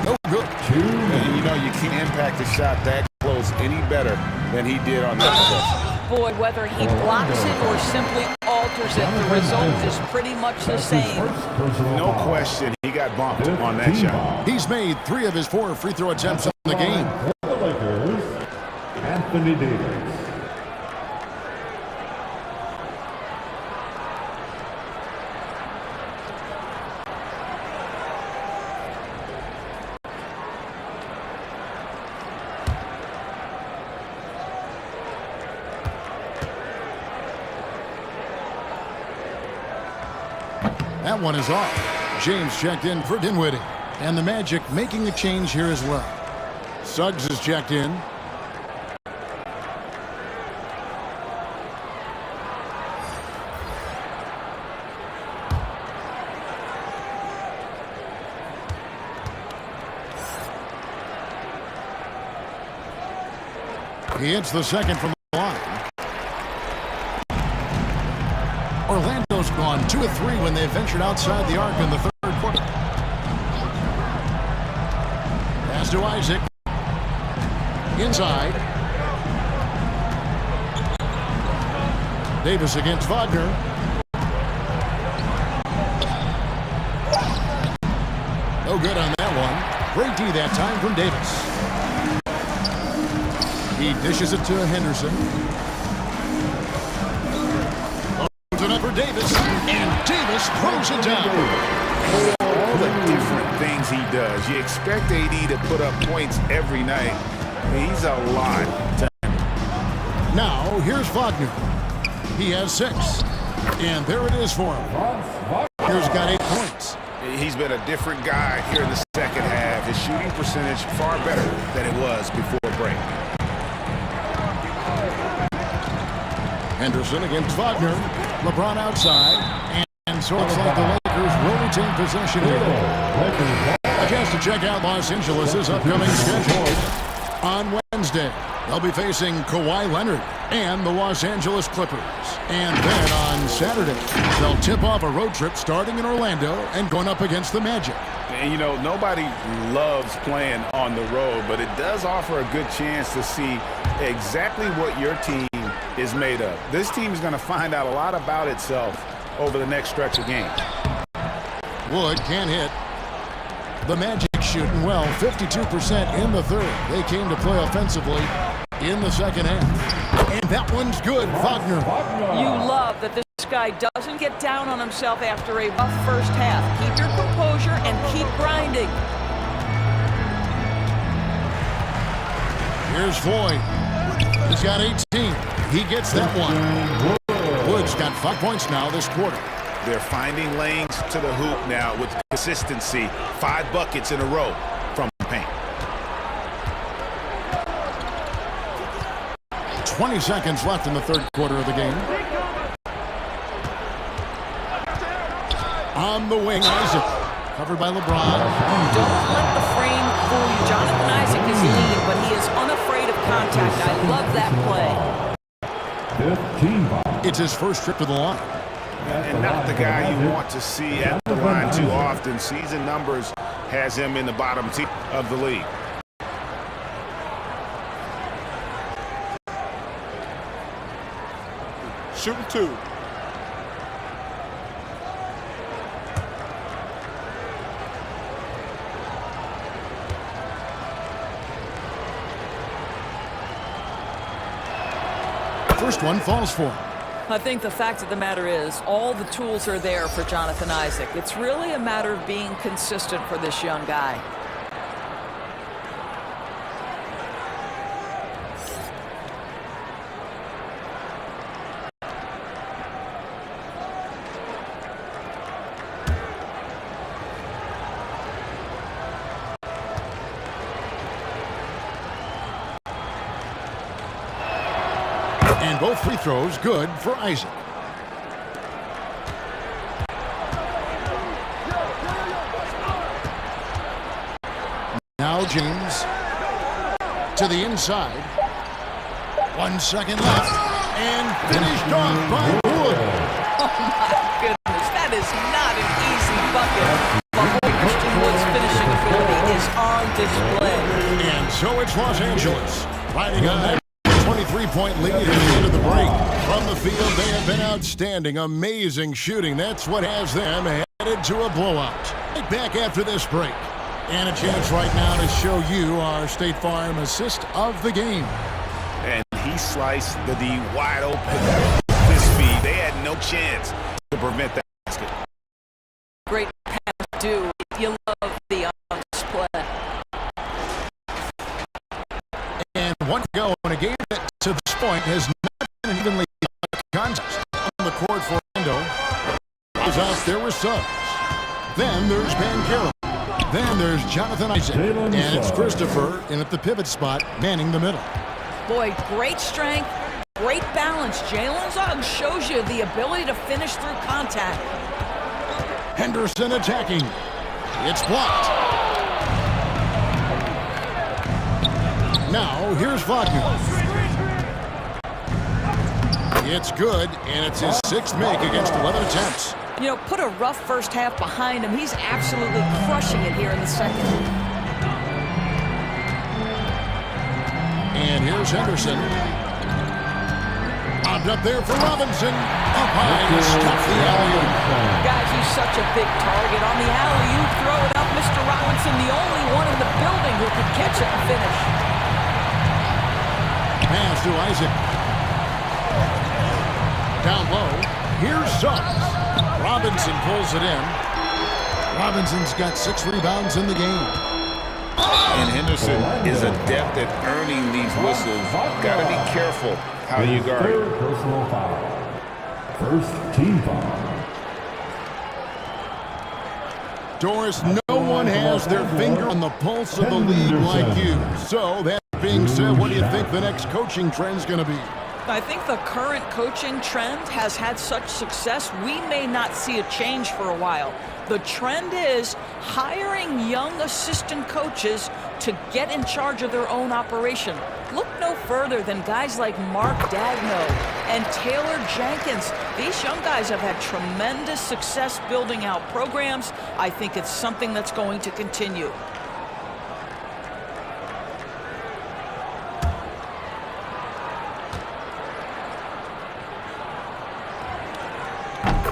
No good. And you know you can't impact the shot that close any better than he did on that possession. Boy, whether he blocks it or simply alters it, the result is pretty much the same. No question, he got bumped on that shot. He's made 3 of his 4 free throw attempts in the game. For the Lakers, Anthony Davis. That one is off. James checked in for Dinwiddie. And the Magic making a change here as well. Suggs is checked in. He hits the second from the line. Orlando's gone 2 of 3 when they ventured outside the arc in the third quarter. Pass to Isaac. Inside. Davis against Wagner. No good on that one. Great D that time from Davis. He dishes it to Henderson. Loads it up for Davis. And Davis throws it down. All the different things he does. You expect AD to put up points every night. He's a lot. Now, here's Wagner. He has 6. And there it is for him. Wagner's got 8 points. He's been a different guy here in the second half. His shooting percentage far better than it was before break. Henderson against Wagner. LeBron outside. And so it's like the Lakers will retain possession here. A chance to check out Los Angeles' upcoming schedule. On Wednesday, they'll be facing Kawhi Leonard and the Los Angeles Clippers. And then on Saturday, they'll tip off a road trip starting in Orlando and going up against the Magic. And, you know, nobody loves playing on the road, but it does offer a good chance to see exactly what your team is made of. This team is going to find out a lot about itself over the next stretch of games. Wood can't hit. The Magic shooting well, 52% in the third. They came to play offensively in the second half. And that one's good, Wagner. You love that this guy doesn't get down on himself after a rough first half. Keep your composure and keep grinding. Here's Floyd. He's got 18. He gets that one. Wood's got 5 points now this quarter. They're finding lanes to the hoop now with consistency. 5 buckets in a row from the paint. 20 seconds left in the third quarter of the game. On the wing, Isaac. Covered by LeBron. Don't let the frame fool you. Jonathan Isaac is lean, but he is unafraid of contact. I love that play. It's his first trip to the line. And not the guy you want to see at the line too often. Season numbers has him in the bottom tier of the league. Shooting 2. First one falls for him. I think the fact of the matter is all the tools are there for Jonathan Isaac. It's really a matter of being consistent for this young guy. And both free throws good for Isaac. Now James to the inside. 1 second left. And finished off by Wood. Oh my goodness, that is not an easy bucket. But Christian Wood's finishing ability is on display. And so it's Los Angeles riding on that 23-point lead at the end of the break. From the field, they have been outstanding. Amazing shooting. That's what has them headed to a blowout. Right back after this break. And a chance right now to show you our State Farm assist of the game. And he sliced the D wide open. His speed, they had no chance to prevent that basket. Great pass, do. You love the display. And one to go in a game that to this point has not been an evenly contest. On the court for Orlando is out there with Suggs. Then there's Banchero. Then there's Jonathan Isaac. And it's Christopher in at the pivot spot, manning the middle. Boy, great strength, great balance. Jalen Suggs shows you the ability to finish through contact. Henderson attacking. It's blocked. Now, here's Wagner. It's good, and it's his 6th make against 11 attempts. You know, put a rough first half behind him. He's absolutely crushing it here in the second. And here's Henderson. Bobbed up there for Robinson. Up high to stop the alley-oop. Guys, he's such a big target. On the alley-oop, throw it up. Mr. Robinson, the only one in the building who could catch it and finish. Pass to Isaac. Down low. Here's Suggs. Robinson pulls it in. Robinson's got 6 rebounds in the game. And Henderson is adept at earning these whistles. Got to be careful how you guard. Third personal foul. First team foul. Doris, no one has their finger on the pulse of the league like you. So, that being said, what do you think the next coaching trend's going to be? I think the current coaching trend has had such success, we may not see a change for a while. The trend is hiring young assistant coaches to get in charge of their own operation. Look no further than guys like Mark Dagno and Taylor Jenkins. These young guys have had tremendous success building out programs. I think it's something that's going to continue.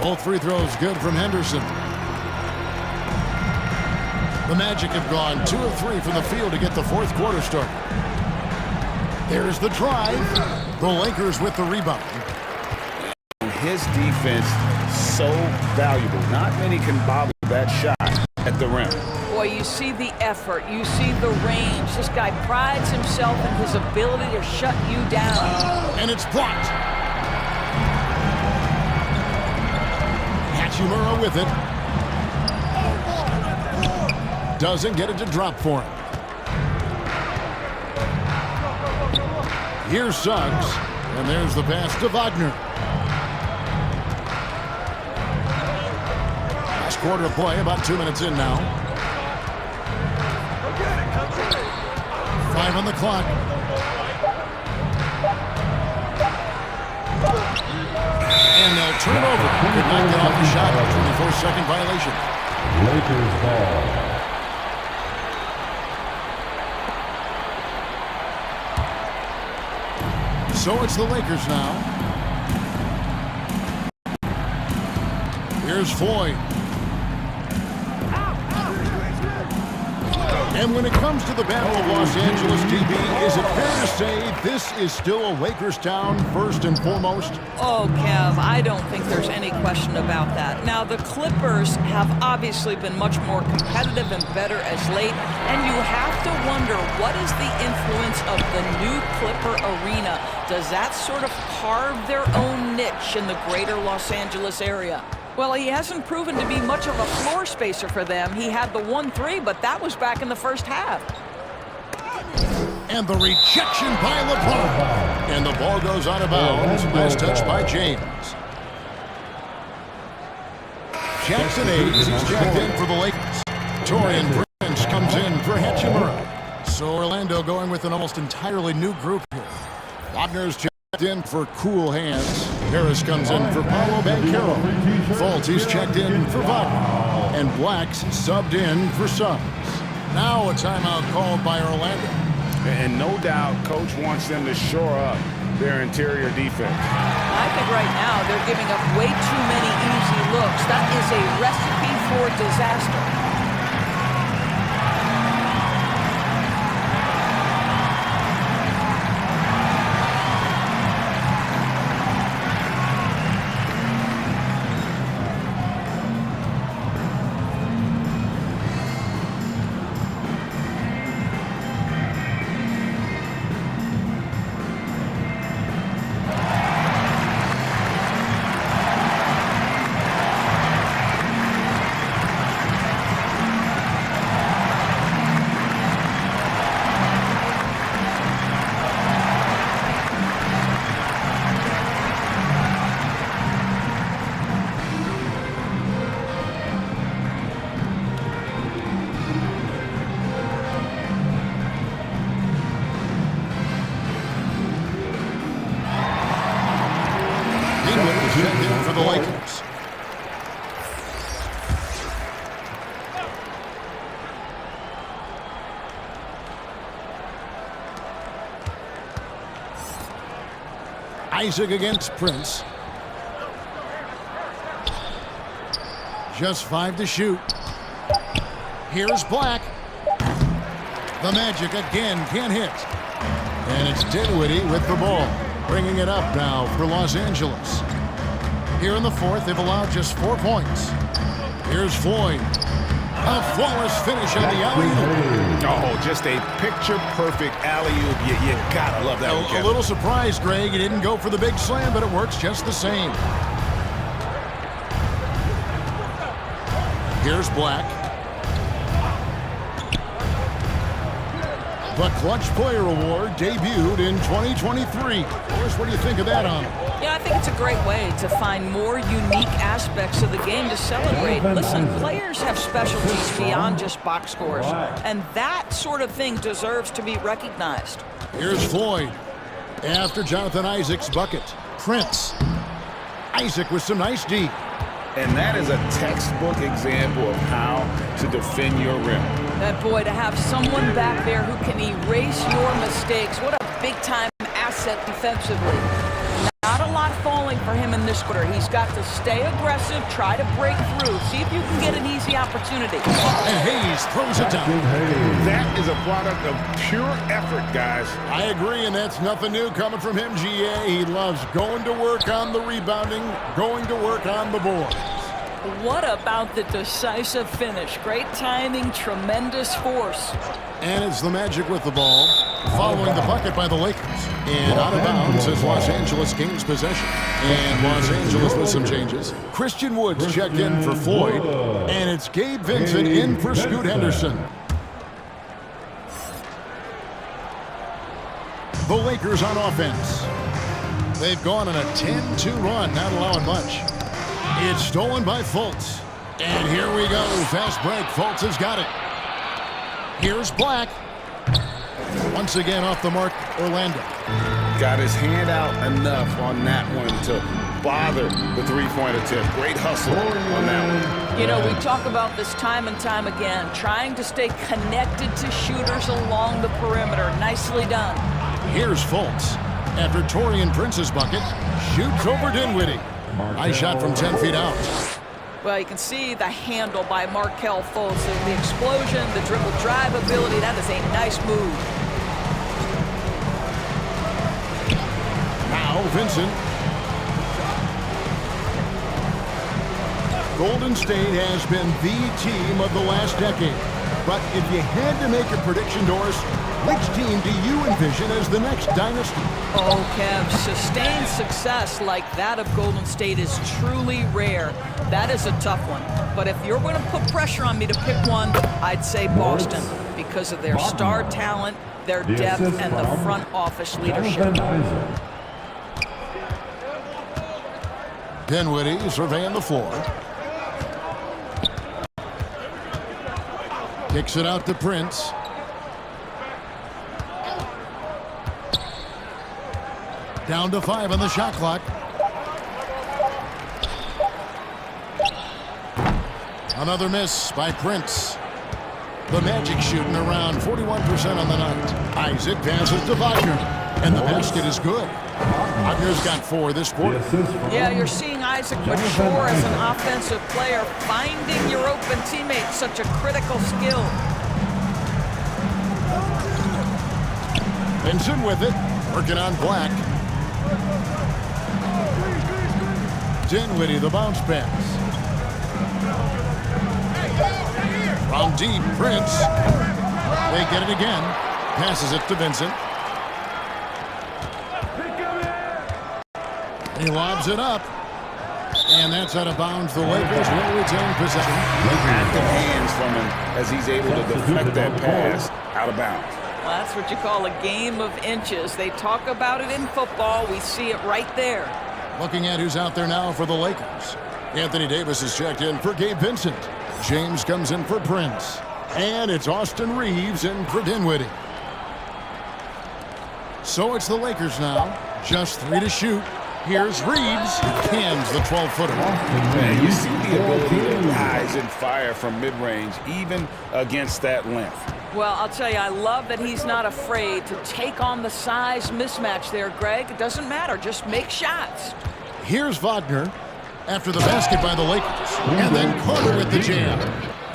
Both free throws good from Henderson. The Magic have gone 2 of 3 from the field to get the 4th quarter started. There's the drive. The Lakers with the rebound. His defense so valuable. Not many can bobble that shot at the rim. Boy, you see the effort. You see the range. This guy prides himself in his ability to shut you down. And it's blocked. Hachimura with it. Doesn't get it to drop for him. Here's Suggs. And there's the pass to Wagner. Last quarter of play, about 2 minutes in now. 5 on the clock. And they'll turn over. Could not get off the shot. 24-second violation. Lakers ball. So it's the Lakers now. Here's Floyd. And when it comes to the Battle of Los Angeles, DB, is it fair to say this is still a Lakers town first and foremost? Oh, Kev, I don't think there's any question about that. Now, the Clippers have obviously been much more competitive and better as late, and you have to wonder, what is the influence of the new Clipper arena? Does that sort of carve their own niche in the greater Los Angeles area? Well, he hasn't proven to be much of a floor spacer for them. He had the 1-3, but that was back in the first half. And the rejection by LeBron. And the ball goes out of bounds. Nice touch by James. Jackson Hayes, he's checked in for the Lakers. Torian Prince comes in for Hachimura. So Orlando going with an almost entirely new group here. Wagner's checked in for Cool Hands. Harris comes in for Paolo Banchero. Fultz checked in for Wagner. And Black's subbed in for Suggs. Now a timeout called by Orlando. And no doubt, Coach wants them to shore up their interior defense. I think right now they're giving up way too many easy looks. That is a recipe for disaster. Dinwiddie is checked in for the Lakers. Isaac against Prince. Just 5 to shoot. Here's Black. The Magic again can't hit. And it's Dinwiddie with the ball. Bringing it up now for Los Angeles. Here in the fourth, they've allowed just 4 points. Here's Floyd. A flawless finish on the alley-oop. Oh, just a picture-perfect alley-oop. You gotta love that one, A little surprised, Greg. He didn't go for the big slam, but it works just the same. Here's Black. The Clutch Player Award debuted in 2023. Boris, what do you think of that honor? Yeah, I think it's a great way to find more unique aspects of the game to celebrate. Listen, players have specialties beyond just box scores, and that sort of thing deserves to be recognized. Here's Floyd. After Jonathan Isaac's bucket. Prince. Isaac with some nice D. And that is a textbook example of how to defend your rim. That boy, to have someone back there who can erase your mistakes, what a big-time asset defensively. Not a lot falling for him in this quarter. He's got to stay aggressive, try to break through, see if you can get an easy opportunity. And Hayes throws it down. That is a product of pure effort, guys. I agree, and that's nothing new coming from him, GA. He loves going to work on the rebounding, going to work on the boards. What about the decisive finish? Great timing, tremendous force. And it's the Magic with the ball, following the bucket by the Lakers. And out of bounds as Los Angeles gains possession. And Los Angeles with some changes. Christian Woods checked in for Floyd. And it's Gabe Vincent in for Scoot Henderson. The Lakers on offense. They've gone on a 10-2 run, not allowing much. It's stolen by Fultz. And here we go. Fast break. Fultz has got it. Here's Black. Once again off the mark, Orlando. Got his hand out enough on that one to bother the three-point attempt. Great hustle on that one. You know, we talk about this time and time again, trying to stay connected to shooters along the perimeter. Nicely done. Here's Fultz. After Taurean Prince's bucket, shoots over Dinwiddie. Nice shot from 10 feet out. Well, you can see the handle by Markelle Fultz. The explosion, the dribble drive ability, that is a nice move. Now Vincent. Golden State has been the team of the last decade. But if you had to make a prediction, Doris, which team do you envision as the next dynasty? Oh, Kev, sustained success like that of Golden State is truly rare. That is a tough one. But if you're going to put pressure on me to pick one, I'd say Boston because of their star talent, their depth, and the front office leadership. Dinwiddie surveying the floor. Kicks it out to Prince. Down to 5 on the shot clock. Another miss by Prince. The Magic shooting around 41% on the night. Isaac passes to Wagner, and the basket is good. Wagner's got 4 this quarter. Yeah, you're seeing Isaac mature as an offensive player. Finding your open teammates, such a critical skill. Vincent with it, working on Black. Dinwiddie, the bounce pass. From deep, Prince. They get it again. Passes it to Vincent. He lobs it up. And that's out of bounds. The Lakers will retain possession. Active hands from him as he's able to deflect that pass out of bounds. Well, that's what you call a game of inches. They talk about it in football. We see it right there. Looking at who's out there now for the Lakers. Anthony Davis is checked in for Gabe Vincent. James comes in for Prince. And it's Austin Reeves in for Dinwiddie. So it's the Lakers now. Just 3 to shoot. Here's Reeves. He cans the 12-footer. Man, you see the ability to rise and fire from mid-range, even against that length. Well, I'll tell you, I love that he's not afraid to take on the size mismatch there, Greg. It doesn't matter. Just make shots. Here's Wagner after the basket by the Lakers. And then Carter with the jam.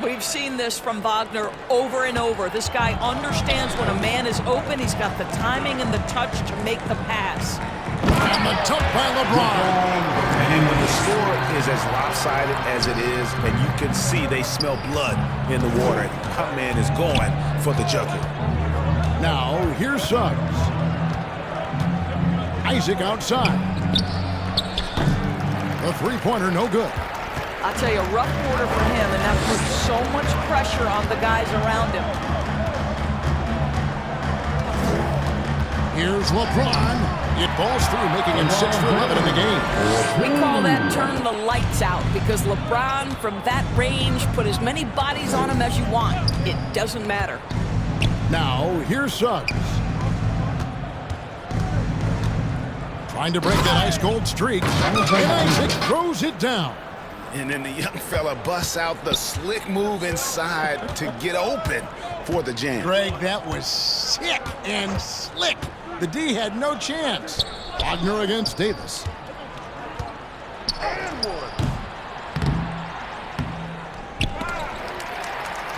We've seen this from Wagner over and over. This guy understands when a man is open. He's got the timing and the touch to make the pass. And the dunk by LeBron. And when the score is as lopsided as it is, and you can see they smell blood in the water, my man is going for the jugular. Now, here's Suggs. Isaac outside. The three-pointer, no good. I'll tell you, a rough quarter for him, and that puts so much pressure on the guys around him. Here's LeBron. It falls through, making him 6 for 11 in the game. We call that turn the lights out, because LeBron, from that range, put as many bodies on him as you want. It doesn't matter. Now, here's Suggs. Trying to break that ice-cold streak. And Isaac throws it down. And then the young fella busts out the slick move inside to get open for the jam. Greg, that was sick and slick. The D had no chance. Wagner against Davis.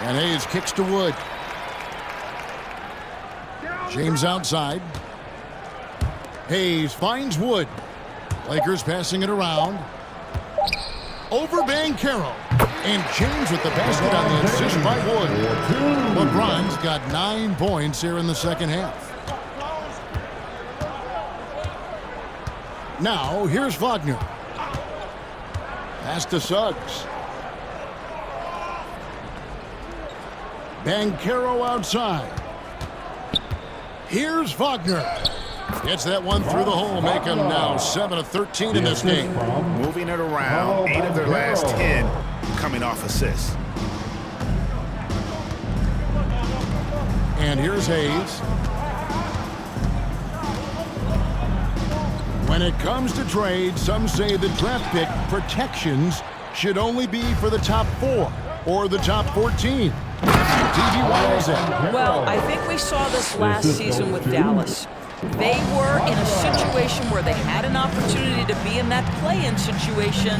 And Hayes kicks to Wood. James outside. Hayes finds Wood. Lakers passing it around. Over Banchero. And James with the basket on the assist by Wood. LeBron's got 9 points here in the second half. Now, here's Wagner. Pass to Suggs. Banchero outside. Here's Wagner. Gets that one through the hole, make him now 7 of 13 in this game. Moving it around, 8 of their last 10 coming off assists. And here's Hayes. When it comes to trade, some say the draft pick protections should only be for the top 4 or the top 14. TV, why is that? Well, I think we saw this last season with Dallas. They were in a situation where they had an opportunity to be in that play-in situation,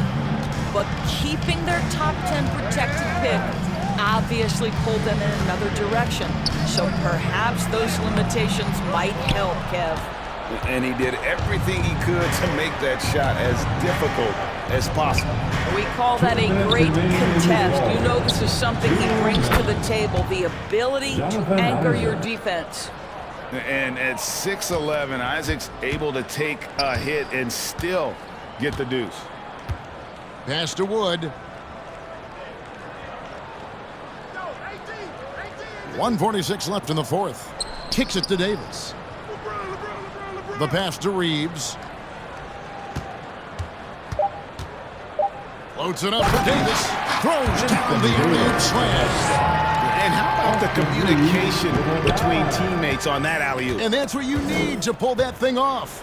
but keeping their top 10 protected pick obviously pulled them in another direction. So perhaps those limitations might help, Kev. And he did everything he could to make that shot as difficult as possible. We call that a great contest. You know this is something he brings to the table, the ability to anchor your defense. And at 6'11", Isaac's able to take a hit and still get the deuce. Pass to Wood. 1:46 left in the fourth. Kicks it to Davis. The pass to Reeves. Floats it up for Davis. Throws down the alley-oop slam. And how about the communication between teammates on that alley-oop? And that's what you need to pull that thing off.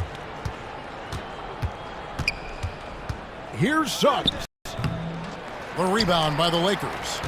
Here's Suggs. The rebound by the Lakers.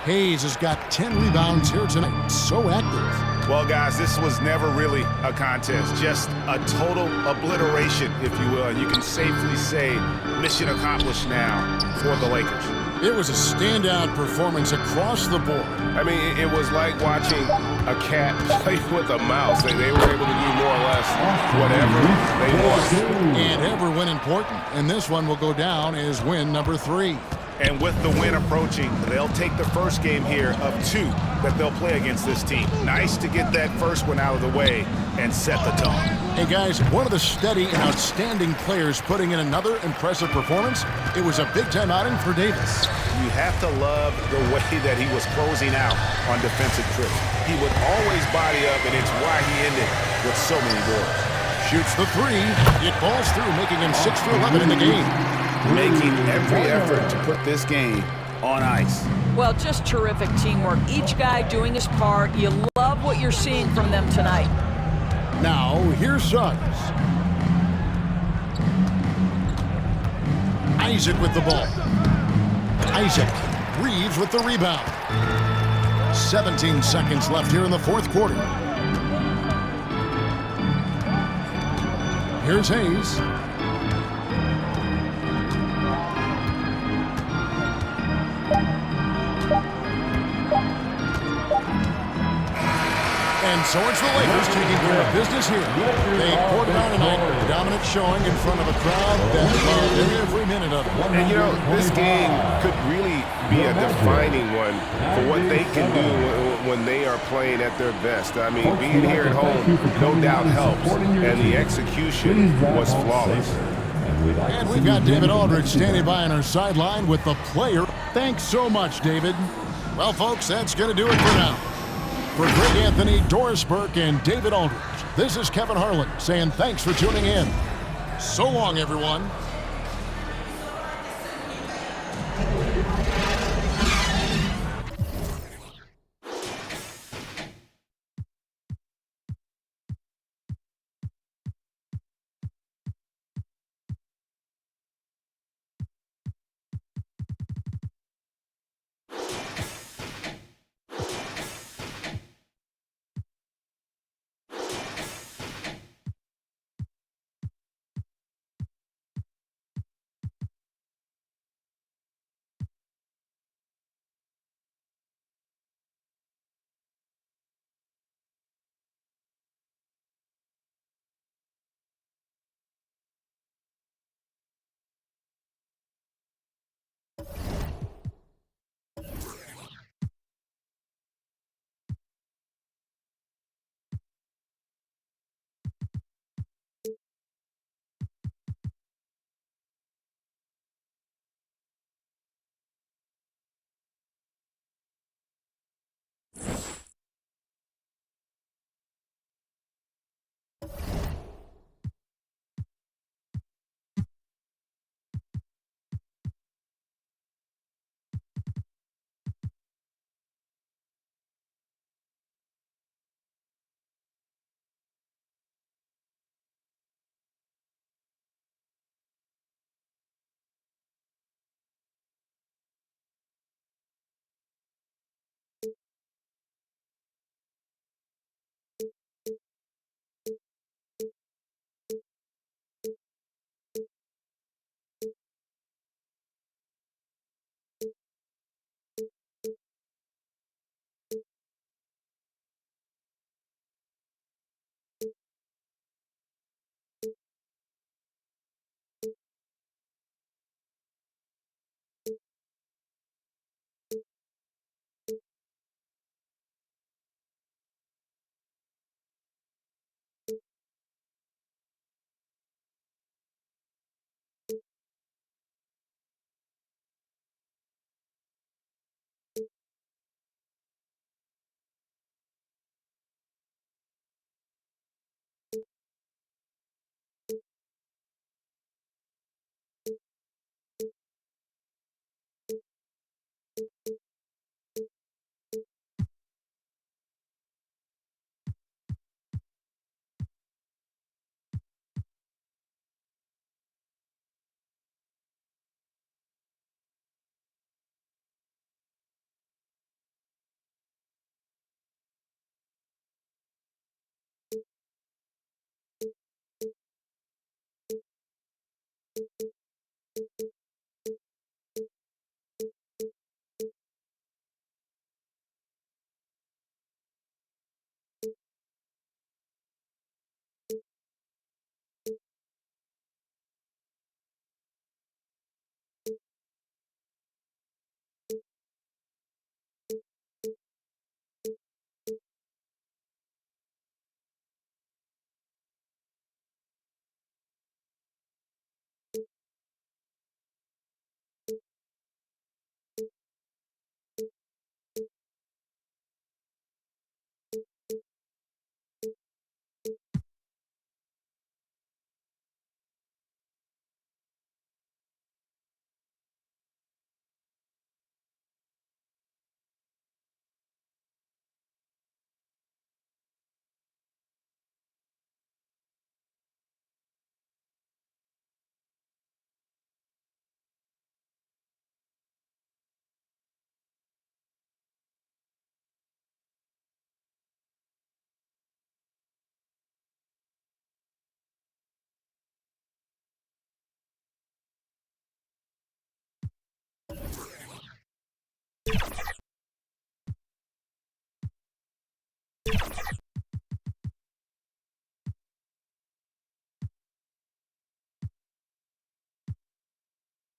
Hayes has got 10 rebounds here tonight. So active. Well, guys, this was never really a contest. Just a total obliteration, if you will. And you can safely say mission accomplished now for the Lakers. It was a standout performance across the board. I mean, it was like watching a cat play with a mouse. They were able to do more or less whatever they want. And every win important. And this one will go down as win number 3. And with the win approaching, they'll take the first game here of 2 that they'll play against this team. Nice to get that first one out of the way and set the tone. Hey guys, one of the steady and outstanding players putting in another impressive performance. It was a big-time outing for Davis. You have to love the way that he was closing out on defensive trips. He would always body up, and it's why he ended with so many goals. Shoots the 3. It falls through, making him 6 for 11 in the game. Making every effort to put this game on ice. Well, just terrific teamwork. Each guy doing his part. You love what you're seeing from them tonight. Now, here's Suggs. Isaac with the ball. Isaac. Reeves with the rebound. 17 seconds left here in the fourth quarter. Here's Hayes. And so it's the Lakers taking care of business here. They poured it on tonight, dominant showing in front of a crowd that loved every minute of it. And you know, this game could really be a defining one for what they can do when they are playing at their best. I mean, being here at home no doubt helps, and the execution was flawless. And we've got David Aldridge standing by on our sideline with the player. Thanks so much, David. Well, folks, that's going to do it for now. For Greg Anthony, Doris Burke, and David Aldridge, this is Kevin Harlan saying thanks for tuning in. So long, everyone.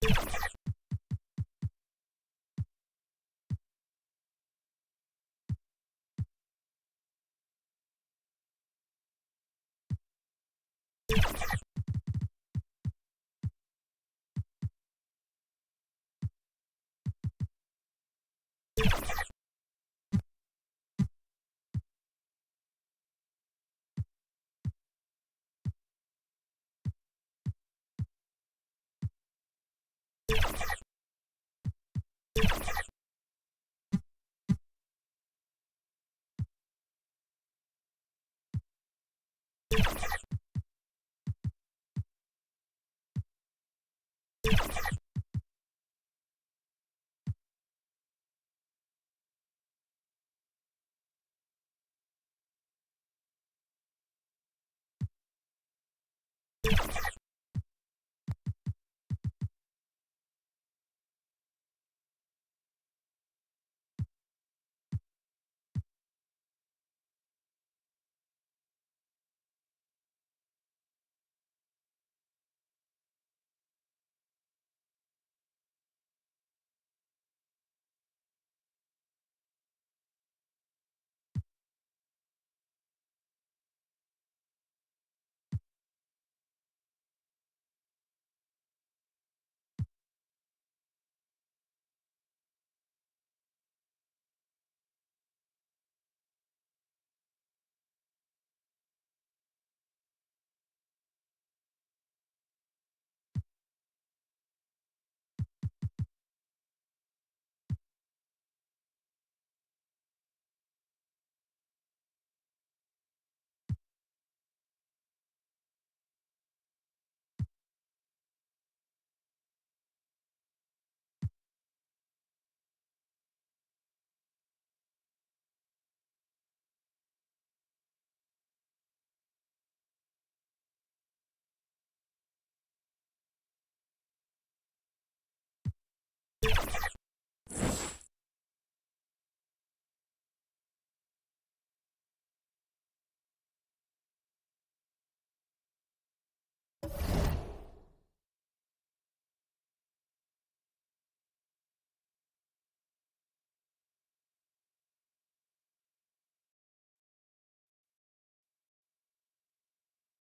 you